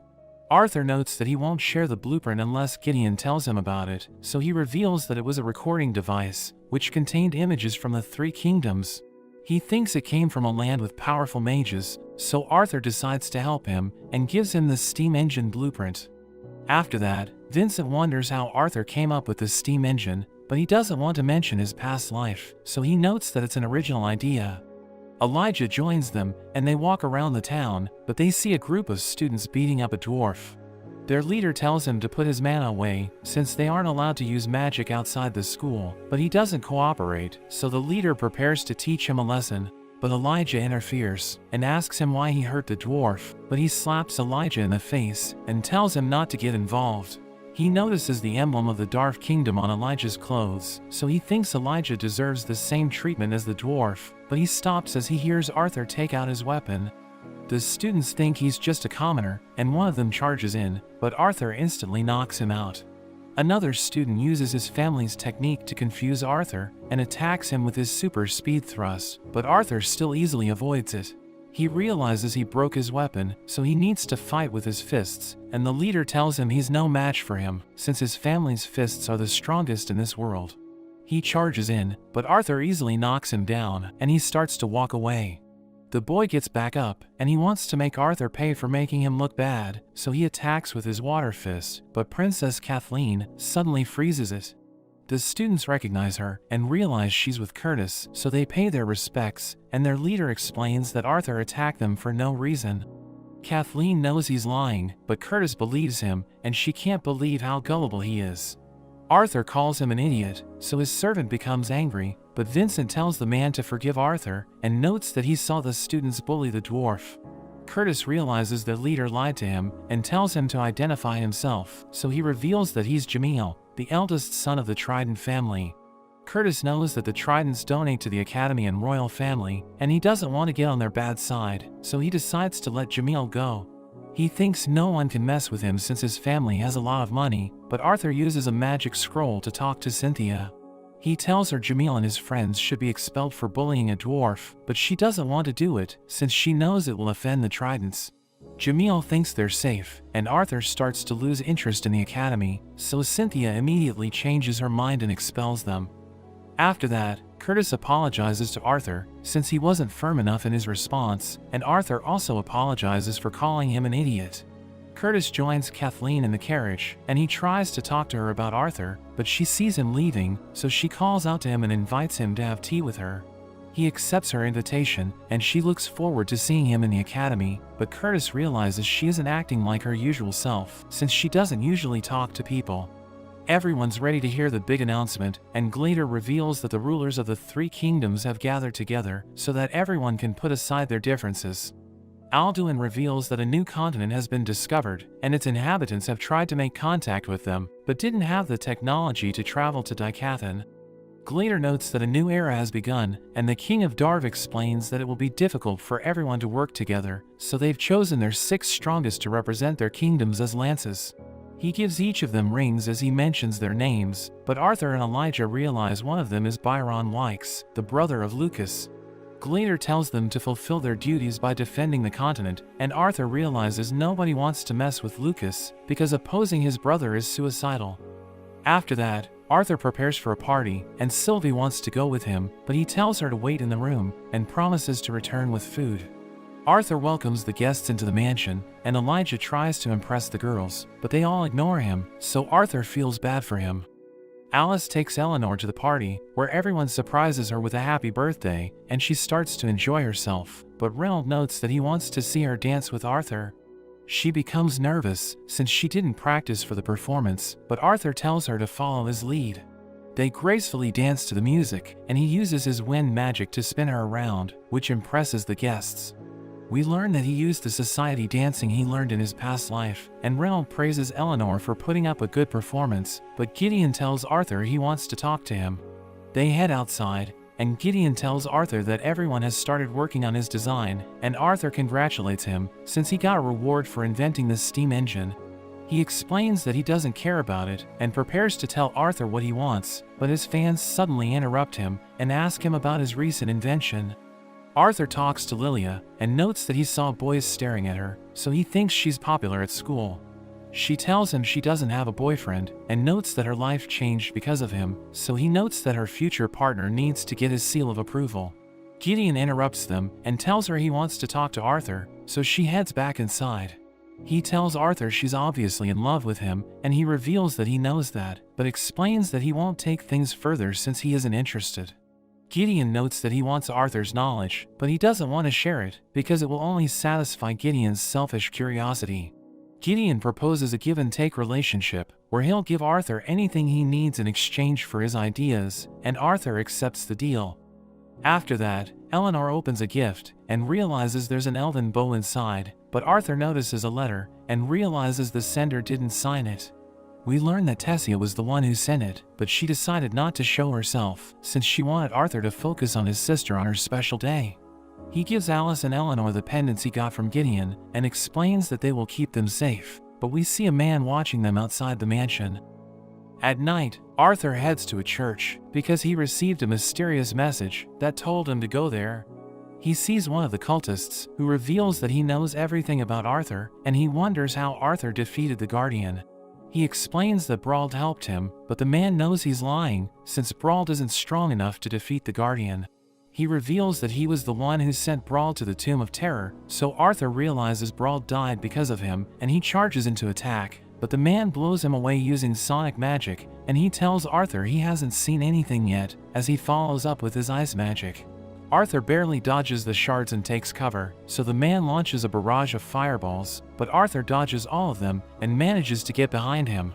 Arthur notes that he won't share the blueprint unless Gideon tells him about it, so he reveals that it was a recording device, which contained images from the 3 kingdoms. He thinks it came from a land with powerful mages, so Arthur decides to help him, and gives him the steam engine blueprint. After that, Vincent wonders how Arthur came up with the steam engine, but he doesn't want to mention his past life, so he notes that it's an original idea. Elijah joins them, and they walk around the town, but they see a group of students beating up a dwarf. Their leader tells him to put his mana away, since they aren't allowed to use magic outside the school, but he doesn't cooperate, so the leader prepares to teach him a lesson. But Elijah interferes, and asks him why he hurt the dwarf, but he slaps Elijah in the face, and tells him not to get involved. He notices the emblem of the Dark Kingdom on Elijah's clothes, so he thinks Elijah deserves the same treatment as the dwarf, but he stops as he hears Arthur take out his weapon. The students think he's just a commoner, and one of them charges in, but Arthur instantly knocks him out. Another student uses his family's technique to confuse Arthur, and attacks him with his super speed thrust, but Arthur still easily avoids it. He realizes he broke his weapon, so he needs to fight with his fists, and the leader tells him he's no match for him, since his family's fists are the strongest in this world. He charges in, but Arthur easily knocks him down, and he starts to walk away. The boy gets back up, and he wants to make Arthur pay for making him look bad, so he attacks with his water fist, but Princess Kathleen suddenly freezes it. The students recognize her and realize she's with Curtis, so they pay their respects, and their leader explains that Arthur attacked them for no reason. Kathleen knows he's lying, but Curtis believes him, and she can't believe how gullible he is. Arthur calls him an idiot, so his servant becomes angry, but Vincent tells the man to forgive Arthur, and notes that he saw the students bully the dwarf. Curtis realizes their leader lied to him, and tells him to identify himself, so he reveals that he's Jamil, the eldest son of the Trident family. Curtis knows that the Tridents donate to the Academy and royal family, and he doesn't want to get on their bad side, so he decides to let Jamil go. He thinks no one can mess with him since his family has a lot of money, but Arthur uses a magic scroll to talk to Cynthia. He tells her Jamil and his friends should be expelled for bullying a dwarf, but she doesn't want to do it since she knows it will offend the Tridents. Jamil thinks they're safe, and Arthur starts to lose interest in the Academy, so Cynthia immediately changes her mind and expels them. After that, Curtis apologizes to Arthur since he wasn't firm enough in his response, and Arthur also apologizes for calling him an idiot. Curtis joins Kathleen in the carriage, and he tries to talk to her about Arthur, but she sees him leaving, so she calls out to him and invites him to have tea with her. He accepts her invitation, and she looks forward to seeing him in the Academy, but Curtis realizes she isn't acting like her usual self, since she doesn't usually talk to people. Everyone's ready to hear the big announcement, and Glader reveals that the rulers of the three kingdoms have gathered together so that everyone can put aside their differences. Alduin reveals that a new continent has been discovered, and its inhabitants have tried to make contact with them, but didn't have the technology to travel to Dicathan. Glader notes that a new era has begun, and the King of Darv explains that it will be difficult for everyone to work together, so they've chosen their 6 strongest to represent their kingdoms as lances. He gives each of them rings as he mentions their names, but Arthur and Elijah realize one of them is Byron Wykes, the brother of Lucas. Glader tells them to fulfill their duties by defending the continent, and Arthur realizes nobody wants to mess with Lucas because opposing his brother is suicidal. After that, Arthur prepares for a party, and Sylvie wants to go with him, but he tells her to wait in the room and promises to return with food. Arthur welcomes the guests into the mansion, and Elijah tries to impress the girls, but they all ignore him, so Arthur feels bad for him. Alice takes Eleanor to the party, where everyone surprises her with a happy birthday, and she starts to enjoy herself, but Reynold notes that he wants to see her dance with Arthur. She becomes nervous, since she didn't practice for the performance, but Arthur tells her to follow his lead. They gracefully dance to the music, and he uses his wind magic to spin her around, which impresses the guests. We learn that he used the society dancing he learned in his past life, and Reynold praises Eleanor for putting up a good performance, but Gideon tells Arthur he wants to talk to him. They head outside, and Gideon tells Arthur that everyone has started working on his design, and Arthur congratulates him, since he got a reward for inventing the steam engine. He explains that he doesn't care about it, and prepares to tell Arthur what he wants, but his fans suddenly interrupt him, and ask him about his recent invention. Arthur talks to Lilia, and notes that he saw boys staring at her, so he thinks she's popular at school. She tells him she doesn't have a boyfriend, and notes that her life changed because of him, so he notes that her future partner needs to get his seal of approval. Gideon interrupts them, and tells her he wants to talk to Arthur, so she heads back inside. He tells Arthur she's obviously in love with him, and he reveals that he knows that, but explains that he won't take things further since he isn't interested. Gideon notes that he wants Arthur's knowledge, but he doesn't want to share it, because it will only satisfy Gideon's selfish curiosity. Gideon proposes a give-and-take relationship, where he'll give Arthur anything he needs in exchange for his ideas, and Arthur accepts the deal. After that, Eleanor opens a gift, and realizes there's an elven bow inside, but Arthur notices a letter, and realizes the sender didn't sign it. We learn that Tessia was the one who sent it, but she decided not to show herself, since she wanted Arthur to focus on his sister on her special day. He gives Alice and Eleanor the pendants he got from Gideon, and explains that they will keep them safe, but we see a man watching them outside the mansion. At night, Arthur heads to a church, because he received a mysterious message that told him to go there. He sees one of the cultists, who reveals that he knows everything about Arthur, and he wonders how Arthur defeated the Guardian. He explains that Brauld helped him, but the man knows he's lying, since Brauld isn't strong enough to defeat the Guardian. He reveals that he was the one who sent Brauld to the Tomb of Terror, so Arthur realizes Brauld died because of him, and he charges into attack, but the man blows him away using sonic magic, and he tells Arthur he hasn't seen anything yet, as he follows up with his ice magic. Arthur barely dodges the shards and takes cover, so the man launches a barrage of fireballs, but Arthur dodges all of them and manages to get behind him.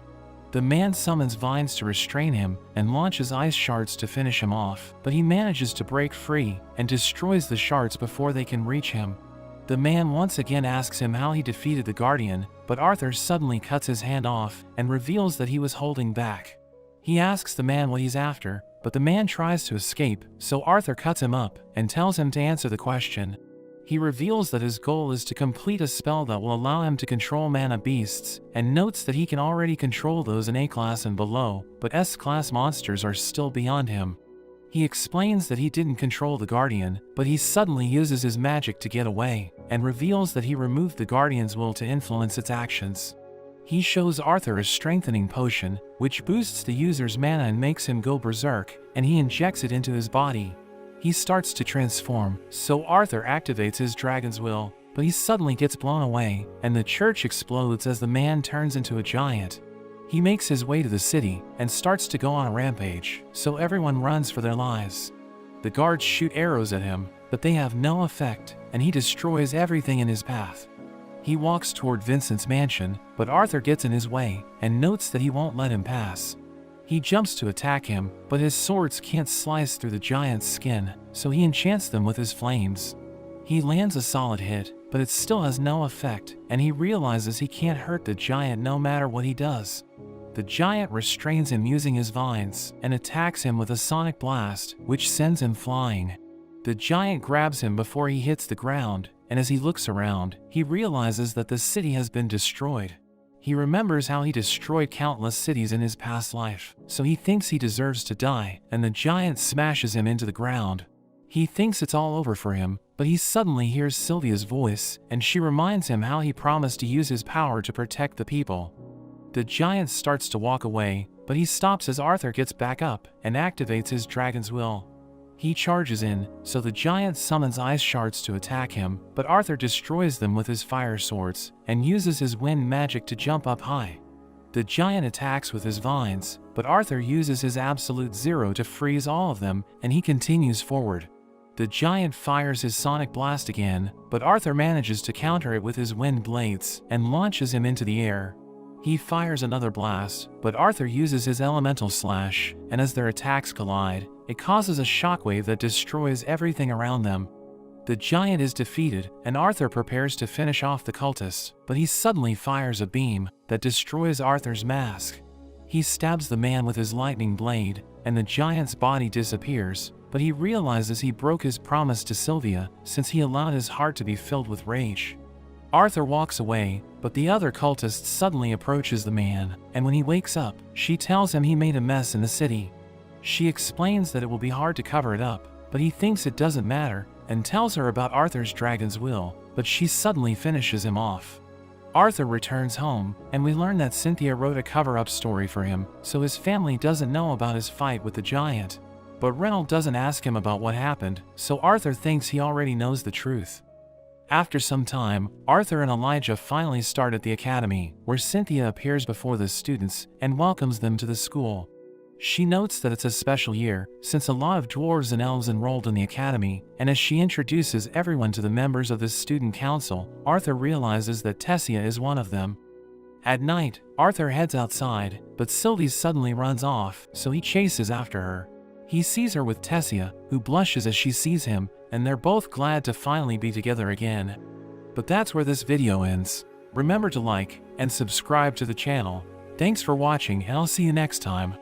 The man summons vines to restrain him and launches ice shards to finish him off, but he manages to break free and destroys the shards before they can reach him. The man once again asks him how he defeated the Guardian, but Arthur suddenly cuts his hand off and reveals that he was holding back. He asks the man what he's after, but the man tries to escape, so Arthur cuts him up and tells him to answer the question. He reveals that his goal is to complete a spell that will allow him to control mana beasts, and notes that he can already control those in A-class and below, but S-class monsters are still beyond him. He explains that he didn't control the Guardian, but he suddenly uses his magic to get away, and reveals that he removed the Guardian's will to influence its actions. He shows Arthur a strengthening potion, which boosts the user's mana and makes him go berserk, and he injects it into his body. He starts to transform, so Arthur activates his dragon's will, but he suddenly gets blown away, and the church explodes as the man turns into a giant. He makes his way to the city, and starts to go on a rampage, so everyone runs for their lives. The guards shoot arrows at him, but they have no effect, and he destroys everything in his path. He walks toward Vincent's mansion, but Arthur gets in his way, and notes that he won't let him pass. He jumps to attack him, but his swords can't slice through the giant's skin, so he enchants them with his flames. He lands a solid hit, but it still has no effect, and he realizes he can't hurt the giant no matter what he does. The giant restrains him using his vines, and attacks him with a sonic blast, which sends him flying. The giant grabs him before he hits the ground, and as he looks around, he realizes that the city has been destroyed. He remembers how he destroyed countless cities in his past life, so he thinks he deserves to die, and the giant smashes him into the ground. He thinks it's all over for him, but he suddenly hears Sylvia's voice, and she reminds him how he promised to use his power to protect the people. The giant starts to walk away, but he stops as Arthur gets back up and activates his dragon's will. He charges in, so the giant summons ice shards to attack him, but Arthur destroys them with his fire swords, and uses his wind magic to jump up high. The giant attacks with his vines, but Arthur uses his absolute zero to freeze all of them, and he continues forward. The giant fires his sonic blast again, but Arthur manages to counter it with his wind blades, and launches him into the air. He fires another blast, but Arthur uses his elemental slash, and as their attacks collide, it causes a shockwave that destroys everything around them. The giant is defeated, and Arthur prepares to finish off the cultists, but he suddenly fires a beam that destroys Arthur's mask. He stabs the man with his lightning blade, and the giant's body disappears, but he realizes he broke his promise to Sylvia since he allowed his heart to be filled with rage. Arthur walks away, but the other cultist suddenly approaches the man, and when he wakes up, she tells him he made a mess in the city. She explains that it will be hard to cover it up, but he thinks it doesn't matter, and tells her about Arthur's dragon's will, but she suddenly finishes him off. Arthur returns home, and we learn that Cynthia wrote a cover-up story for him, so his family doesn't know about his fight with the giant. But Reynolds doesn't ask him about what happened, so Arthur thinks he already knows the truth. After some time, Arthur and Elijah finally start at the academy, where Cynthia appears before the students and welcomes them to the school. She notes that it's a special year, since a lot of dwarves and elves enrolled in the academy, and as she introduces everyone to the members of the student council, Arthur realizes that Tessia is one of them. At night, Arthur heads outside, but Sylvie suddenly runs off, so he chases after her. He sees her with Tessia, who blushes as she sees him, and they're both glad to finally be together again. But that's where this video ends. Remember to like and subscribe to the channel. Thanks for watching, and I'll see you next time.